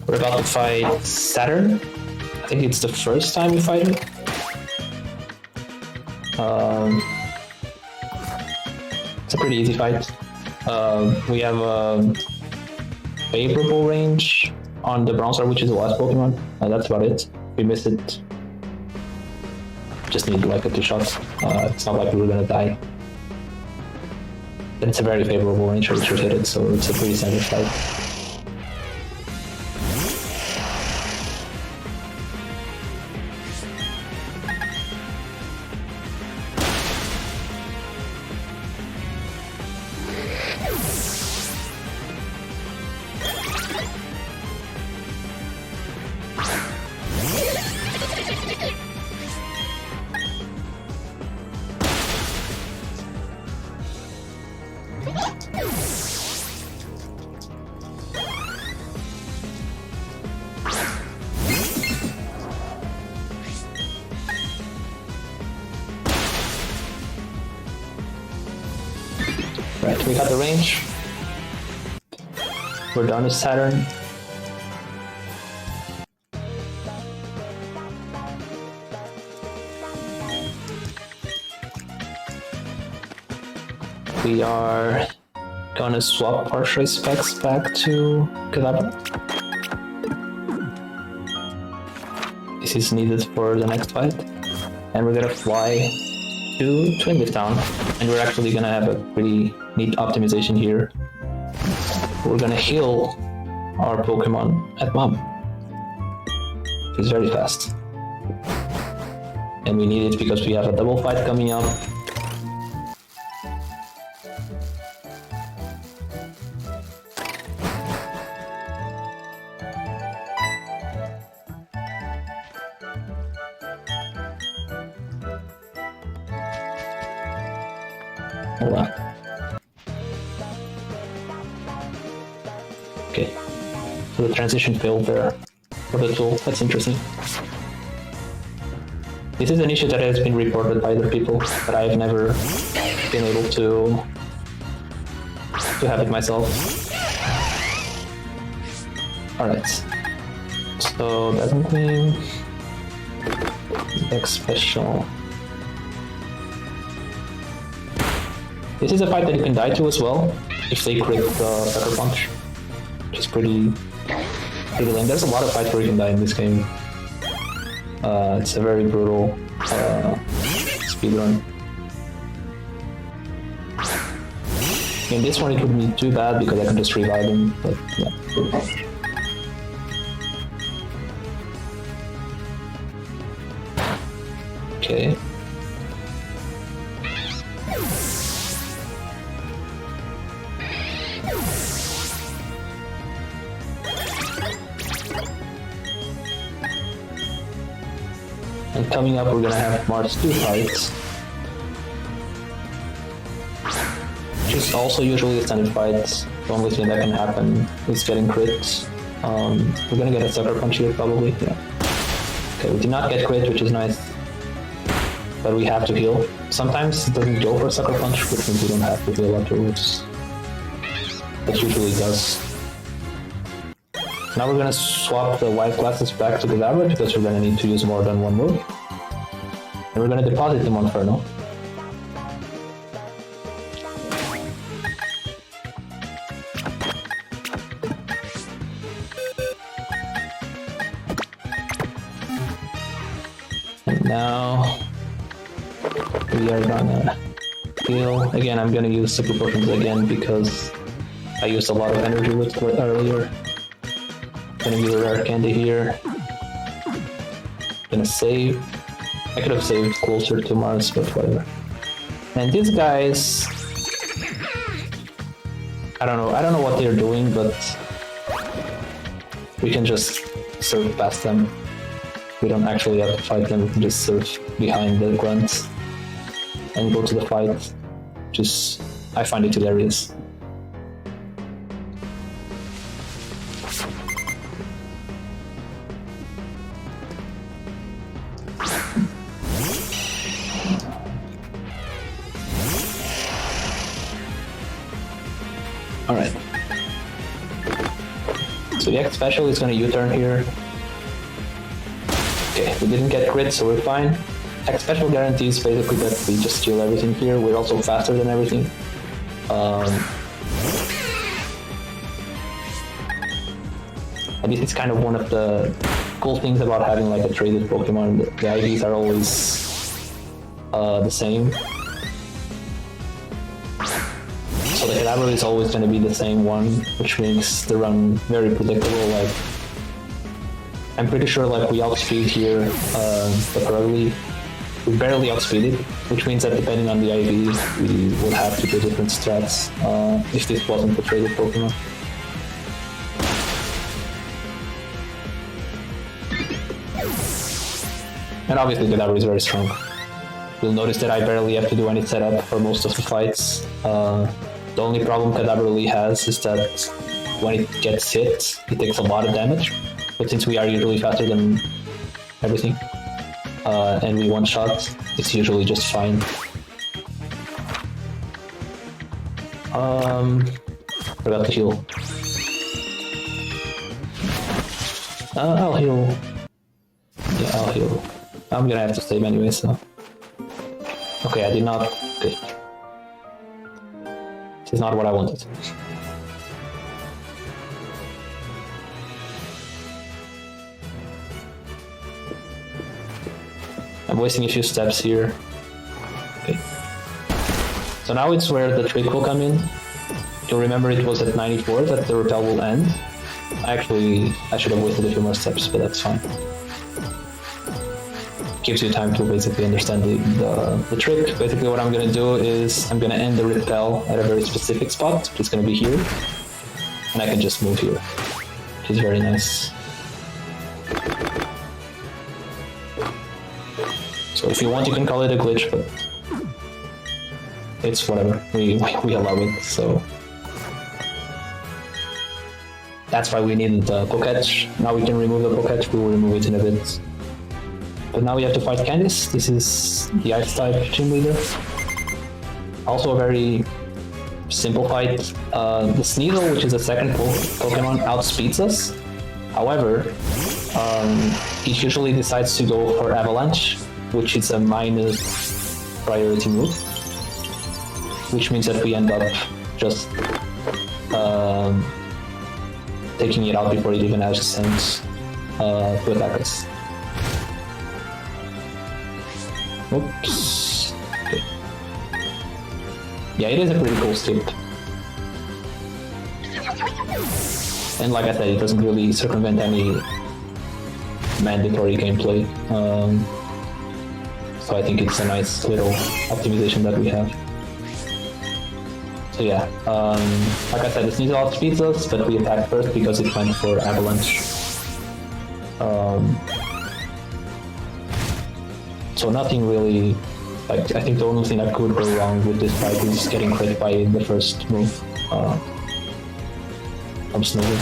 Speaker 2: we're about to fight Saturn. I think it's the first time we fight it. It's a pretty easy fight. We have a favorable range on the Bronzor, which is the last Pokemon. That's about it. If we miss it, just need like a 2 shots. It's not like we were gonna die. But it's a very favorable range for which we hit it, so it's a pretty standard fight. Right, we got the range. We're done with Saturn. We are gonna swap our trace specs back to Kadabra. This is needed for the next fight. And we're gonna fly to Twin Lift Town. And we're actually gonna have a pretty neat optimization here. We're gonna heal our Pokemon at Mom. It's very fast. And we need it because we have a double fight coming up. Hold on. Okay. So the transition failed there for the tool. That's interesting. This is an issue that has been reported by other people, but I've never been able to have it myself. Alright. So doesn't mean Dex special. This is a fight that you can die to as well if they crit the Sucker Punch, which is pretty lame. There's a lot of fights where you can die in this game. It's a very brutal speedrun. In this one it wouldn't be too bad because I can just revive him, but yeah. Okay. And coming up, we're gonna have Mars 2 fights, which is also usually a standard fight. The only thing that can happen is getting crits. We're gonna get a Sucker Punch here, probably. Yeah. Okay, we did not get crit, which is nice, but we have to heal. Sometimes it doesn't go for Sucker Punch, which means we don't have to heal afterwards. It usually does. Now we're gonna swap the white glasses back to the Gadabra because we're gonna need to use more than one move. And we're gonna deposit them on Inferno. And now we are gonna heal. Again, I'm gonna use Super Potions again because I used a lot of energy with it earlier. Gonna use a rare candy here. Gonna save. I could have saved closer to Mars, but whatever. And these guys, I don't know what they're doing, but we can just surf past them. We don't actually have to fight them. We can just surf behind the grunts and go to the fight. I find it hilarious. Alright. So the X special is gonna U-turn here. Okay, we didn't get crit, so we're fine. X special guarantees basically that we just steal everything here. We're also faster than everything. And this is kind of one of the cool things about having like a traded Pokemon. The IVs are always the same. So the Kadabra is always going to be the same one, which makes the run very predictable. Like, I'm pretty sure like we outspeed here, but early we barely outspeed it, which means that depending on the IV, we would have to do different strats if this wasn't the traded Pokemon. And obviously Kadabra is very strong. You'll notice that I barely have to do any setup for most of the fights. The only problem Kadabra really has is that when it gets hit, it takes a lot of damage. But since we are usually faster than everything, and we one-shot, it's usually just fine. Forgot to heal. I'll heal. Yeah, I'll heal. I'm gonna have to save anyway, so. Okay, I did not. Okay. This is not what I wanted. I'm wasting a few steps here. Okay. So now it's where the trick will come in. You'll remember it was at 94 that the repel will end. Actually, I should have waited a few more steps, but that's fine. Gives you time to basically understand the trick. Basically what I'm going to do is I'm going to end the repel at a very specific spot. It's going to be here. And I can just move here, which is very nice. So if you want, you can call it a glitch, but it's whatever. We allow it, so. That's why we need the Poketch. Now we can remove the Poketch, we will remove it in a bit. But now we have to fight Candice. This is the Ice-type gym leader. Also a very simple fight. The Sneasel, which is the second Pokemon, outspeeds us. However, he usually decides to go for Avalanche, which is a minus priority move. Which means that we end up just taking it out before it even has a sense to attack us. Oops. Okay. Yeah, it is a pretty cool skip. And like I said, it doesn't really circumvent any mandatory gameplay. So I think it's a nice little optimization that we have. So yeah, like I said, the Sneasel outspeeds us, but we attack first because it went for Avalanche. So nothing really, like, I think the only thing that could go wrong with this fight is getting crit by the first move from Snowy.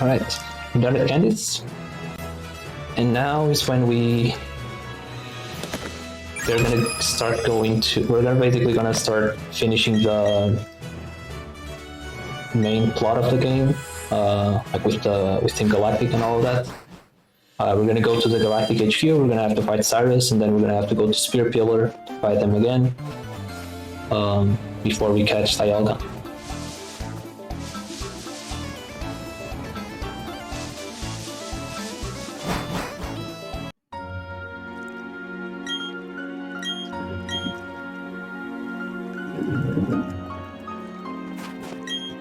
Speaker 2: Alright, we're done with Candice. And now is when we're gonna start basically gonna start finishing the main plot of the game, like with Team Galactic and all of that. We're gonna go to the Galactic HQ, we're gonna have to fight Cyrus, and then we're gonna have to go to Spear Pillar, fight them again, before we catch Dialga.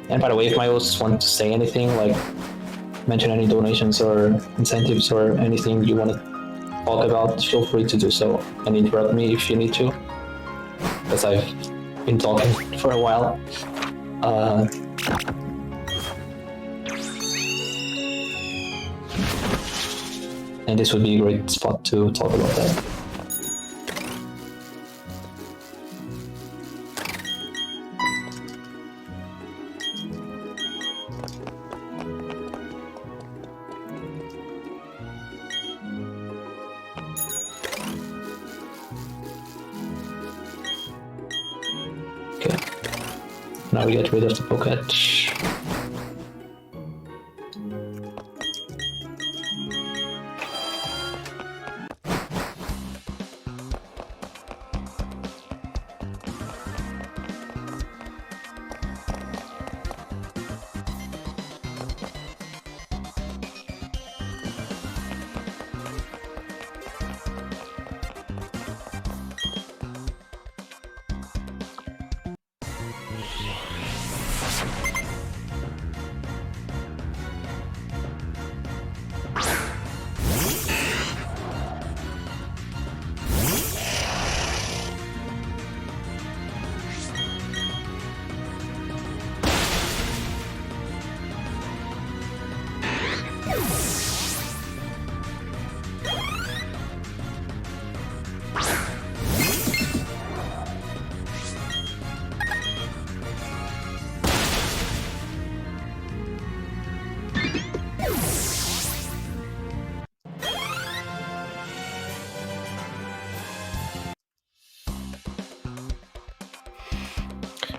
Speaker 2: And by the way, if my hosts want to say anything, like mention any donations or incentives or anything you want to talk about, feel free to do so and interrupt me if you need to, because I've been talking for a while. And this would be a great spot to talk about that. Now we get rid of the Poketch.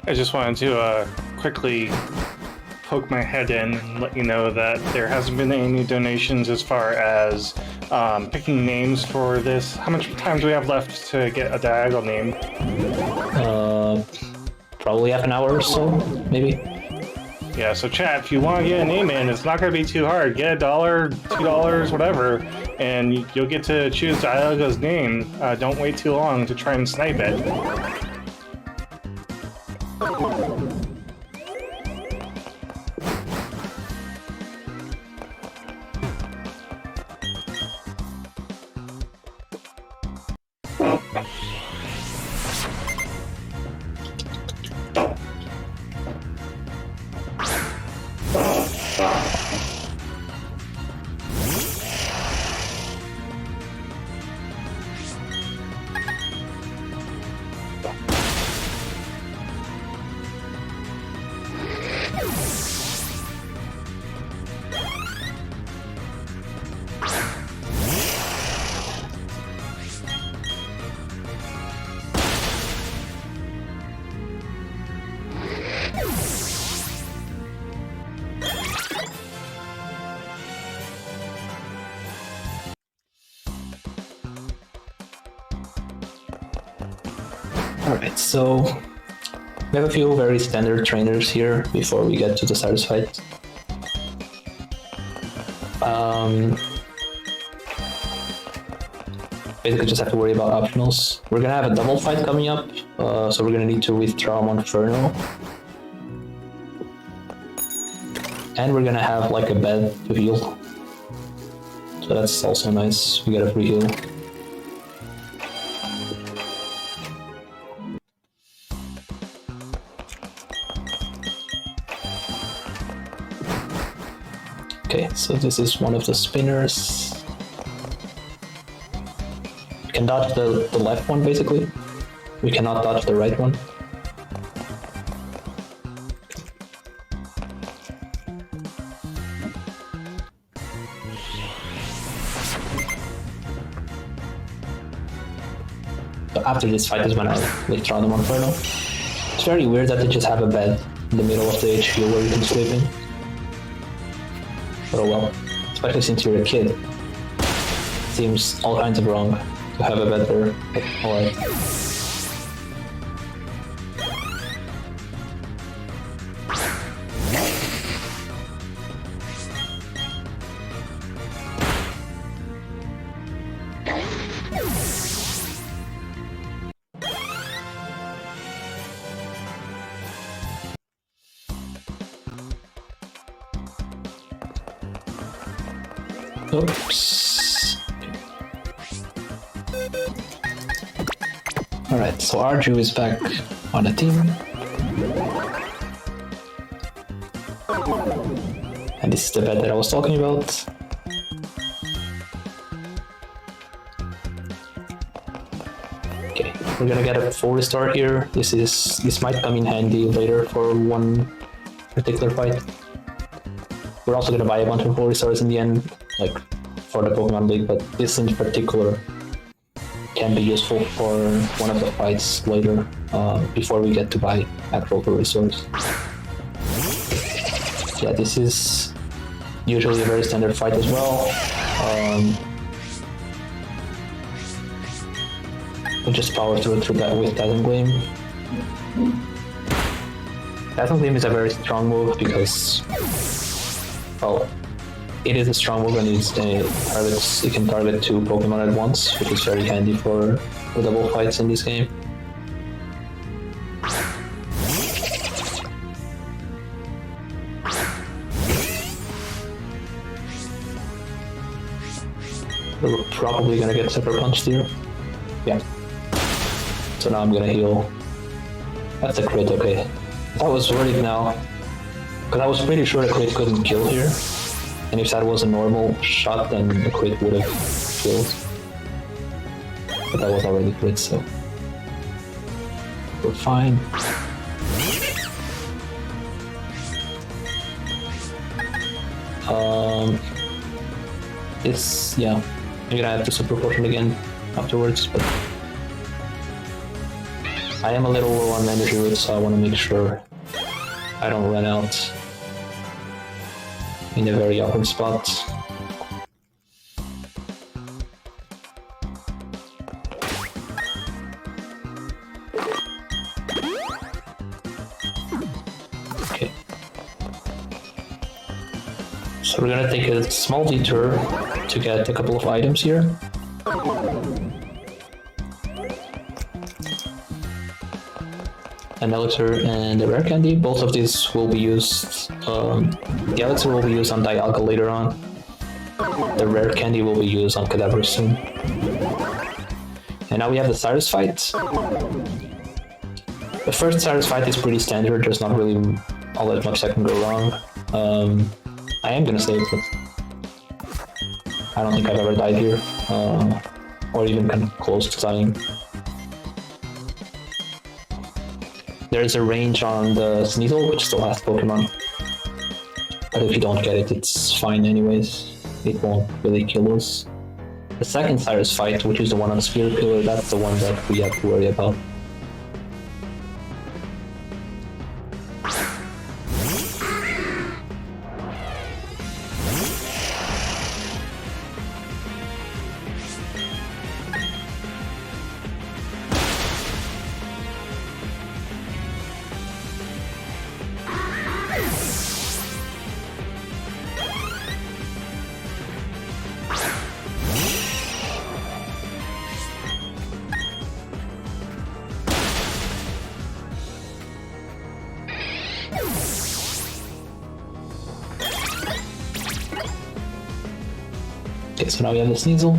Speaker 1: I just wanted to quickly poke my head in and let you know that there hasn't been any new donations as far as picking names for this. How much time do we have left to get a diagonal name?
Speaker 2: Probably half an hour or so, maybe.
Speaker 1: Yeah, so chat, if you want to get a name in, it's not going to be too hard. Get $1, $2, whatever, and you'll get to choose Dialga's name. Don't wait too long to try and snipe it.
Speaker 2: Alright, so we have a few very standard trainers here before we get to the Cyrus fight. Basically just have to worry about optionals. We're gonna have a double fight coming up, so we're gonna need to withdraw Monferno. And we're gonna have like a bed to heal. So that's also nice, we get a free heal. Okay, so this is one of the spinners. We can dodge the left one, basically. We cannot dodge the right one. So after this fight is when I withdraw the Monferno. It's very weird that they just have a bed in the middle of the HQ where you can sleep in. But oh well, especially since you're a kid. Seems all kinds of wrong to have a bed there, but alright. Oops. Alright, so Arju is back on the team. And this is the bed that I was talking about. Okay, we're gonna get a full restore here. This might come in handy later for one particular fight. We're also gonna buy a bunch of full restores in the end, like for the Pokemon League, but this in particular can be useful for one of the fights later, before we get to buy actual full restores. Yeah, this is usually a very standard fight as well. We'll just power through that with Dazzling Gleam. Dazzling Gleam is a very strong move because, well, it is a strong move and it can target 2 Pokemon at once, which is very handy for double fights in this game. We're probably gonna get Sucker Punch here. Yeah. So now I'm gonna heal. That's a crit, okay. That was worried now, because I was pretty sure a crit couldn't kill here. And if that was a normal shot, then the crit would have killed. But that was already crit, so we're fine. Yeah, I'm gonna have to Super Potion again afterwards, but I am a little low on energy roots, so I want to make sure I don't run out in a very awkward spot. Okay. So we're gonna take a small detour to get a couple of items here. An elixir and a rare candy. Both of these will be used. The elixir will be used on Dialga later on. The rare candy will be used on Cadaver soon. And now we have the Cyrus fight. The first Cyrus fight is pretty standard. There's not really all that much that can go wrong. I am gonna save, but I don't think I've ever died here, or even kind of close to dying. There's a range on the Sneasel, which still has Pokemon. But if you don't get it, it's fine anyways. It won't really kill us. The second Cyrus fight, which is the one on Spear Pillar, that's the one that we have to worry about. Okay, so now we have the Sneasel.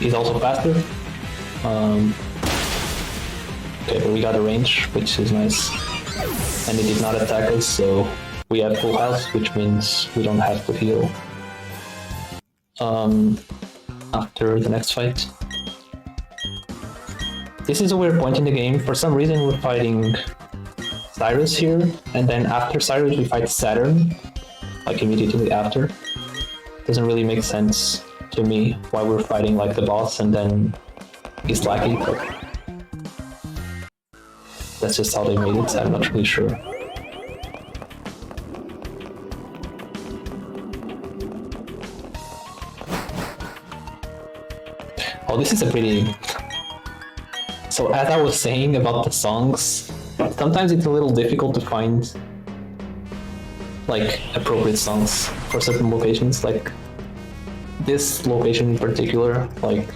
Speaker 2: He's also faster. Okay, but we got a range, which is nice. And it did not attack us, so we have full health, which means we don't have to heal after the next fight. This is a weird point in the game. For some reason we're fighting Cyrus here, and then after Cyrus we fight Saturn, like immediately after. Doesn't really make sense to me why we're fighting like the boss and then he's laggy, but that's just how they made it. I'm not really sure. Oh, this is a pretty... So as I was saying about the songs, sometimes it's a little difficult to find like appropriate songs for certain locations. Like this location in particular, like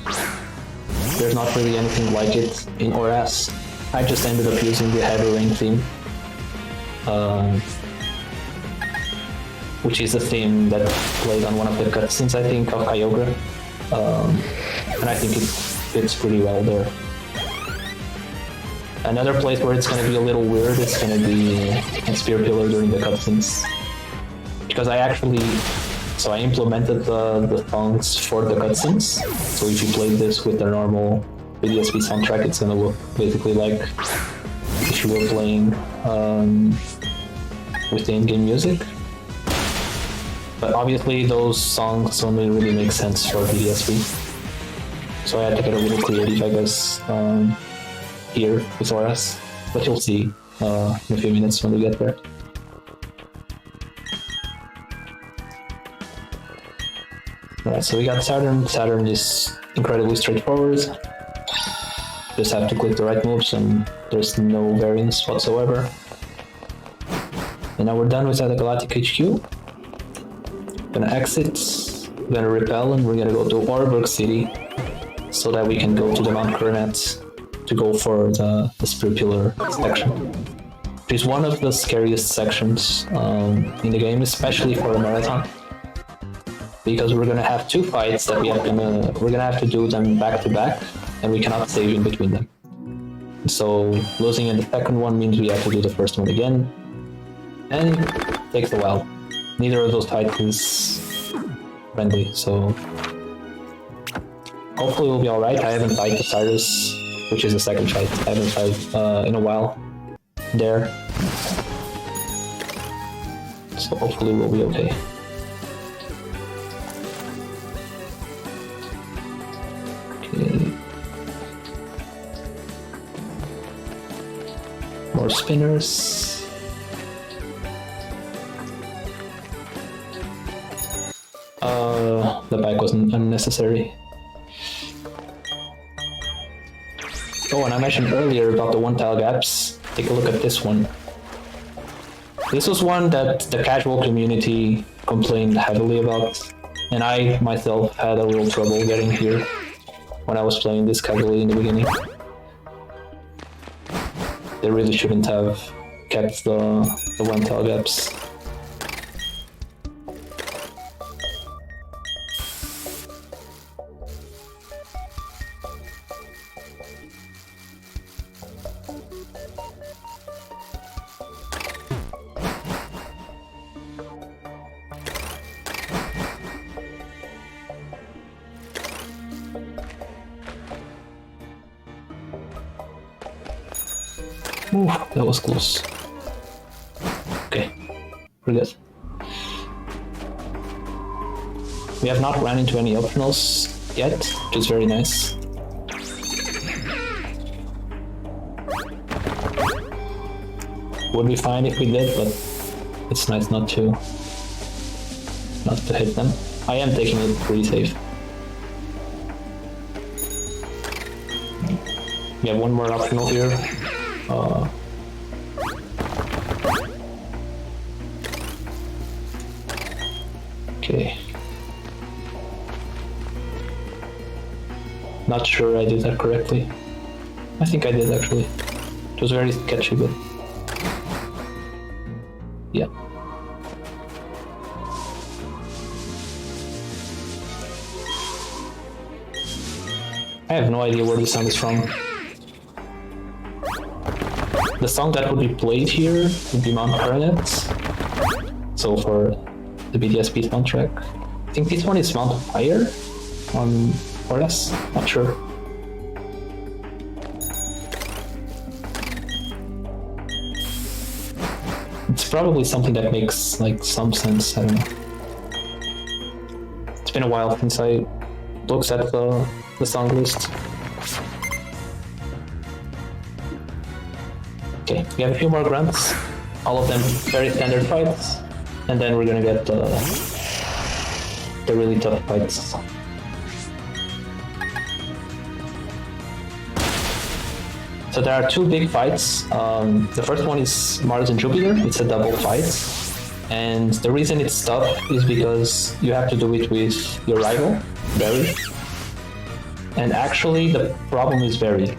Speaker 2: there's not really anything like it in Oras. I just ended up using the Heavy Rain theme, which is a theme that plays on one of the cutscenes, I think, of Kyogre, and I think it fits pretty well there. Another place where it's going to be a little weird is going to be in Spear Pillar during the cutscenes. Because I implemented the songs for the cutscenes. So if you play this with the normal VDSP soundtrack, it's going to look basically like if you were playing with the in-game music. But obviously those songs only really make sense for VDSP. So I had to get a little creative, I guess. Here with Oras, but you'll see in a few minutes when we get there. Alright, so we got Saturn. Saturn is incredibly straightforward. Just have to click the right moves and there's no variance whatsoever. And now we're done with the Galactic HQ. Gonna exit, gonna repel, and we're gonna go to Oreburgh City so that we can go to the Mount Coronet to go for the Spear Pillar section. It is one of the scariest sections in the game, especially for a marathon, because we're gonna have two fights that we're gonna have to do them back to back, and we cannot save in between them. So losing in the second one means we have to do the first one again, and it takes a while. Neither of those fights is friendly, so hopefully we'll be alright. I haven't died to Cyrus, which is the second fight. I haven't died in a while there. So hopefully we'll be okay. Okay. More spinners. The bike was unnecessary. Oh, and I mentioned earlier about the one-tile gaps. Take a look at this one. This was one that the casual community complained heavily about, and I myself had a little trouble getting here when I was playing this casually in the beginning. They really shouldn't have kept the one-tile gaps. Ooh, that was close. Okay, we're good. We have not run into any optionals yet, which is very nice. Would be fine if we did, but it's nice not to hit them. I am taking it pretty safe. We have one more optional here. Okay. Not sure I did that correctly. I think I did actually. It was very sketchy, but yeah. I have no idea where this sound is from. The song that would be played here would be Mount Coronet. So for the BTSP soundtrack, I think this one is Mount Fire on Furyst. Not sure. It's probably something that makes like some sense. I don't know. It's been a while since I looked at the song list. Okay, we have a few more grunts, all of them very standard fights, and then we're gonna get the really tough fights. So there are two big fights. The first one is Mars and Jupiter. It's a double fight, and the reason it's tough is because you have to do it with your rival, Barry. And actually, the problem is Barry.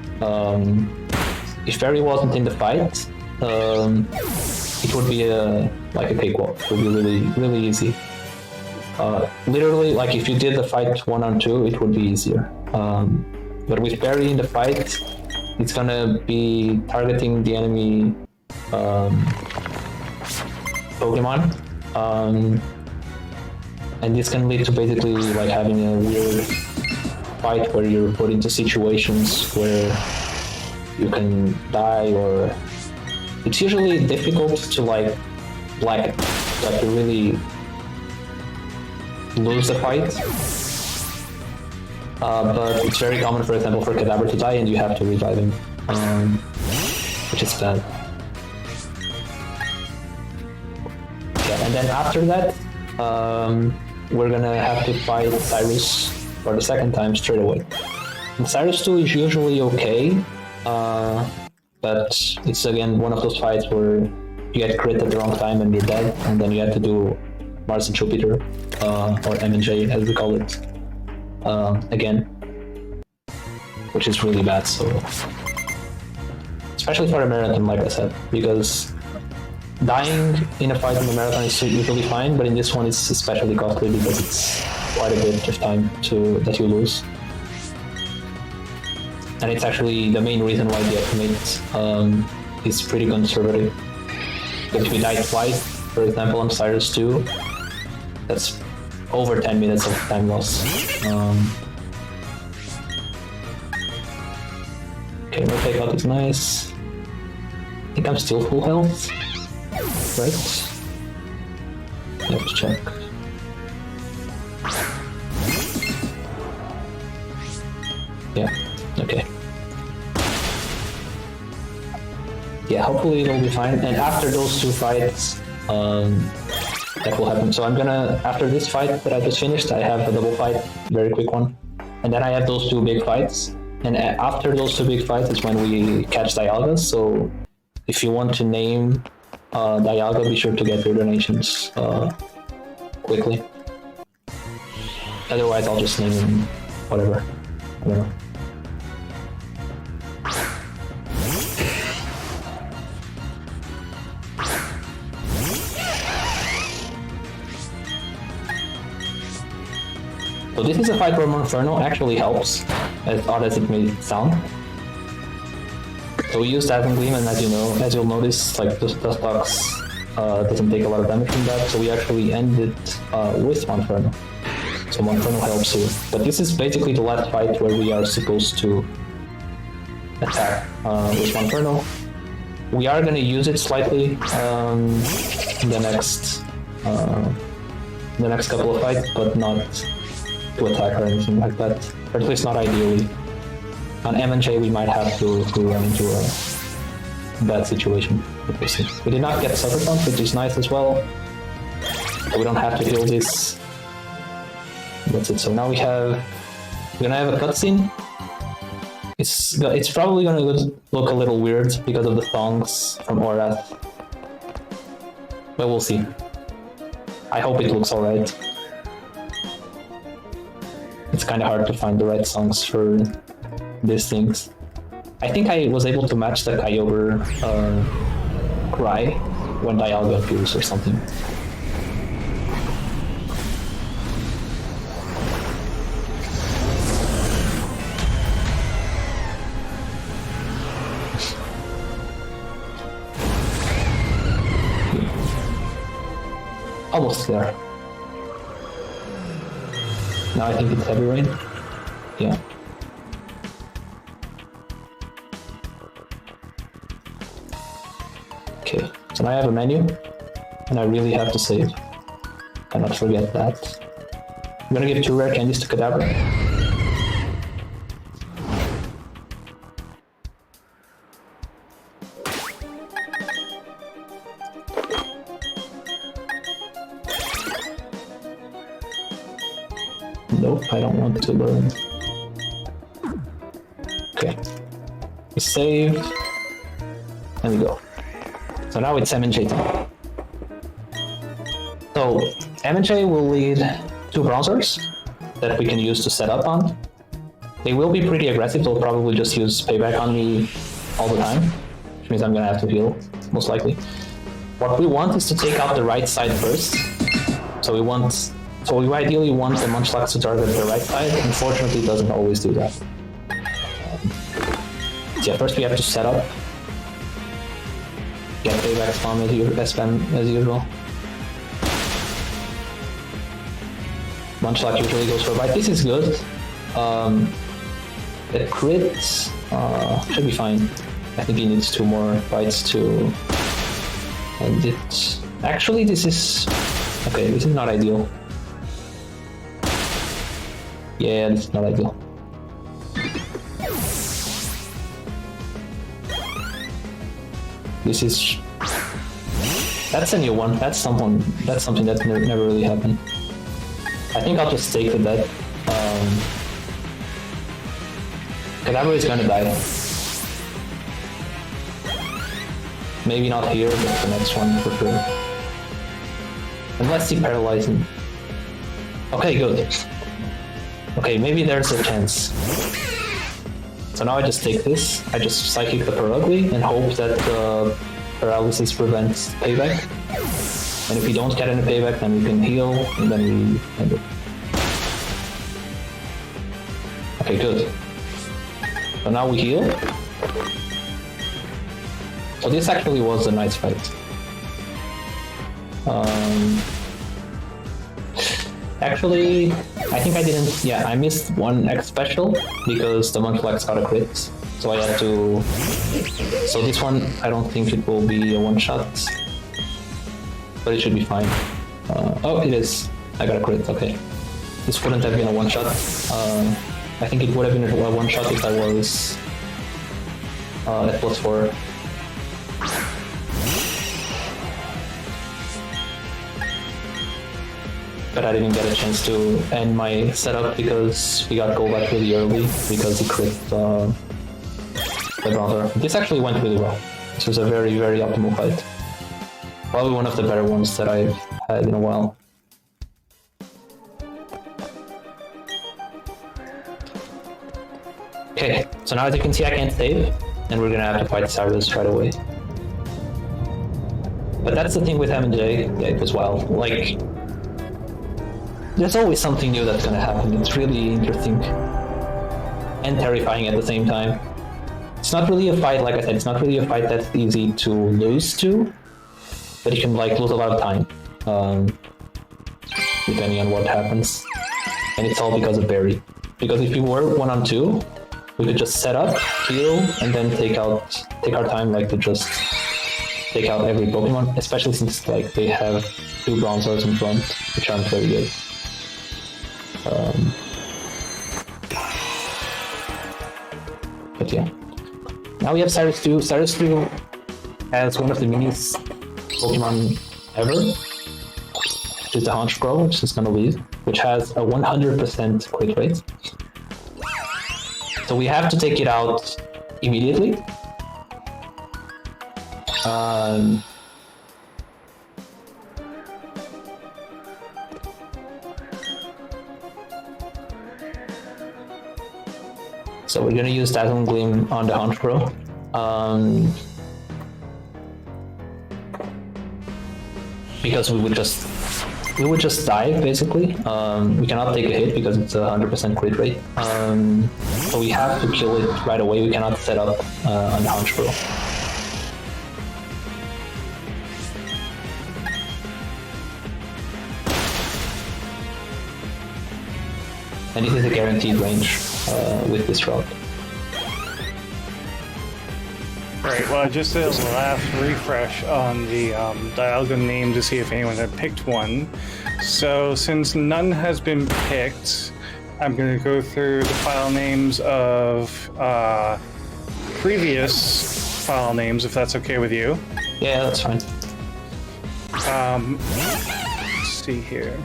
Speaker 2: If Barry wasn't in the fight, it would be like a cakewalk. It would be really, really easy. Literally, like if you did the fight 1-on-2, it would be easier. But with Barry in the fight, it's gonna be targeting the enemy Pokemon, and this can lead to basically like having a weird fight where you're put into situations where you can die, or it's usually difficult to like you really lose the fight. But it's very common, for example, for Cadaver to die and you have to revive him, which is bad. Yeah, and then after that, we're gonna have to fight Cyrus for the second time straight away. And Cyrus 2 is usually okay, but it's again one of those fights where you get crit at the wrong time and you're dead, and then you have to do Mars and Jupiter, or M and J as we call it, again, which is really bad. So, especially for a marathon, like I said, because dying in a fight in the marathon is usually fine, but in this one it's especially costly because it's quite a bit of time that you lose. And it's actually the main reason why the estimate is pretty conservative. Because if you die twice, for example on Cyrus 2, that's over 10 minutes of time loss. Okay, my takeout is nice. I think I'm still full health, right? Let's check. Yeah, okay. Yeah, hopefully it'll be fine. And after those two fights, that will happen. So I'm gonna, after this fight that I just finished, I have a double fight, very quick one. And then I have those two big fights. And after those two big fights is when we catch Dialga. So if you want to name Dialga, be sure to get your donations quickly. Otherwise, I'll just name him whatever. I don't know. So this is a fight where Monferno actually helps, as odd as it may sound. So we use Dazzling Gleam, and as you know, as you'll notice, like the stocks doesn't take a lot of damage from that, so we actually end it with Monferno. So Monferno helps here. But this is basically the last fight where we are supposed to attack with Monferno. We are going to use it slightly in the next couple of fights, but not to attack or anything like that. Or at least not ideally. On M&J we might have to run into a bad situation. We did not get Sucker Punch, which is nice as well. So we don't have to heal this. That's it. So now we're gonna have a cutscene. It's probably gonna look a little weird because of the songs from Orath. But we'll see. I hope it looks alright. It's kind of hard to find the right songs for these things. I think I was able to match the Kyogre cry when Dialga appears or something. Almost there. Now I think it's Heavy Rain. Yeah. Okay, so now I have a menu, and I really have to save. Cannot forget that. I'm gonna give 2 rare candies to Kadabra. Nope, I don't want to learn. Okay. We save, and we go. So now it's M&J time. So M&J will lead 2 Bronzers that we can use to set up on. They will be pretty aggressive, they'll probably just use payback on me all the time, which means I'm gonna have to heal, most likely. What we want is to take out the right side first. So we ideally want the Munchlax to target the right side. Unfortunately, it doesn't always do that. So yeah, first we have to set up. Get payback spam as usual. Munchlax usually goes for a bite. This is good. The crit should be fine. I think he needs 2 more bites to end it. Actually, this is okay. This is not ideal. Yeah, this is not ideal. This is... That's a new one. That's something that never really happened. I think I'll just take the death. Kadabra is gonna die. Maybe not here, but the next one for sure. Unless he paralyzes him. Okay, good. Okay, maybe there's a chance. So now I just take this, I just Psychic the Perugly and hope that the paralysis prevents payback. And if we don't get any payback, then we can heal, and then we end it. Okay, good. So now we heal. So this actually was a nice fight. Actually, I think I didn't... Yeah, I missed one X special because the Munchlax got a crit. So I had to... So this one, I don't think it will be a one-shot. But it should be fine. Oh, it is. I got a crit, okay. This wouldn't have been a one-shot. I think it would have been a one shot if I was at +4. But I didn't get a chance to end my setup because we got goal back really early because he crit the bronzer. This actually went really well. This was a very, very optimal fight. Probably one of the better ones that I've had in a while. Okay, so now as you can see I can't save, and we're gonna have to fight Cyrus right away. But that's the thing with M&J as well, like, there's always something new that's gonna happen. It's really interesting and terrifying at the same time. It's not really a fight, like I said, it's not really a fight that's easy to lose to, but you can like lose a lot of time, depending on what happens. And it's all because of Barry. Because if you were 1-on-2, we could just set up, heal, and then take our time, like to just take out every Pokemon, especially since like they have 2 Bronzors in front, which aren't very good. But yeah. Now we have Cyrus 2. Cyrus 2 has one of the miniest Pokemon ever, which is the Honchkrow, which is gonna leave, which has a 100% crit rate. So we have to take it out immediately. So we're gonna use Dazzling Gleam on the Honchkrow. Because we would just die basically. We cannot take a hit because it's a 100% crit rate. So we have to kill it right away. We cannot set up on the Honchkrow. And this is a guaranteed range with this route.
Speaker 1: Right, well, I just did a last refresh on the Dialga name to see if anyone had picked one. So since none has been picked, I'm going to go through the file names of previous file names, if that's okay with you.
Speaker 2: Yeah, that's fine.
Speaker 1: Let's see here.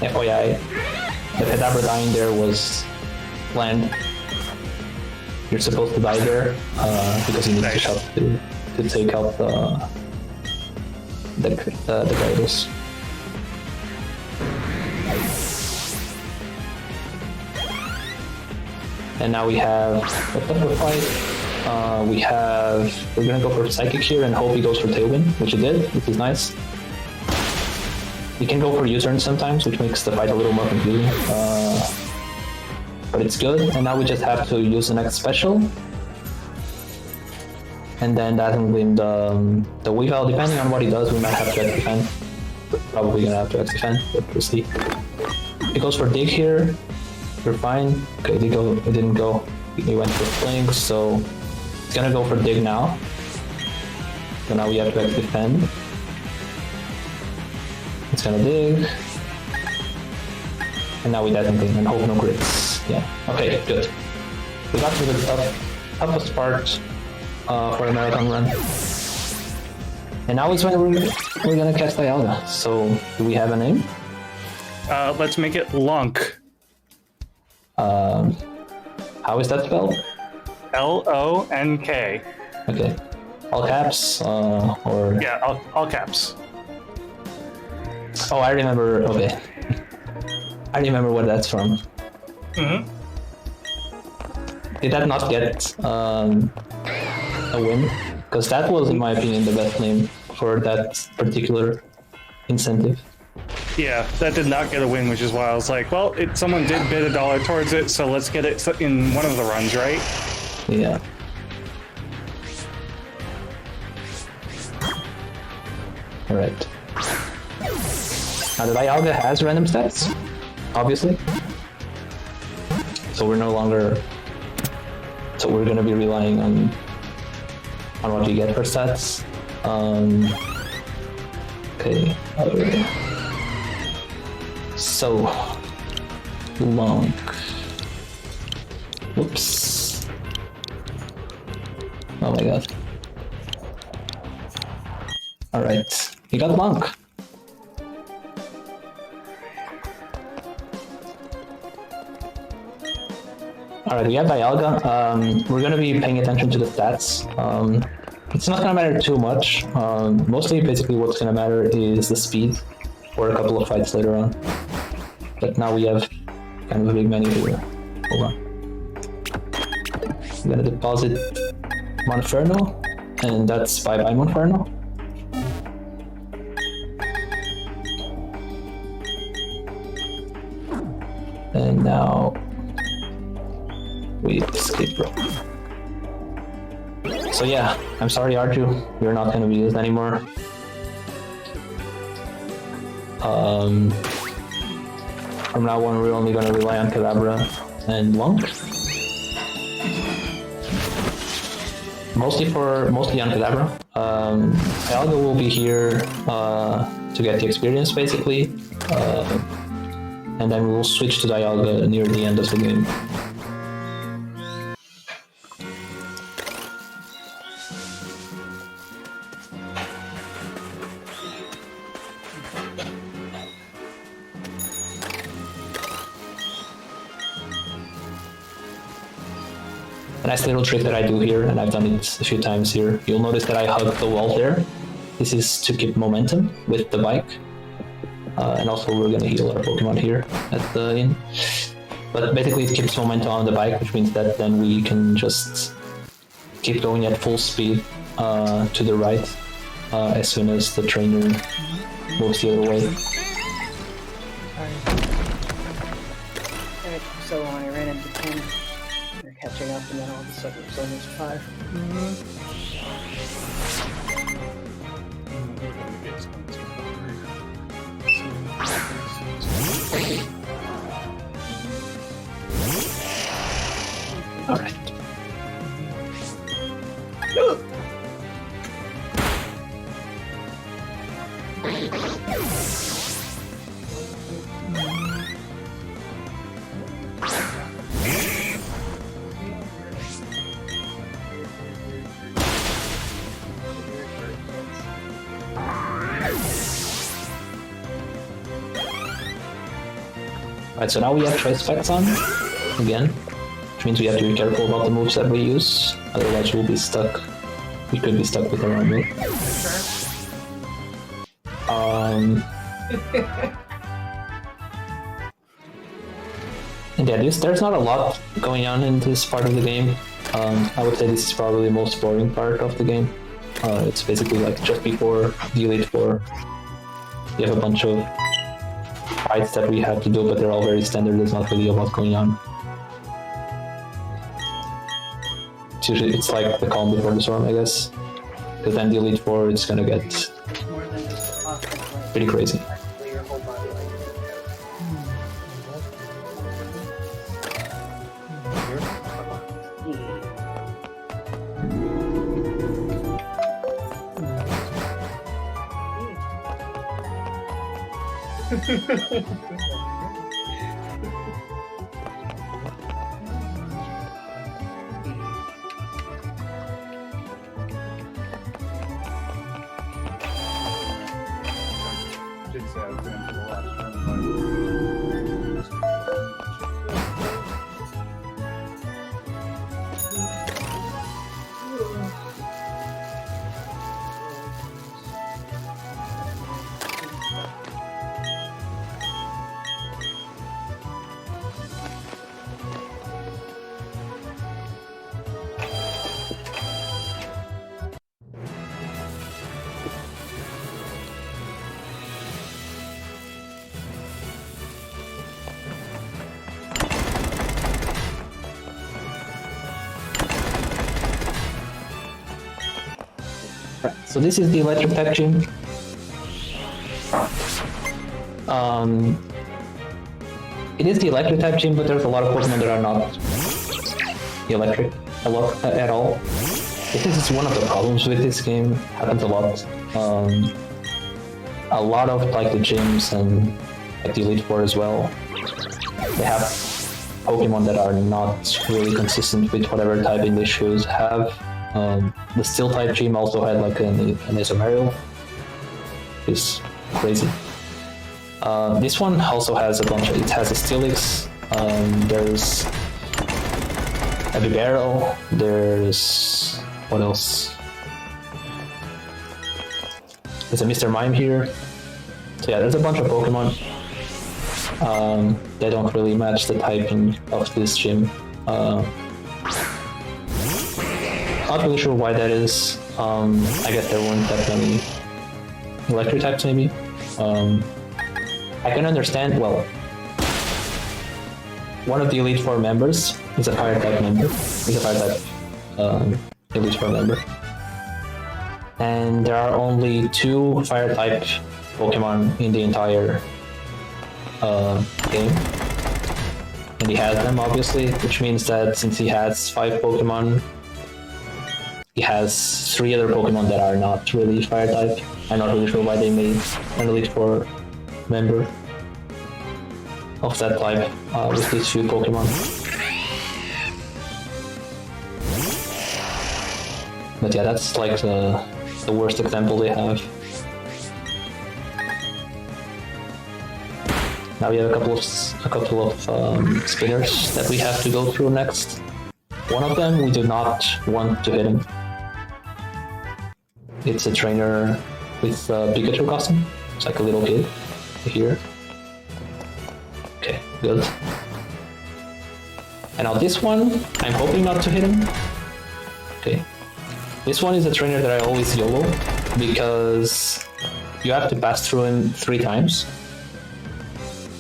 Speaker 2: FYI, the Kadabra dying there was planned. You're supposed to die there because you need to shot to take out the Gyarados. And now we have a double fight. We're gonna go for Psychic here and hope he goes for Tailwind, which he did, which is nice. You can go for U-turn sometimes, which makes the fight a little more confusing. But it's good, and now we just have to use the next special. And then that can win the Weavile. Depending on what he does, we might have to X-Defend. We're probably gonna have to X-Defend, but we'll see. He goes for Dig here. We're fine. Okay, it didn't go. He went for Fling, so he's gonna go for Dig now. So now we have to X-Defend. It's gonna dig. And now we detonate and hope no crits. Yeah. Okay, good. We got to the toughest part for a marathon run. And now is when we're gonna catch Dialga. So do we have a name?
Speaker 1: Let's make it Lunk.
Speaker 2: How is that spelled?
Speaker 1: L-O-N-K.
Speaker 2: Okay. All caps or?
Speaker 1: Yeah, all caps.
Speaker 2: Oh, I remember. Okay. I remember what that's from.
Speaker 1: Mm-hmm.
Speaker 2: Did that not get a win? Because that was, in my opinion, the best name for that particular incentive.
Speaker 1: Yeah, that did not get a win, which is why I was like, well, someone did bid $1 towards it, so let's get it in one of the runs, right?
Speaker 2: Yeah. Alright. Now the Dialga has random stats, obviously. So we're no longer... So we're gonna be relying on on what you get for stats. Okay. So long. Whoops. Oh my god. Alright, you got Monk. Alright, we have Dialga. We're gonna be paying attention to the stats. It's not gonna matter too much. Mostly, basically, what's gonna matter is the speed for a couple of fights later on. But now we have kind of a big menu here. Hold on. I'm gonna deposit Monferno, and that's bye-bye Monferno. And now we escape rope. So yeah, I'm sorry Arju, you're not gonna be used anymore. From now on we're only gonna rely on Calabra and Lunk. Mostly on Calabra. Dialga will be here to get the experience basically. And then we will switch to Dialga near the end of the game. A nice little trick that I do here, and I've done it a few times here. You'll notice that I hug the wall there. This is to keep momentum with the bike. And also we're gonna heal our Pokemon here at the inn. But basically it keeps momentum on the bike, which means that then we can just keep going at full speed to the right as soon as the trainer moves the other way.
Speaker 3: Alright, so I ran into 10. They're catching up and then all of a sudden it's almost 5.
Speaker 2: Alright. Alright, so now we have Choice Specs on again, which means we have to be careful about the moves that we use, otherwise we'll be stuck. We could be stuck with our own move. And yeah, there's not a lot going on in this part of the game. I would say this is probably the most boring part of the game. It's basically like just before the Elite Four. You have a bunch of fights that we have to do, but they're all very standard. There's not really a lot going on. It's like the calm before the storm, I guess. Because then the Elite Four, it's gonna get
Speaker 3: More than just
Speaker 2: pretty crazy.
Speaker 3: practically your whole body like
Speaker 2: So this is the electric type gym. It is the electric type gym, but there's a lot of Pokemon that are not the electric at all. This is one of the problems with this game. Happens a lot. A lot of like the gyms and like the Elite Four as well, they have Pokemon that are not really consistent with whatever typing they should have. The Steel type gym also had like an Isomerial. It's crazy. This one also has a bunch of, it has a Steelix, there's a Bibarel, there's, what else? There's a Mr. Mime here. So yeah, there's a bunch of Pokemon. They don't really match the typing of this gym. Not really sure why that is. I guess there weren't that many electric types maybe. I can understand, well, one of the Elite Four members is a fire type member. He's a fire type Elite Four member. And there are only 2 fire type Pokemon in the entire game. And he has them obviously, which means that since he has 5 Pokemon, he has 3 other Pokemon that are not really fire type. I'm not really sure why they made an Elite Four member of that type with these few Pokemon. But yeah, that's like the worst example they have. Now we have a couple of spinners that we have to go through next. One of them we do not want to hit him. It's a trainer with a Pikachu costume. It's like a little kid here. Okay, good. And now this one, I'm hoping not to hit him. Okay. This one is a trainer that I always YOLO because you have to pass through him 3 times.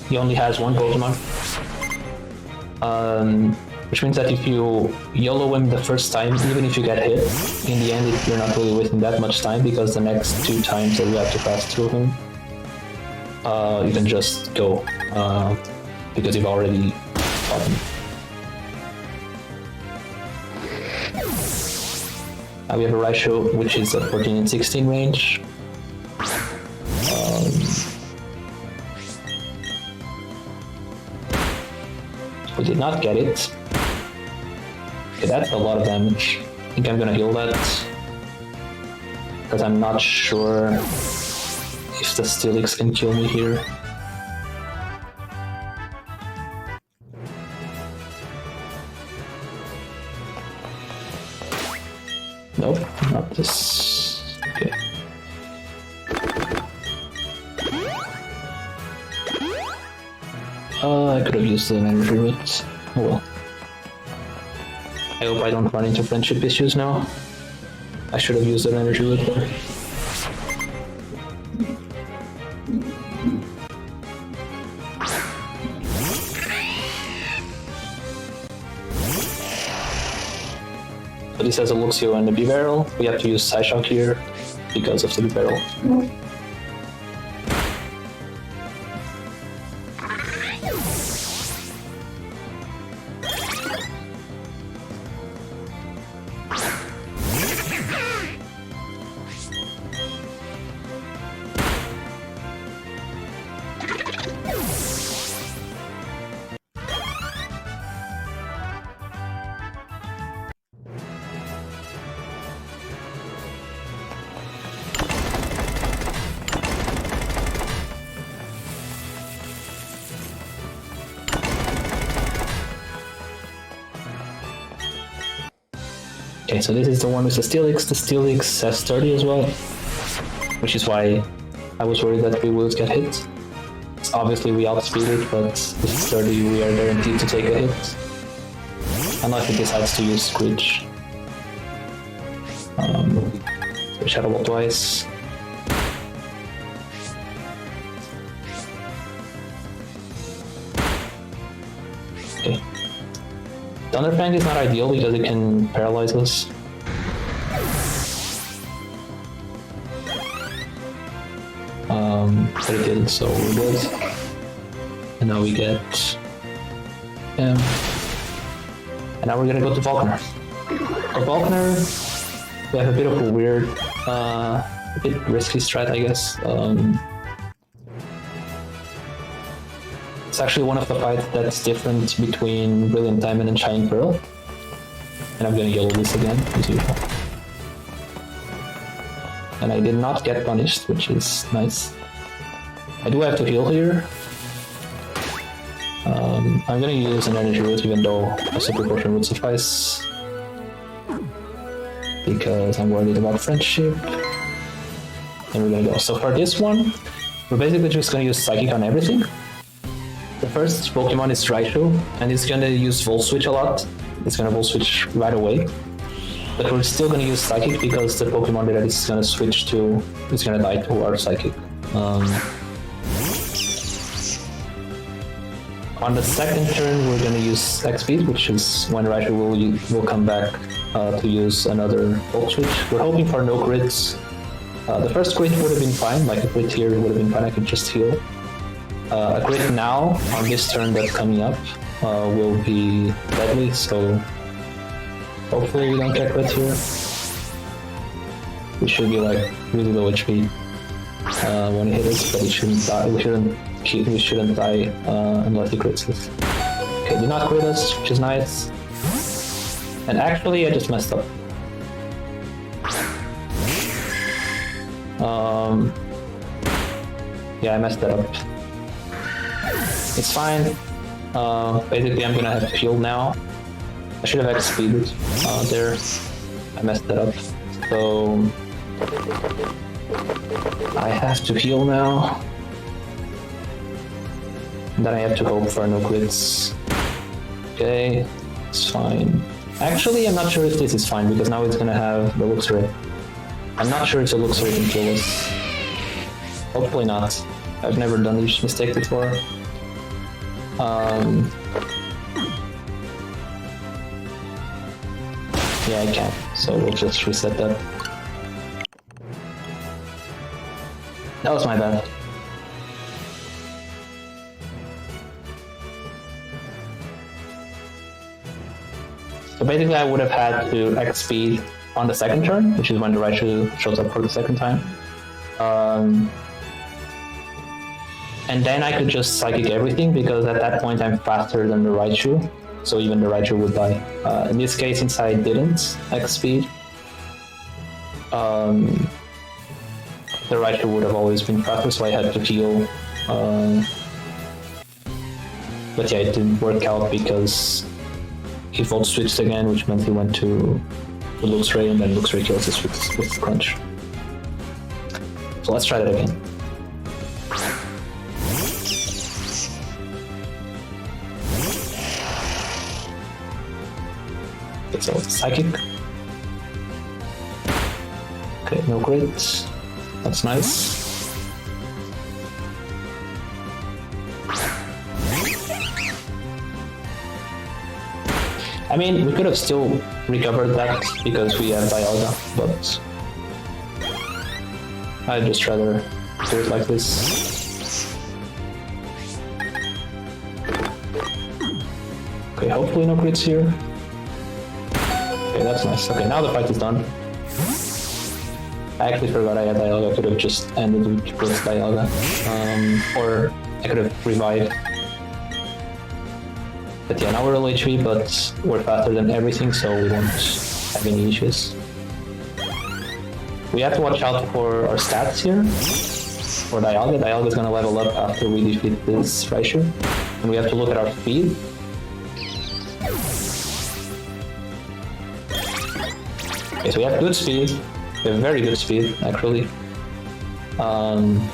Speaker 2: He only has 1 Pokemon. Which means that if you YOLO him the first time, even if you get hit, in the end you're not really wasting that much time because the next 2 times that you have to pass through him, you can just go because you've already fought him. Now we have a Raichu, which is a 14 and 16 range. We did not get it. Okay, that's a lot of damage. I think I'm gonna heal that. Because I'm not sure if the Steelix can kill me here. Nope, not this. Okay. I could have used an energy root. Oh well. I hope I don't run into friendship issues now. I should have used an energy root there. So this has a Luxio and a Bibarel. We have to use Psyshock here because of the Bibarel. Okay, so this is the one with the Steelix. The Steelix has 30 as well, which is why I was worried that we would get hit. Obviously we outspeed it, but with 30 we are guaranteed to take a hit. Unless it decides to use Screech. Shadow Ball twice. Okay. Thunderfang is not ideal because it can paralyze us. But it did, so we're good. And now we get him. And now we're gonna go to Falconer. For Falconer, we have a bit of a weird, a bit risky strat, I guess. It's actually one of the fights that's different between Brilliant Diamond and Shining Pearl. And I'm gonna yellow this again, as usual. And I did not get punished, which is nice. I do have to heal here. I'm gonna use an energy root even though a super potion would suffice. Because I'm worried about friendship. And we're gonna go. So for this one, we're basically just gonna use Psychic on everything. The first Pokemon is Raichu, and it's gonna use Volt Switch a lot. It's gonna Volt Switch right away. But we're still gonna use Psychic because the Pokemon that it's gonna switch to is gonna die to our Psychic. On the second turn, we're gonna use X-Speed, which is when Raichu will come back to use another Volt Switch. We're hoping for no crits. The first crit would have been fine, like a crit here would have been fine, I could just heal. A crit now, on this turn that's coming up, will be deadly, so hopefully we don't get crit here. We should be like really low HP when it hits us, but we shouldn't die. We shouldn't die unless he crits us. Okay, did not crit us, which is nice. And actually, I just messed up. Yeah, I messed that up. It's fine. Basically, I'm gonna have to heal now. I should have X-speeded there. I messed that up. So I have to heal now. And then I have to hope for no crits. Okay, it's fine. Actually, I'm not sure if this is fine because now it's gonna have the Luxray. I'm not sure if the Luxray can kill us. Hopefully not. I've never done this mistake before. Yeah, I can. So we'll just reset that. That was my bad. So basically I would have had to X-speed on the second turn, which is when the Raichu shows up for the second time. And then I could just Psychic everything because at that point I'm faster than the Raichu, so even the Raichu would die. In this case, since I didn't X-speed, the Raichu would have always been faster, so I had to heal. But yeah, it didn't work out because he Volt switched again, which meant he went to the Luxray, and then Luxray kills us with Crunch. So let's try that again. Okay, so Psychic. Okay, no crit. That's nice. I mean, we could have still recovered that because we have Dialga, but I'd just rather do it like this. Okay, hopefully no crits here. Okay, that's nice. Okay, now the fight is done. I actually forgot I had Dialga. I could have just ended with Dialga. Or I could have revived. But yeah, now we're low HP, but we're faster than everything, so we won't have any issues. We have to watch out for our stats here. For Dialga. Dialga is going to level up after we defeat this Raichu. And we have to look at our speed. Okay, so we have good speed. We have very good speed, actually.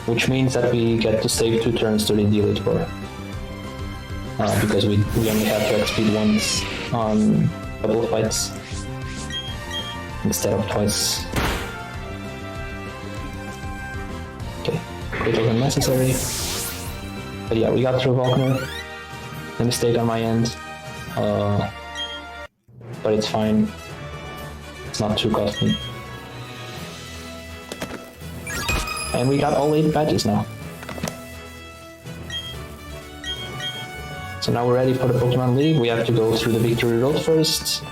Speaker 2: Which means that we get to save 2 turns during the Elite Four. Because we only have to X-speed once on a couple of fights instead of twice. Okay, it wasn't necessary. But yeah, we got through Volkner. A mistake on my end. But it's fine. It's not too costly. And we got all 8 badges now. So now we're ready for the Pokemon League. We have to go through the victory road first,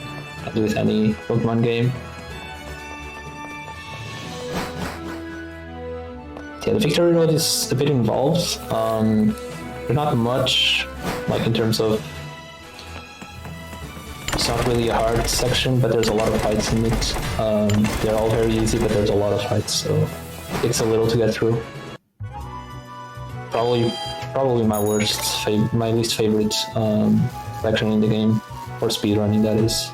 Speaker 2: as with any Pokemon game. Yeah, the victory road is a bit involved. There's not much, like in terms of, it's not really a hard section, but there's a lot of fights in it. They're all very easy, but there's a lot of fights, so it takes a little to get through. Probably my least favorite section in the game, or speedrunning, that is.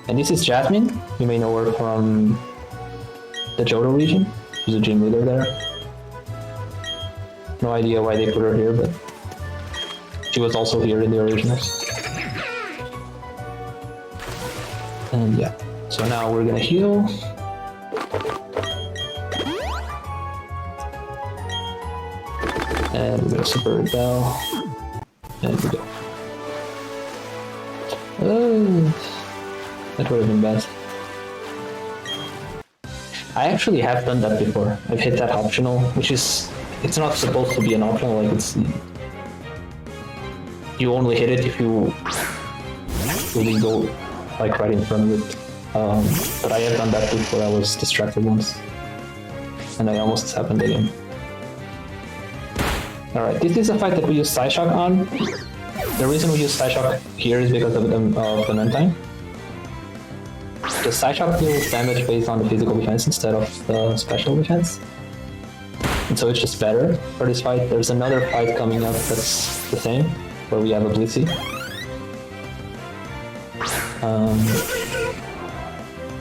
Speaker 2: And this is Jasmine. You may know her from the Johto region. She's a gym leader there. No idea why they put her here, but she was also here in the originals. And yeah, so now we're gonna heal. And we're gonna Super Rebel. And we go. Oh, that would have been bad. I actually have done that before. I've hit that optional, which is, it's not supposed to be an optional, like it's, you only hit it if you really go like right in front of it. But I have done that before. I was distracted once, and I almost happened again. Alright, this is a fight that we use Psyshock on. The reason we use Psyshock here is because of the runtime. The Psyshock deals damage based on the physical defense instead of the special defense. And so it's just better for this fight. There's another fight coming up that's the same, where we have a Blissey.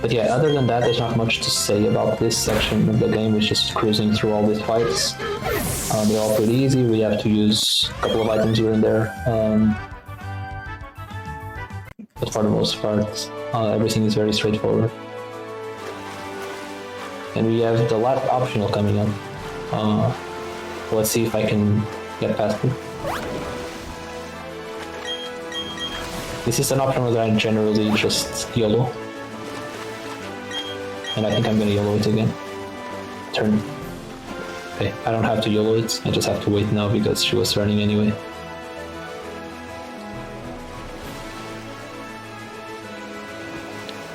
Speaker 2: But yeah, other than that, there's not much to say about this section of the game. We're just cruising through all these fights. They're all pretty easy. We have to use a couple of items here and there. But for the most part, everything is very straightforward. And we have the last optional coming up. Let's see if I can get past it. This is an optional that I generally just YOLO. And I think I'm gonna YOLO it again. Turn. Okay, I don't have to YOLO it, I just have to wait now because she was turning anyway.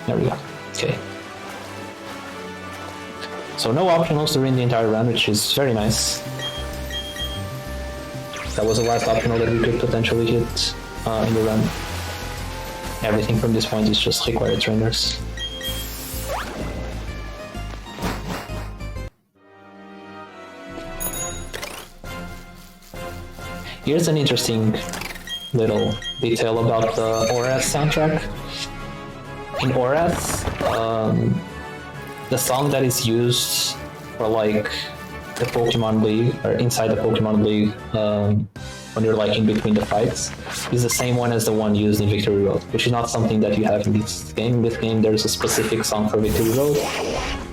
Speaker 2: There we go. Okay. So no optionals during the entire round, which is very nice. That was the last optional that we could potentially hit in the round. Everything from this point is just required trainers. Here's an interesting little detail about the Oras soundtrack. In Oras, the song that is used for like the Pokemon League, or inside the Pokemon League, when you're like in between the fights, is the same one as the one used in Victory Road, which is not something that you have in this game. In this game, there's a specific song for Victory Road,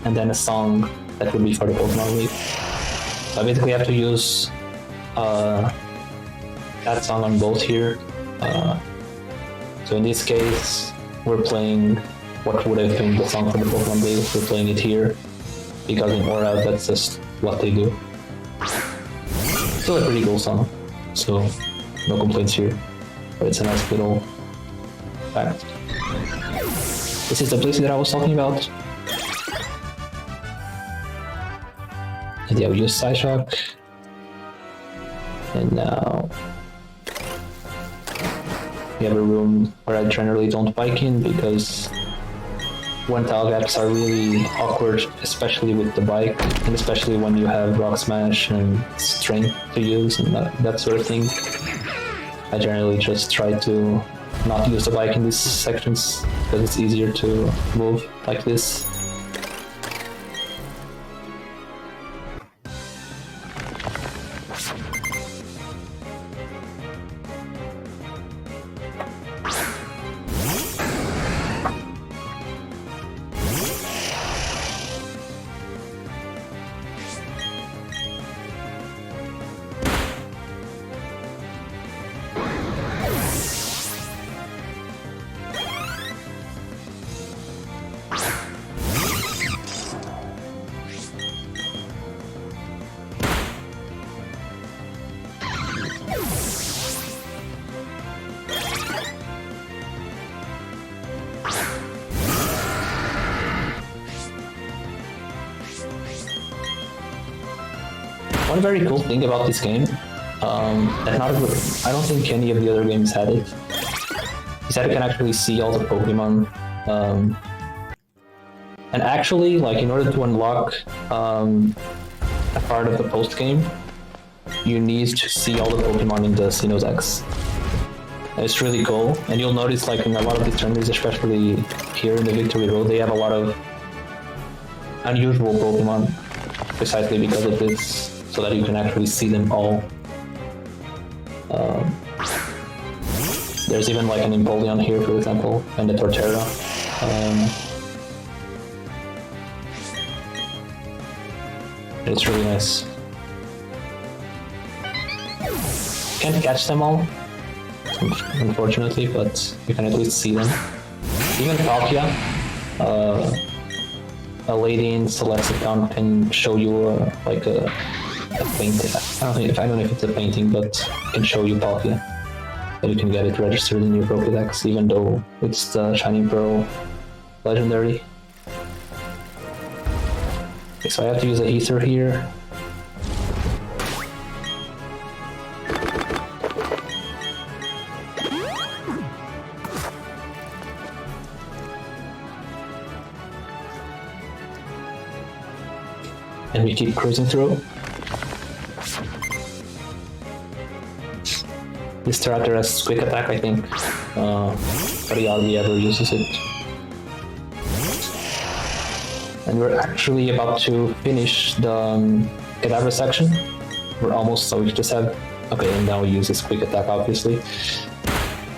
Speaker 2: and then a song that would be for the Pokemon League. So I basically have to use that song on both here. So in this case, we're playing what would have been the song for the Pokemon League. We're playing it here because in Aura, that's just what they do. Still a pretty cool song, so no complaints here. But it's a nice little fact. This is the place that I was talking about. And yeah, we use Psyshock. And now we have a room where I generally don't bike in because one-tile gaps are really awkward, especially with the bike, and especially when you have Rock Smash and Strength to use and that sort of thing. I generally just try to not use the bike in these sections because it's easier to move like this. one very cool thing about this game, that I don't think any of the other games had it, is that you can actually see all the Pokemon. And actually, like, in order to unlock a part of the post game, you need to see all the Pokemon in the Sinnoh. It's really cool, and you'll notice, like, in a lot of these tournaments, especially here in the Victory Road, they have a lot of unusual Pokemon, precisely because of this, so that you can actually see them all. There's even like an Empoleon here, for example, and the Torterra. It's really nice. Can't catch them all, unfortunately, but you can at least see them. Even Palkia, a lady in Select's account can show you like a painting. I don't know if it's a painting, but can show you Palkia. That you can get it registered in your Pokédex, even though it's the Shining Pearl Legendary. Okay, so I have to use a Ether here. And we keep cruising through. This character has quick attack, I think. Very hardly ever uses it. And we're actually about to finish the Kadabra section. We're almost, so we just have... Okay, and now we use this quick attack, obviously.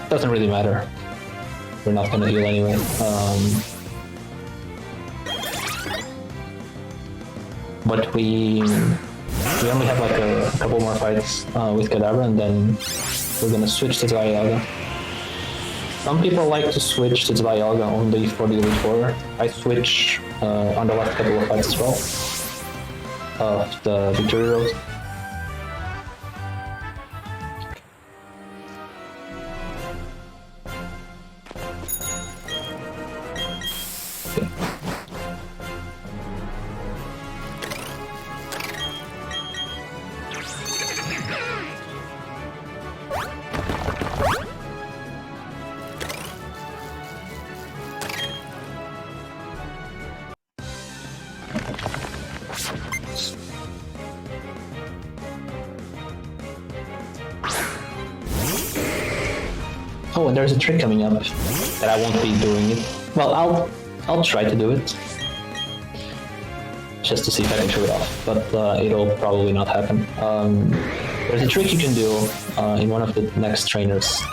Speaker 2: Doesn't really matter. We're not gonna heal anyway. But we only have like a couple more fights with Kadabra, and then we're gonna switch to Dialga. Some people like to switch to Dialga only for the Elite Four. I switch on the last couple of fights as well. The Victory Road. Oh, and there's a trick coming up that I won't be doing it. Well, I'll try to do it, just to see if I can show it off, but it'll probably not happen. There's a trick you can do in one of the next trainers.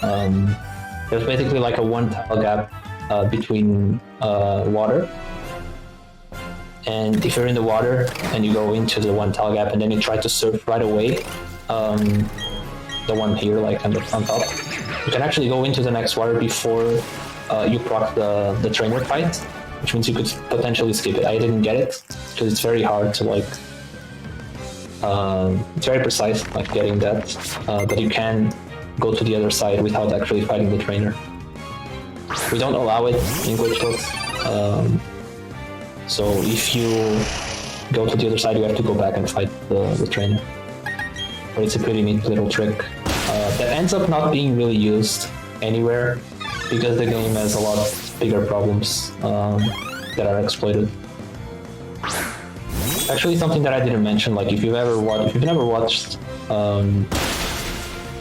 Speaker 2: There's basically like a one tile gap between water, and if you're in the water and you go into the one tile gap and then you try to surf right away, the one here, like on top, you can actually go into the next water before you proc the trainer fight, which means you could potentially skip it. I didn't get it because it's very hard to like, it's very precise, like getting that, but you can go to the other side without actually fighting the trainer. We don't allow it in Glitchless, so if you go to the other side, you have to go back and fight the trainer. But it's a pretty neat little trick that ends up not being really used anywhere because the game has a lot of bigger problems that are exploited. Actually, something that I didn't mention, like if you've never watched an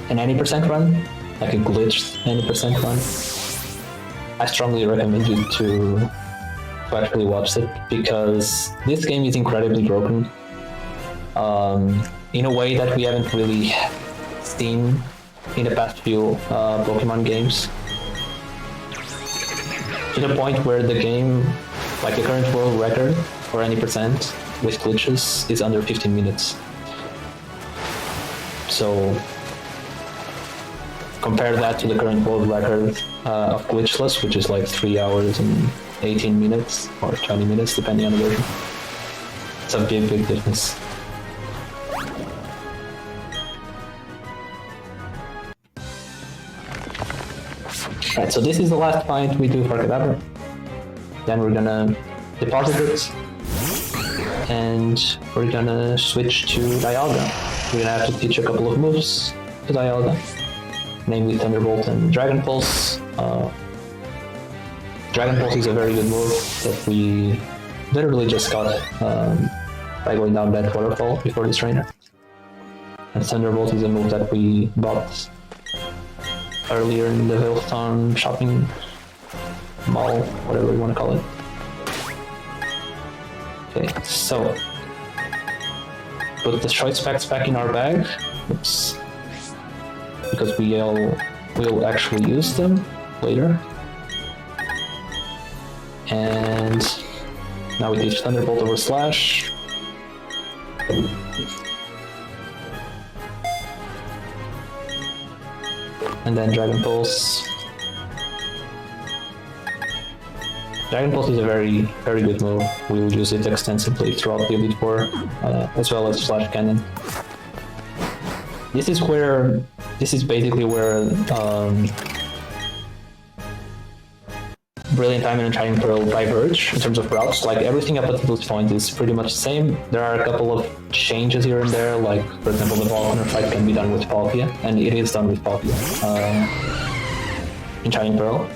Speaker 2: any percent run, like a glitched any percent run, I strongly recommend you to actually watch it because this game is incredibly broken. In a way that we haven't really seen in the past few Pokemon games. To the point where the game, like the current world record for any percent with glitches, is under 15 minutes. So compare that to the current world record of Glitchless, which is like 3 hours and 18 minutes or 20 minutes, depending on the version. It's a big difference. Right, so this is the last fight we do for Kadabra. Then we're gonna deposit it, and we're gonna switch to Dialga. We're gonna have to teach a couple of moves to Dialga, namely Thunderbolt and Dragon Pulse. Dragon Pulse is a very good move that we literally just got by going down that waterfall before this trainer. And Thunderbolt is a move that we bought earlier in the Hilltown shopping mall, whatever you want to call it. Okay, so put the choice packs back in our bag. Oops. Because we'll actually use them later. And now we teach Thunderbolt over Slash. And then Dragon Pulse. Dragon Pulse is a very, very good move. We will use it extensively throughout the Elite Four, as well as Flash Cannon. This is basically where Brilliant Diamond and Shining Pearl diverge in terms of routes. Like everything up until this point is pretty much the same. There are a couple of changes here and there, like for example the Volcaner fight can be done with Palkia, and it is done with Palkia in Shining Pearl.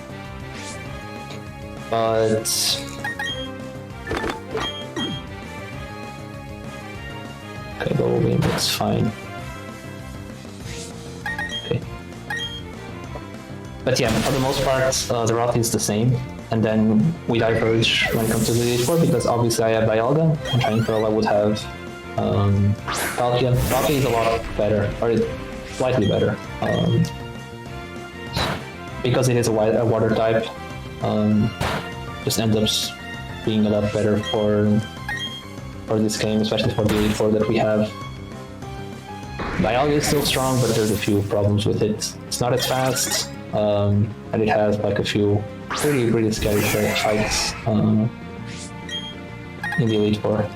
Speaker 2: But okay, Double Beam, that's fine. Okay. But yeah, for the most part, the route is the same, and then we diverge when it comes to the Elite Four, because obviously I have Dialga, and Shining Pearl I would have Palkia. Palkia is a lot better, or it's slightly better, because it is a water type. Just ends up being a lot better for this game, especially for the Elite Four that we have. Dialga is still strong, but there's a few problems with it. It's not as fast, and it has like a few pretty scary fights in the Elite Four.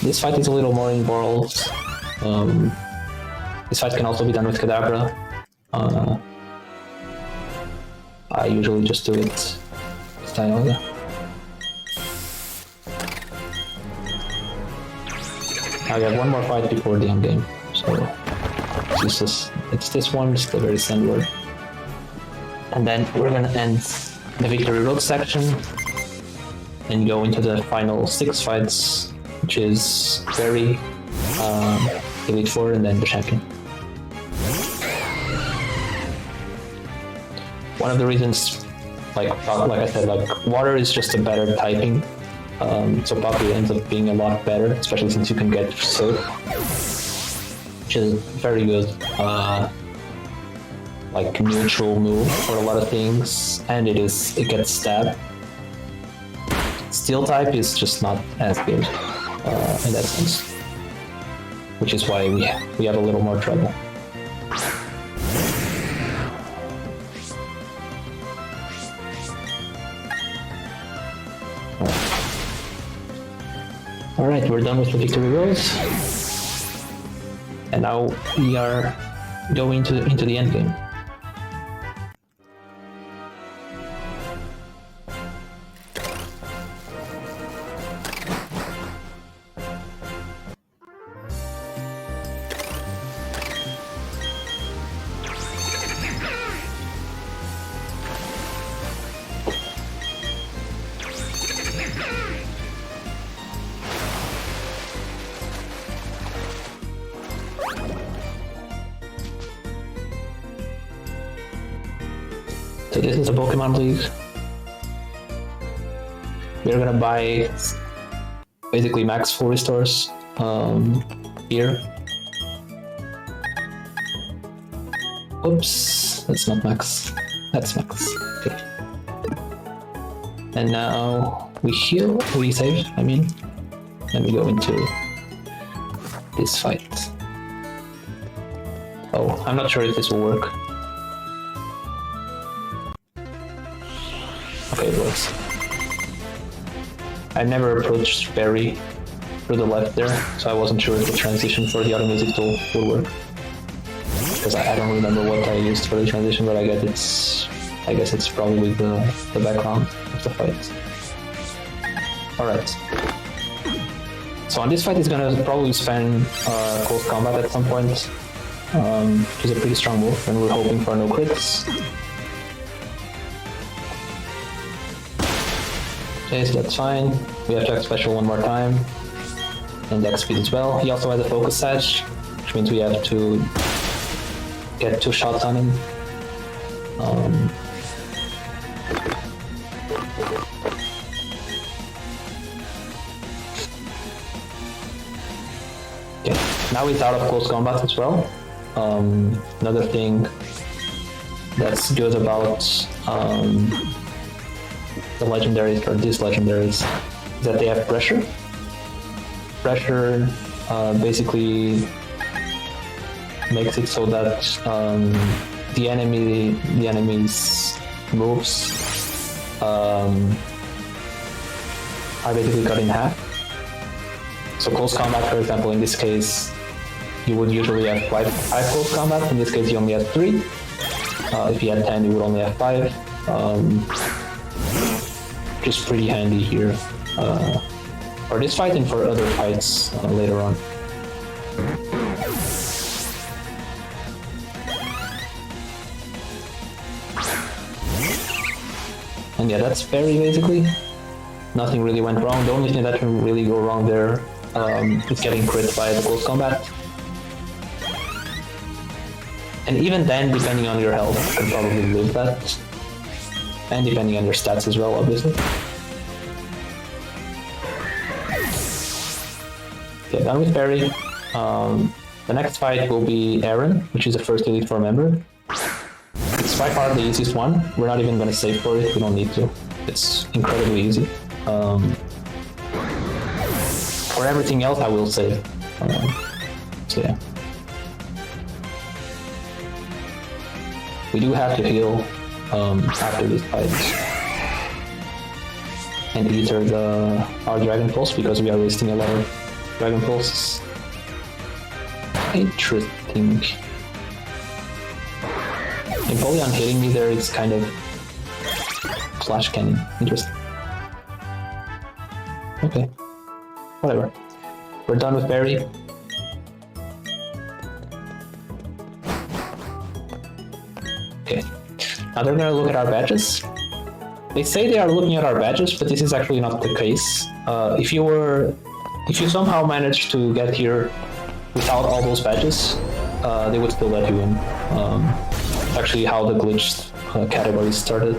Speaker 2: This fight is a little more involved. This fight can also be done with Kadabra. I usually just do it with Dialga. Now we have one more fight before the end game, so it's this one, just a very similar. And then we're gonna end the Victory Road section and go into the final 6 fights, which is Fairy, Elite Four, and then the champion. One of the reasons, like I said, like water is just a better typing, so Palkia ends up being a lot better, especially since you can get Soak, which is a very good, like neutral move for a lot of things, and it gets stab. Steel type is just not as good in that sense, which is why we have a little more trouble. Alright, we're done with the Victory Road, and now we are going into the end game. So this is a Pokemon League. We're gonna buy basically max full restores here. Oops, that's not max. That's max. Okay. And now we save, I mean. Then we go into this fight. Oh, I'm not sure if this will work. Okay, it works. I never approached Barry through the left there, so I wasn't sure if the transition for the auto music tool would work. Because I don't remember what I used for the transition, but I guess it's I guess it's probably the background of the fight. Alright. So on this fight, he's gonna probably spend close combat at some point, which is a pretty strong move, and we're hoping for no crits. Okay, so that's fine. We have to act special one more time, and dex speed as well. He also has a focus sash, which means we have to get 2 shots on him. Okay, now he's out of close combat as well. Another thing that's good about the legendaries, or these legendaries, is that they have pressure. Pressure basically makes it so that the enemy's moves are basically cut in half. So close combat, for example, in this case, you would usually have 5 close combat. In this case, you only have 3. If you had 10, you would only have 5. Which is pretty handy here for this fight and for other fights later on. And yeah, that's Fairy basically. Nothing really went wrong. The only thing that can really go wrong there is getting crit by the close combat. And even then, depending on your health, you can probably live that. And depending on your stats as well, obviously. Okay, done with Fairy. The next fight will be Aaron, which is the first Elite Four member. It's by far the easiest one. We're not even going to save for it, we don't need to. It's incredibly easy. For everything else, I will save. So yeah. We do have to heal after this fight. And either our Dragon Pulse, because we are wasting a lot of Dragon Pulses. Interesting. Empoleon hitting me there is kind of flash cannon. Interesting. Okay. Whatever. We're done with Barry. Okay. Now they're gonna look at our badges. They say they are looking at our badges, but this is actually not the case. If you somehow managed to get here without all those badges, they would still let you in. It's actually how the glitch category started.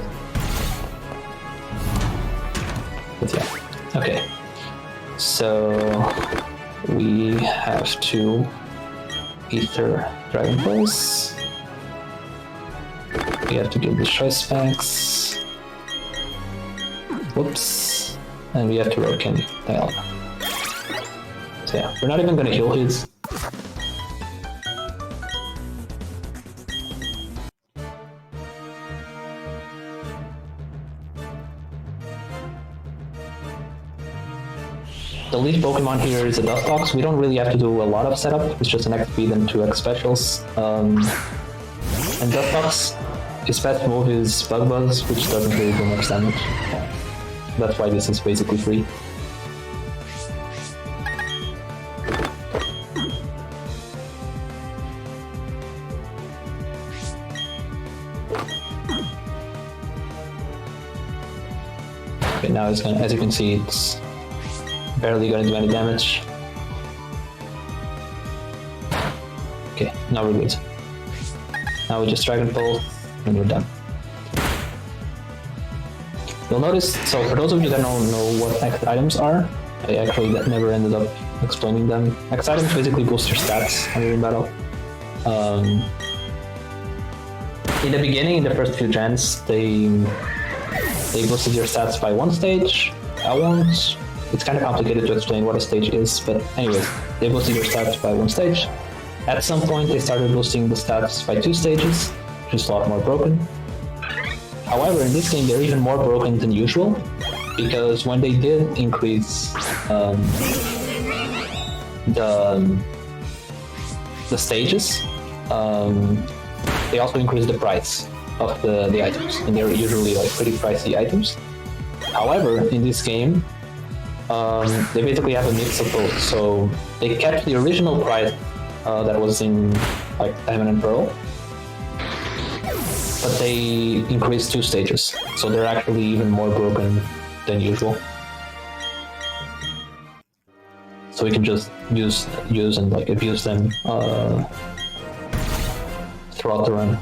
Speaker 2: But yeah, okay. So we have to Ether Dragon Pulse. We have to give the choice specs. Whoops. And we have to rock in dial. So yeah, we're not even gonna heal his. The lead Pokemon here is a Dustox. We don't really have to do a lot of setup. It's just an X speed and 2 X specials. And Dustox, his best move is Bug Buzz, which doesn't really do much damage. That's why this is basically free. Okay, now it's gonna, as you can see, it's barely gonna do any damage. Okay, now we're good. Now we just Dragon Pulse and we're done. You'll notice, so for those of you that don't know what X items are, I actually never ended up explaining them. X items basically boost your stats when you're in battle. In the beginning, in the first few gens, they boosted your stats by 1 stage. I won't. It's kind of complicated to explain what a stage is, but anyways, they boosted your stats by 1 stage. At some point, they started boosting the stats by 2 stages, which is a lot more broken. However, in this game, they're even more broken than usual, because when they did increase the stages, they also increased the price. of the items, and they're usually like pretty pricey items. However, in this game, they basically have a mix of both. So they kept the original price that was in like Diamond and Pearl, but they increased 2 stages, so they're actually even more broken than usual. So we can just use and like abuse them throughout the run.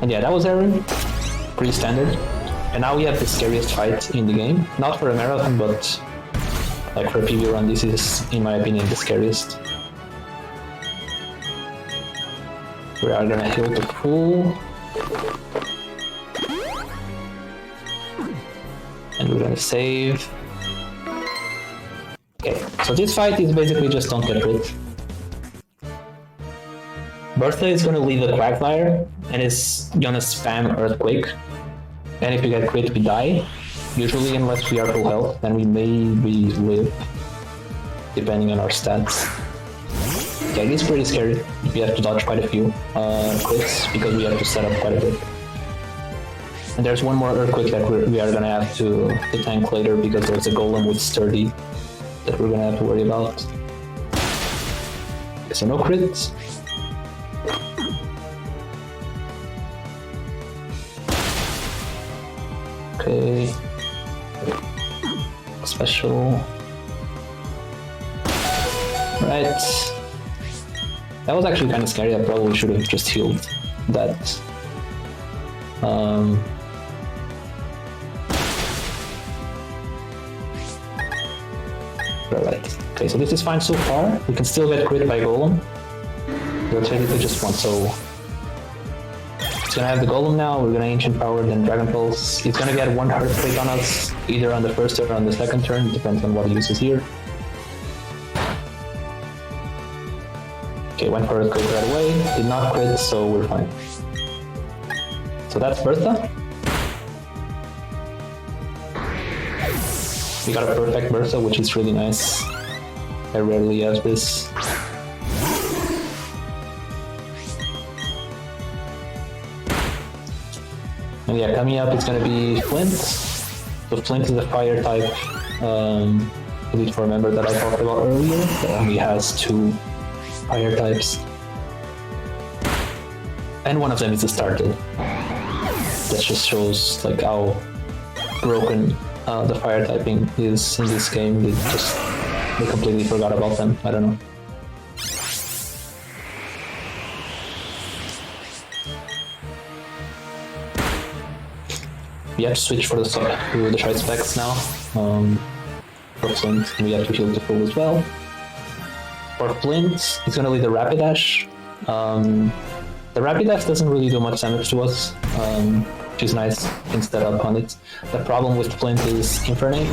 Speaker 2: And yeah, that was Aaron, pretty standard. And now we have the scariest fight in the game, not for a marathon, but like for a PV run. This is, in my opinion, the scariest. We are gonna heal the full, and we're gonna save. Okay, so this fight is basically just don't get crit. Bertha is gonna leave the Quagfire, and it's gonna spam Earthquake. And if we get crit, we die. Usually, unless we are full health, then we maybe live, depending on our stats. Yeah, it is pretty scary. We have to dodge quite a few crits because we have to set up quite a bit. And there's one more Earthquake that we are gonna have to tank later because there's a Golem with Sturdy that we're gonna have to worry about. Okay, so no crits. Okay. Special. Right. That was actually kind of scary. I probably should have just healed that. Right. Okay, so this is fine so far. We can still get crit by Golem. We're technically just one, so it's gonna have the Golem now. We're gonna Ancient Power, then Dragon Pulse. It's gonna get 1 Earthquake on us, either on the first turn or on the second turn. It depends on what he uses here. Okay, went for Earthquake right away. Did not crit, so we're fine. So that's Bertha. We got a perfect Bertha, which is really nice. I rarely have this. And yeah, coming up it's gonna be Flint. So Flint is a fire type elite for a member that I talked about earlier, that only has 2 fire types. And one of them is a starter. That just shows like how broken the fire typing is in this game. They completely forgot about them. I don't know. We have to switch for the shite specs now. For Flint, and we have to heal the full as well. For Flint, he's gonna lead the Rapidash. The Rapidash doesn't really do much damage to us, which is nice instead of on it. The problem with Flint is Infernape,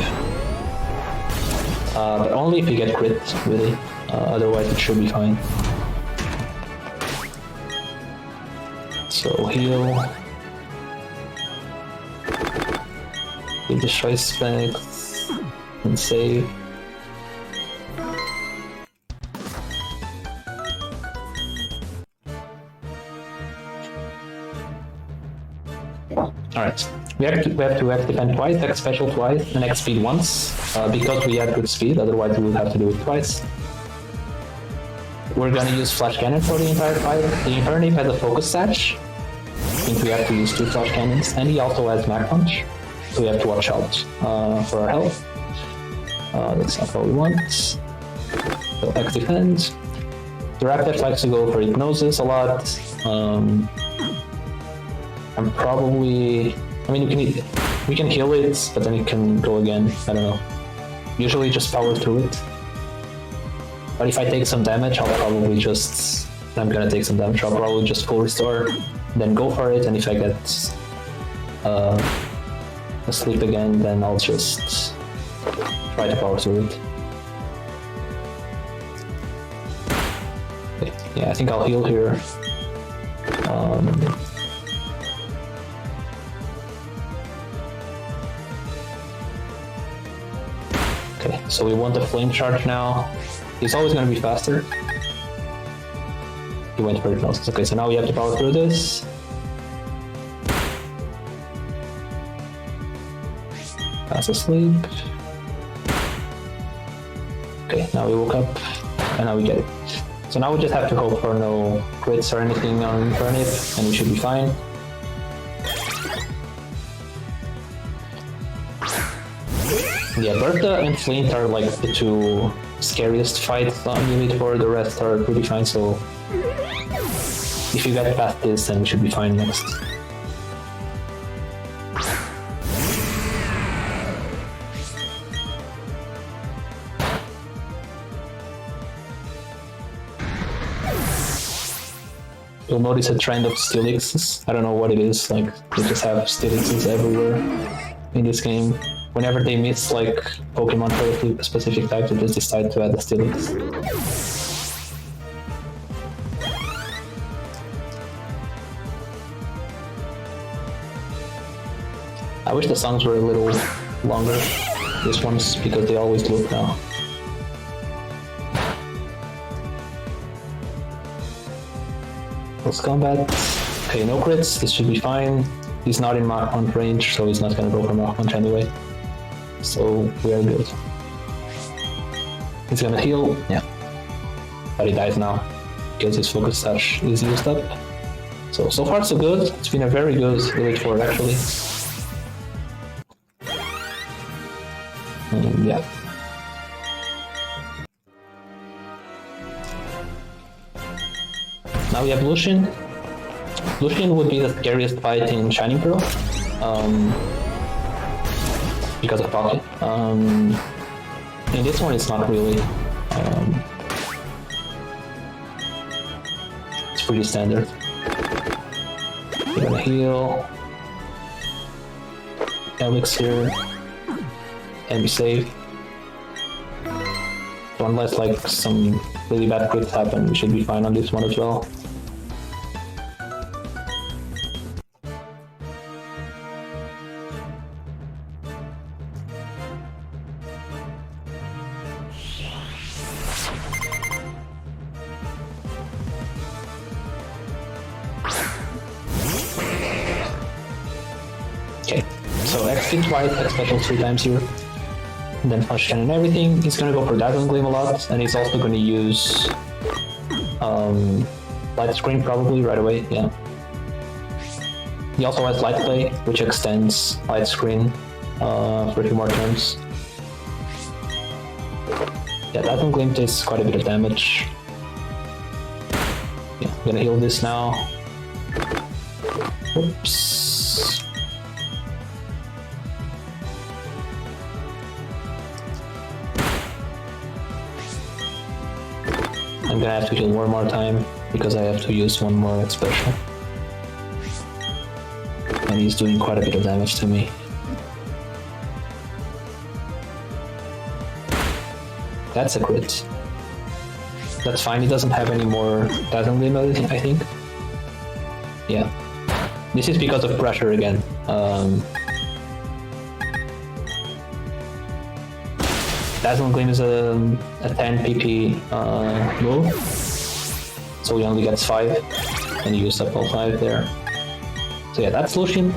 Speaker 2: but only if you get crit, really. Otherwise, it should be fine. So heal. With the choice specs and save. Alright, we have to X defend twice, X special twice, and X speed once, because we have good speed, otherwise we would have to do it twice. We're gonna use Flash Cannon for the entire fight. The Infernape has a focus sash, means we have to use 2 Flash Cannons, and he also has Mag Punch, so we have to watch out for our health. That's not what we want. So X defend. The Rapidash likes to go for Hypnosis a lot. I'm probably... I mean, we can heal it, but then it can go again. I don't know. Usually just power through it. But if I take some damage, I'll probably just... I'm gonna take some damage. I'll probably just full restore, then go for it, and if I get asleep again, then I'll just try to power through it. Okay. Yeah, I think I'll heal here. Okay, so we want the flame charge now. He's always going to be faster. He went for Hypnosis. Okay, so now we have to power through this. Fast asleep. Okay, now we woke up, and now we get it. So now we just have to hope for no crits or anything on Turnip, and we should be fine. Yeah, Bertha and Flint are like the two scariest fights on Unit 4, the rest are pretty fine, so if you get past this, then we should be fine next. You'll notice a trend of Stilixes. I don't know what it is, like, they just have Stilixes everywhere in this game. Whenever they miss, like, Pokemon for a specific type, they just decide to add a Stilix. I wish the songs were a little longer, this one's, because they always loop now. Close combat. Okay, no crits, this should be fine. He's not in Mach Punch range, so he's not gonna go for Mach Punch anyway. So we are good. He's gonna heal, yeah. But he dies now, because his focus touch is used up. So far so good. It's been a very good Elite Four actually. And yeah. Now we have Lucian. Lucian would be the scariest fight in Shining Pearl, because of Pocket. In this one, it's not really. It's pretty standard. We're gonna heal. Elixir. And be safe. So unless like some really bad crits happen, we should be fine on this one as well. Okay, so X hits right, X special 3 times here. And then Flash Cannon and everything. He's gonna go for Dazzling Gleam a lot, and he's also gonna use Light Screen probably right away, yeah. He also has Light Play, which extends Light Screen for a few more turns. Yeah, Dazzling Gleam takes quite a bit of damage. Yeah, I'm gonna heal this now. Oops. I'm gonna have to heal one more time because I have to use one more X special. And he's doing quite a bit of damage to me. That's a crit. That's fine, he doesn't have any more Dazzling Gleam, I think. Yeah. This is because of pressure again. Dazzling Gleam is a 10 PP move, so he only gets 5, and he used up all 5 there. So yeah, that's Lucian.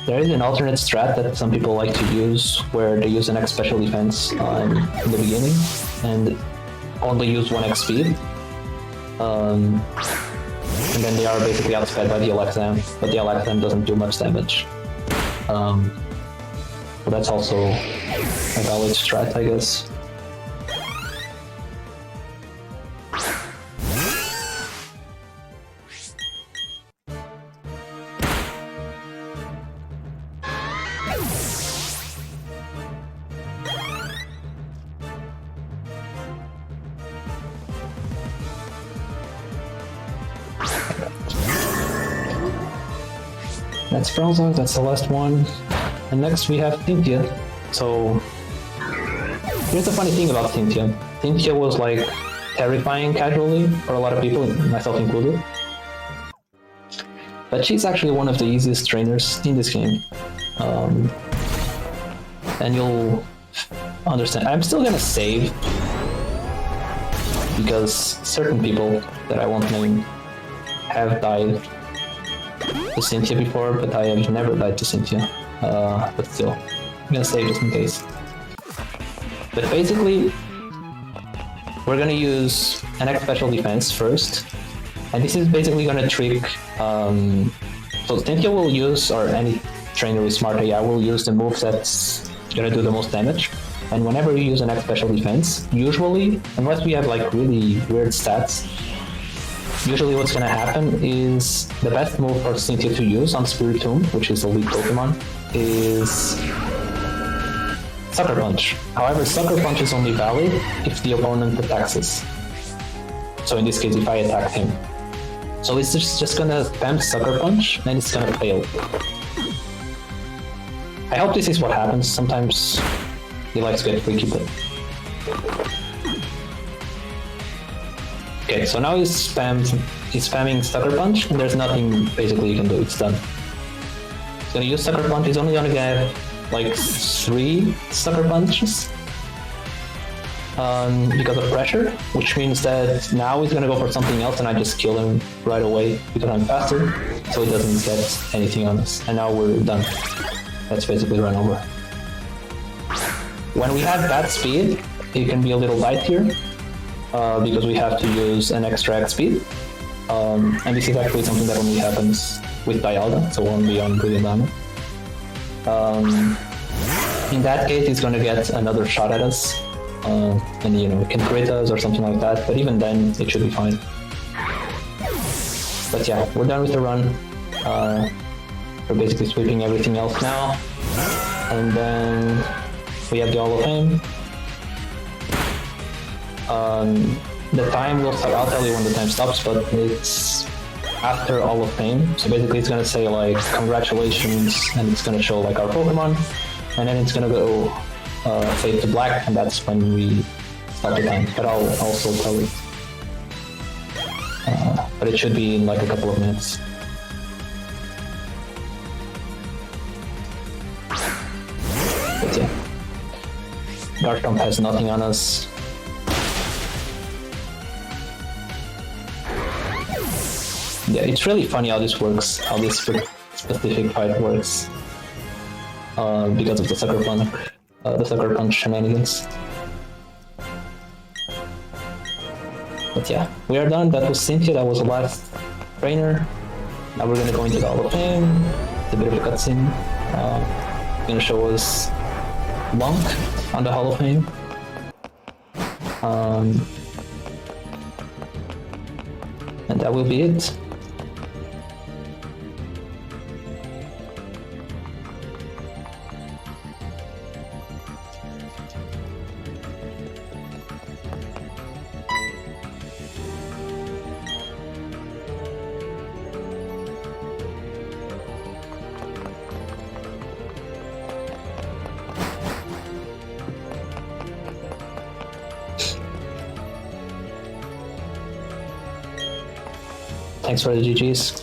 Speaker 2: There is an alternate strat that some people like to use, where they use an X special defense in the beginning, and only use 1 X speed. And then they are basically outsped by the Alakazam, but the Alakazam doesn't do much damage. But that's also a valid strat, I guess. That's Bronzor, that's the last one. And next we have Cynthia. So here's the funny thing about Cynthia. Cynthia was like terrifying casually for a lot of people, myself included. But she's actually one of the easiest trainers in this game. And you'll understand. I'm still gonna save because certain people that I won't name have died to Cynthia before, but I have never died to Cynthia. But still, I'm gonna save just in case. But basically, we're gonna use an X special defense first, and this is basically gonna trick. So Cynthia will use, or any trainer with smart AI will use the move that's gonna do the most damage. And whenever you use an X special defense, usually, unless we have like really weird stats, usually what's gonna happen is the best move for Cynthia to use on Spiritomb, which is the lead Pokemon, is Sucker Punch. However, Sucker Punch is only valid if the opponent attacks us. So in this case, if I attack him. So it's just gonna spam Sucker Punch, and it's gonna fail. I hope this is what happens. Sometimes he likes to get freaky, but... Okay, so now he's spamming Sucker Punch, and there's nothing basically you can do, it's done. He's gonna use Sucker Punch, he's only gonna get like 3 Sucker Punches because of pressure, which means that now he's gonna go for something else and I just kill him right away because I'm faster, so he doesn't get anything on us. And now we're done. That's basically run over. When we have that speed, it can be a little light here because we have to use an extra X speed. And this is actually something that only happens with Dialga, so only on Brilliant Diamond. In that case, he's gonna get another shot at us, and you know, it can crit us or something like that, but even then, it should be fine. But yeah, we're done with the run. We're basically sweeping everything else now. And then we have the Hall of Fame. The time will stop, I'll tell you when the time stops, but it's after Hall of Fame. So basically it's gonna say like, congratulations, and it's gonna show like our Pokemon, and then it's gonna go fade to black, and that's when we stop the time. But I'll also tell you. But it should be in like a couple of minutes. But yeah. Garchomp has nothing on us. Yeah, it's really funny how this works, how this specific fight works. Because of the Sucker Punch shenanigans. But yeah, we are done. That was Cynthia, that was the last trainer. Now we're gonna go into the Hall of Fame. It's a bit of a cutscene. Gonna show us Monk on the Hall of Fame. And that will be it. Thanks for the GGs.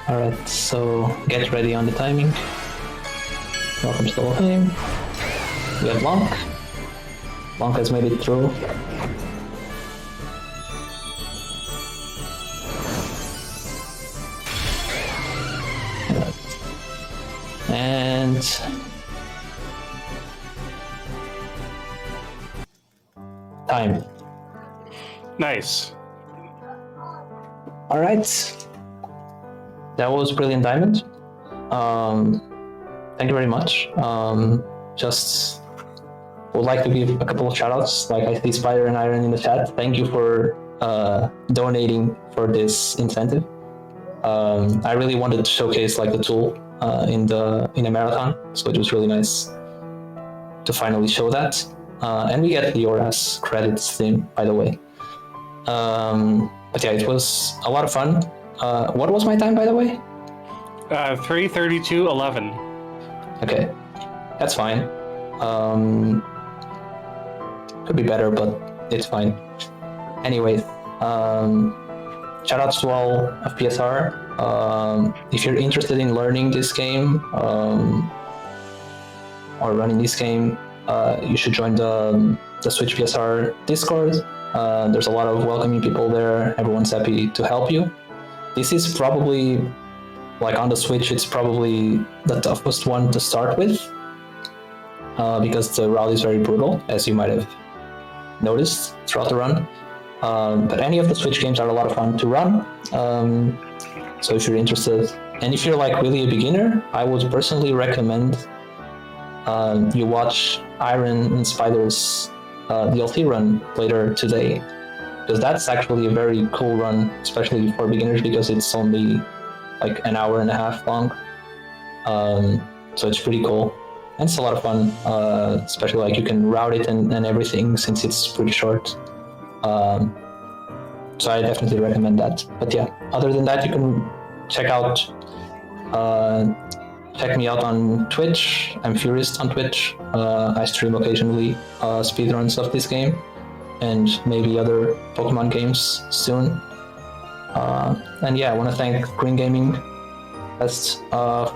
Speaker 2: Alright, so get ready on the timing. Welcome to the Hall of Fame. We have Blanc. Blanc has made it through. And time.
Speaker 1: Nice.
Speaker 2: All right. That was Brilliant Diamond. Thank you very much. Just would like to give a couple of shoutouts. Like I see Spider and Iron in the chat. Thank you for donating for this incentive. I really wanted to showcase like the tool in a marathon, so it was really nice to finally show that. And we get the Yoras credits thing, by the way. But yeah, it was a lot of fun. What was my time, by the way?
Speaker 1: 3:32:11.
Speaker 2: Okay, that's fine. Could be better, but it's fine. Anyways, shout outs to all of PSR. If you're interested in learning this game or running this game, you should join the Switch PSR Discord. There's a lot of welcoming people there. Everyone's happy to help you. This is probably, like on the Switch, it's probably the toughest one to start with, because the route is very brutal, as you might have noticed throughout the run. But any of the Switch games are a lot of fun to run. So if you're interested, and if you're like really a beginner, I would personally recommend you watch Iron and Spider's DLC run later today, because that's actually a very cool run, especially for beginners, because it's only like an hour and a half long. So it's pretty cool. And it's a lot of fun, especially like you can route it and everything since it's pretty short. So I definitely recommend that. But yeah, other than that, you can check me out on Twitch. I'm Furyst on Twitch. I stream occasionally speedruns of this game and maybe other Pokemon games soon. And yeah, I want to thank Green Gaming for